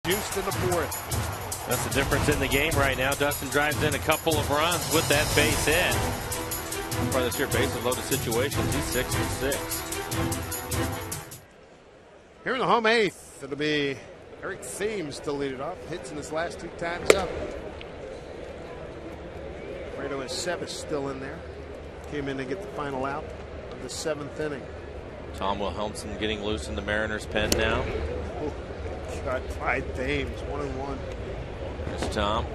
Juiced in the 4th. That's the difference in the game right now. Dustin drives in a couple of runs with that base hit. For this year, bases loaded situations, he's 6-6. Here in the home 8th, it'll be Eric Thames to lead it off. Hits in his last 2 times up. Fredo Aceves still in there. Came in to get the final out of the 7th inning. Tom Wilhelmsen getting loose in the Mariners pen now. Ooh. Got Clyde Thames, 1-1. There's Tom.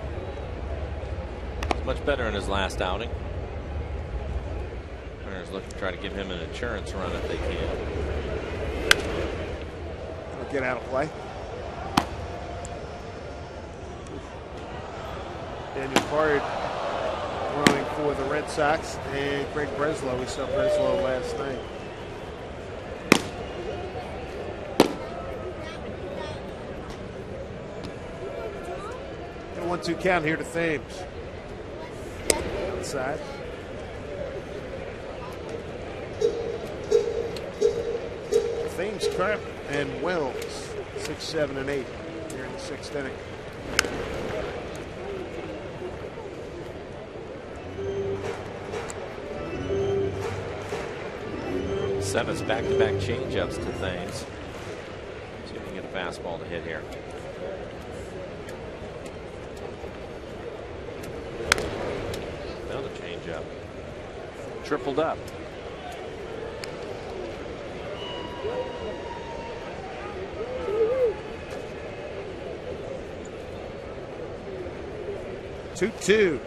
He's much better in his last outing. Mariners looking to try to give him an insurance run if they can. He'll get out of play. Daniel Bard throwing for the Red Sox, and Greg Breslow. We saw Breslow last night. 1-2 count here to Thames. Outside. Thames, Carp, and Wells, 6, 7, and 8 here in the 6th inning. Seven's back-to-back changeups to Thames. See if we can get a fastball to hit here. Another changeup. Tripled up. Two.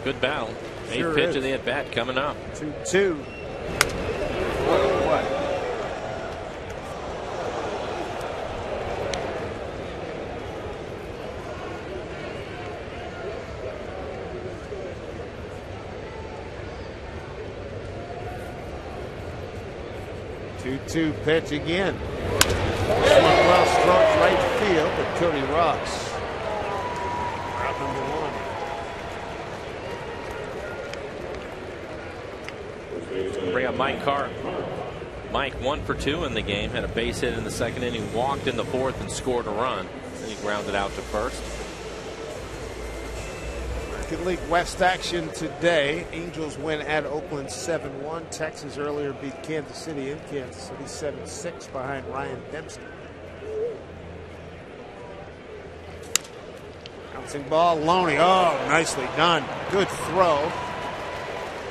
Good battle. Sure 8th pitch is. of the at-bat coming up. 2-2. What? 2-2 pitch again. This one well struck right field, but Cody Ross. Route number 1. Bring up Mike Carr. Mike 1 for 2 in the game. Had a base hit in the second inning. Walked in the fourth and scored a run. Then he grounded out to first. American League West action today. Angels win at Oakland 7-1. Texas earlier beat Kansas City in Kansas City 7-6 behind Ryan Dempster. Bouncing ball, Loney. Oh, nicely done. Good throw.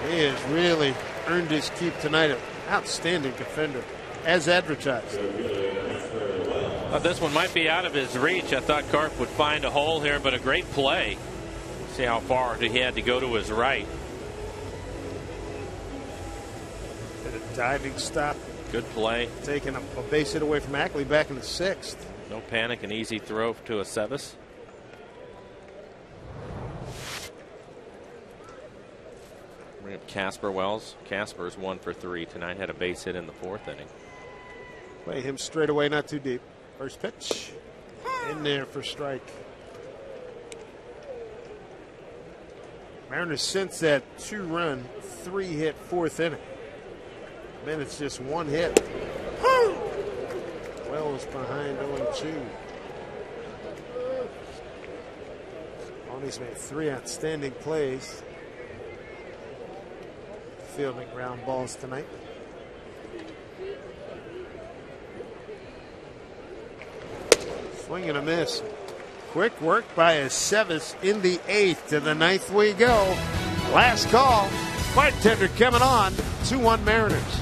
He has really earned his keep tonight. An outstanding defender, as advertised. This one might be out of his reach. I thought Karp would find a hole here, but a great play. See how far he had to go to his right. Did a diving stop. Good play. Taking a base hit away from Ackley back in the sixth. No panic, an easy throw to Aceves. Bring up Casper Wells. Casper's 1 for 3 tonight. Had a base hit in the fourth inning. Play him straight away, not too deep. First pitch. In there for strike. Mariners since that 2-run, 3-hit fourth inning. Then it's just 1 hit. Wells behind 0-2. Loney's made 3 outstanding plays. Fielding ground balls tonight. Swing and a miss. Quick work by Aceves in the 8th. To the 9th we go. Last call. Bartender coming on. 2-1 Mariners.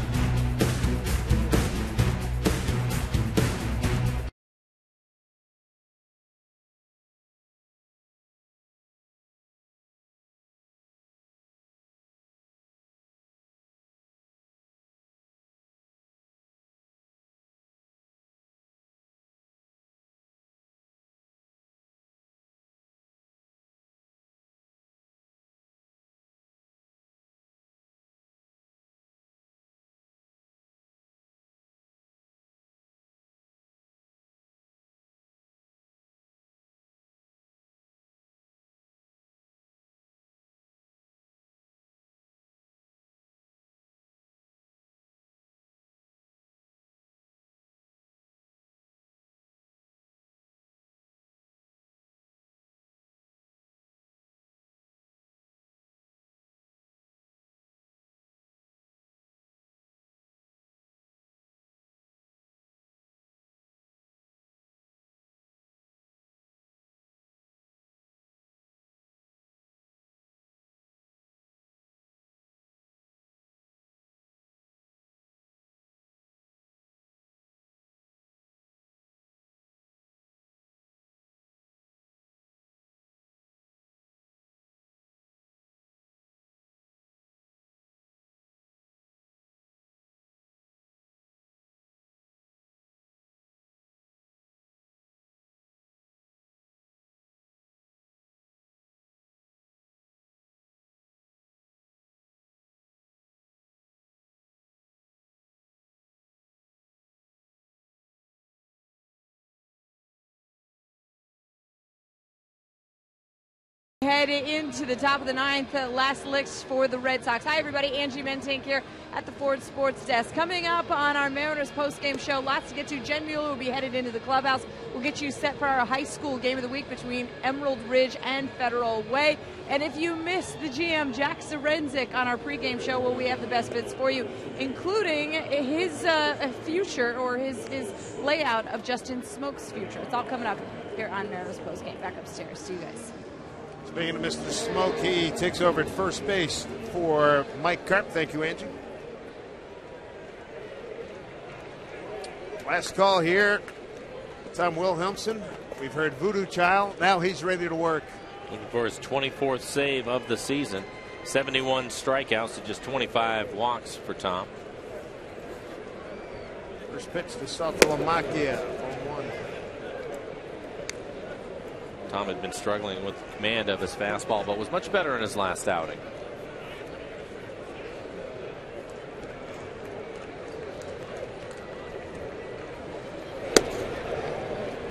Head into the top of the 9th, last licks for the Red Sox. Hi, everybody. Angie Mentink here at the Ford Sports Desk. Coming up on our Mariners post-game show, lots to get to. Jen Mueller will be headed into the clubhouse. We'll get you set for our high school game of the week between Emerald Ridge and Federal Way. And if you missed the GM, Jack Zarenzik, on our pregame show, well, we have the best bits for you, including his future, or his layout of Justin Smoke's future. It's all coming up here on Mariners postgame. Back upstairs. See you guys. Speaking of Mr. Smoke, he takes over at first base for Mike Karp. Thank you, Angie. Last call here. Tom Wilhelmsen. We've heard Voodoo Child. Now he's ready to work. Looking for his 24th save of the season. 71 strikeouts to just 25 walks for Tom. First pitch to Saltalamacchia. 0-1. Tom had been struggling with command of his fastball, but was much better in his last outing.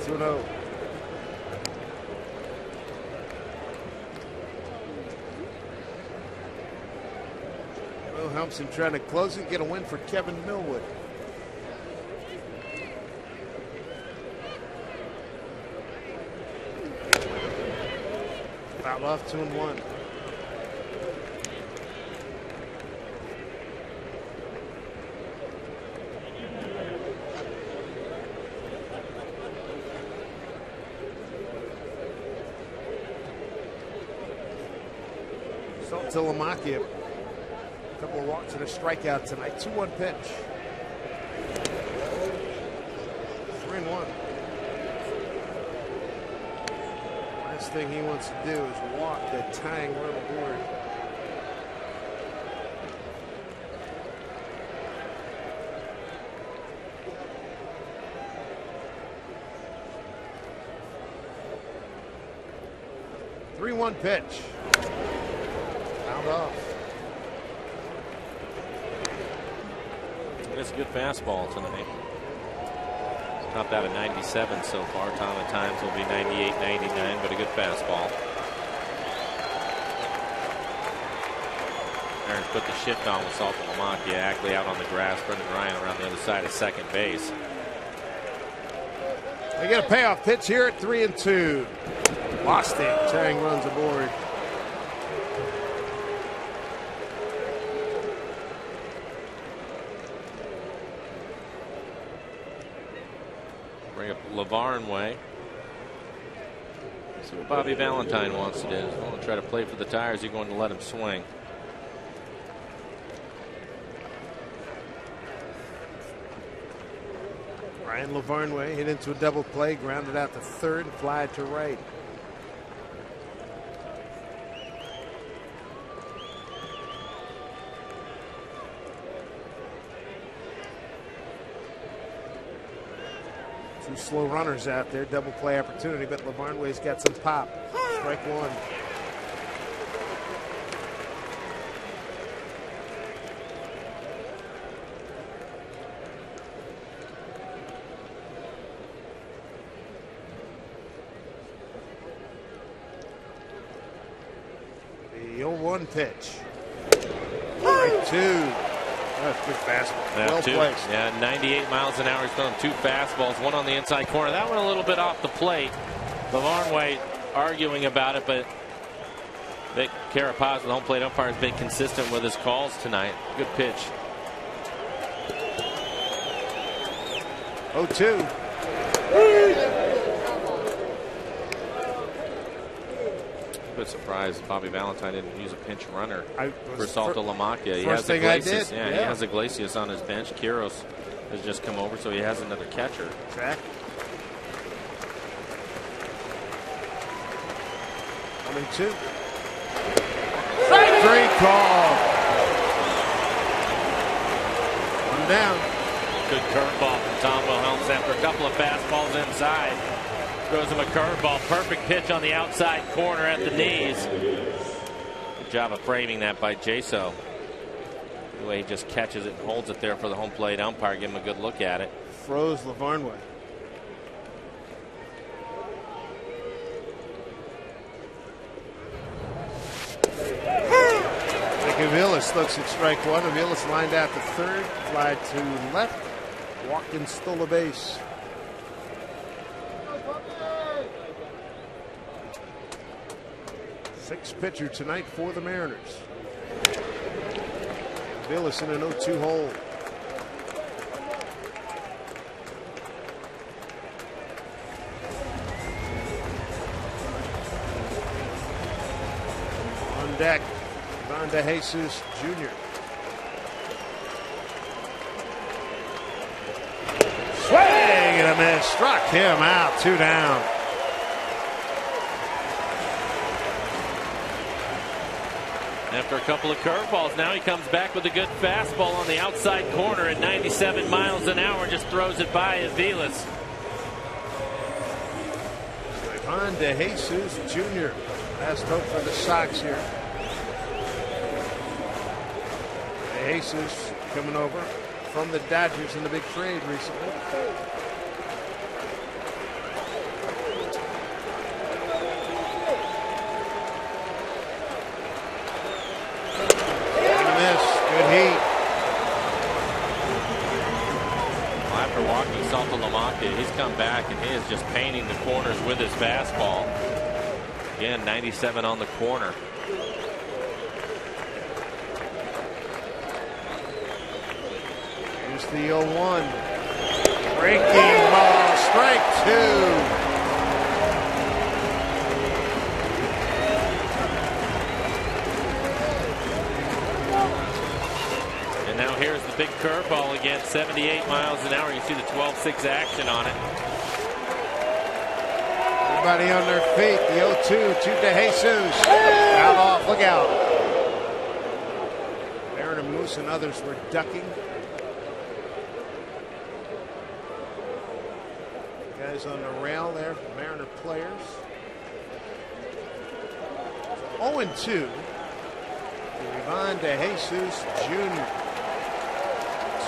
Two-0. Wilhelmsen trying to close and get a win for Kevin Millwood. Foul off, 2-1. To Lamakia. A couple of walks and a strikeout tonight. 2-1 pitch. 3-1. Last thing he wants to do is walk the tying run aboard. Three-one pitch. Off. It's a good fastball tonight. It's topped out at 97 so far. Tom at times will be 98, 99, but a good fastball. Aaron's put the shift on with Salta Lamakia. Ackley out on the grass. Brendan Ryan around the other side of second base. They get a payoff pitch here at 3-2. Lost it. Tying runs aboard. Bring up LeVarn way. See what Bobby Valentine wants to do. He's going to try to play for the Tires. He's going to let him swing. Ryan LeVarn way hit into a double play, grounded out to third, fly to right. Two slow runners out there, double play opportunity, but LeVarnway's got some pop. Strike one. The 0-1 pitch. Strike two. That's good fastball. Well placed. Yeah, 98 miles an hour. He's throwing two fastballs, one on the inside corner. That one a little bit off the plate. LeVarn arguing about it, but Vic Carapaz, the home plate umpire, has been consistent with his calls tonight. Good pitch. 0-2. Bit surprised Bobby Valentine didn't use a pinch runner for Salta Lamakia. He has Iglesias. Yeah, he has Iglesias on his bench. Quiros has just come over, so he has another catcher. Exactly. 1-2. Great call. One down. Good curveball from Tom Wilhelms after a couple of fastballs inside. Throws him a curveball. Perfect pitch on the outside corner at the knees. Good job of framing that by Jaso. The way he just catches it and holds it there for the home plate umpire. Give him a good look at it. Froze LeVarnway. Aviles looks at strike one. Aviles lined out to third, fly to left. Watkins stole a base. Sixth pitcher tonight for the Mariners. Aviles in an 0-2 hole. On deck, De Jesus Jr. Swing and a miss. Struck him out. 2 down. After a couple of curveballs, now he comes back with a good fastball on the outside corner at 97 miles an hour. Just throws it by Aviles. De Jesus Jr. Last hope for the Sox here. Jesus coming over from the Dodgers in the big trade recently. And a miss. Good heat. After walking Salto-Lamonte, he's come back and he is just painting the corners with his fastball. Again, 97 on the corner. Here's the 0-1. Breaking ball, strike 2. Now here's the big curveball again, 78 miles an hour. You see the 12-6 action on it. Everybody on their feet. The 0-2 to DeJesus. Out off, look out. Aaron and Moose and others were ducking. Guys on the rail there, Mariner players. 0-2. Ivan DeJesus Jr.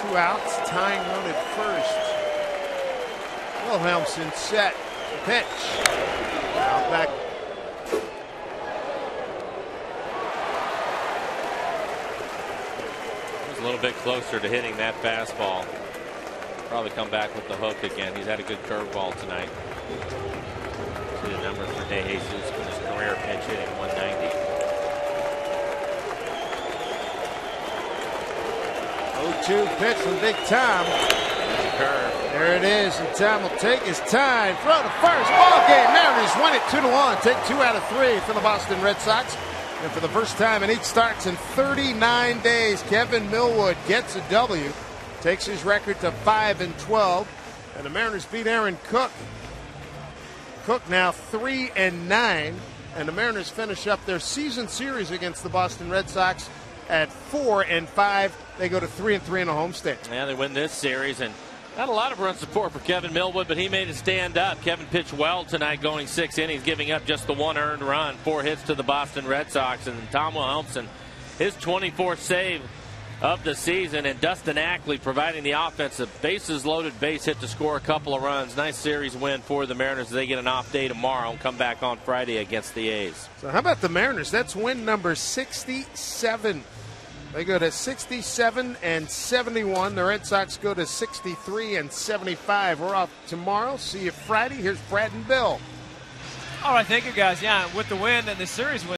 2 outs, tying run at first. Wilhelmsen set, pitch. Out back. He's a little bit closer to hitting that fastball. Probably come back with the hook again. He's had a good curveball tonight. See the numbers for DeJesus in his career, pinch hitting 190. 0-2 pitch from big Tom. There it is, and Tom will take his time. Throw to first. Ball game. Mariners win it 2-1. Take 2 out of 3 for the Boston Red Sox. And for the first time in 8 starts in 39 days, Kevin Millwood gets a W. Takes his record to 5-12. And the Mariners beat Aaron Cook. Cook now 3-9. And the Mariners finish up their season series against the Boston Red Sox at 4-5. They go to 3-3 in a homestand. Yeah, they win this series, and not a lot of run support for Kevin Millwood, but he made it stand up. Kevin pitched well tonight, going 6 innings, giving up just the 1 earned run, 4 hits to the Boston Red Sox. And Tom Wilhelmsen, his 24th save of the season, and Dustin Ackley providing the offense a bases loaded base hit to score a couple of runs. Nice series win for the Mariners. They get an off day tomorrow and come back on Friday against the A's. So how about the Mariners? That's win number 67. They go to 67-71. The Red Sox go to 63-75. We're off tomorrow. See you Friday. Here's Brad and Bill. All right, thank you guys. Yeah, with the win and the series win.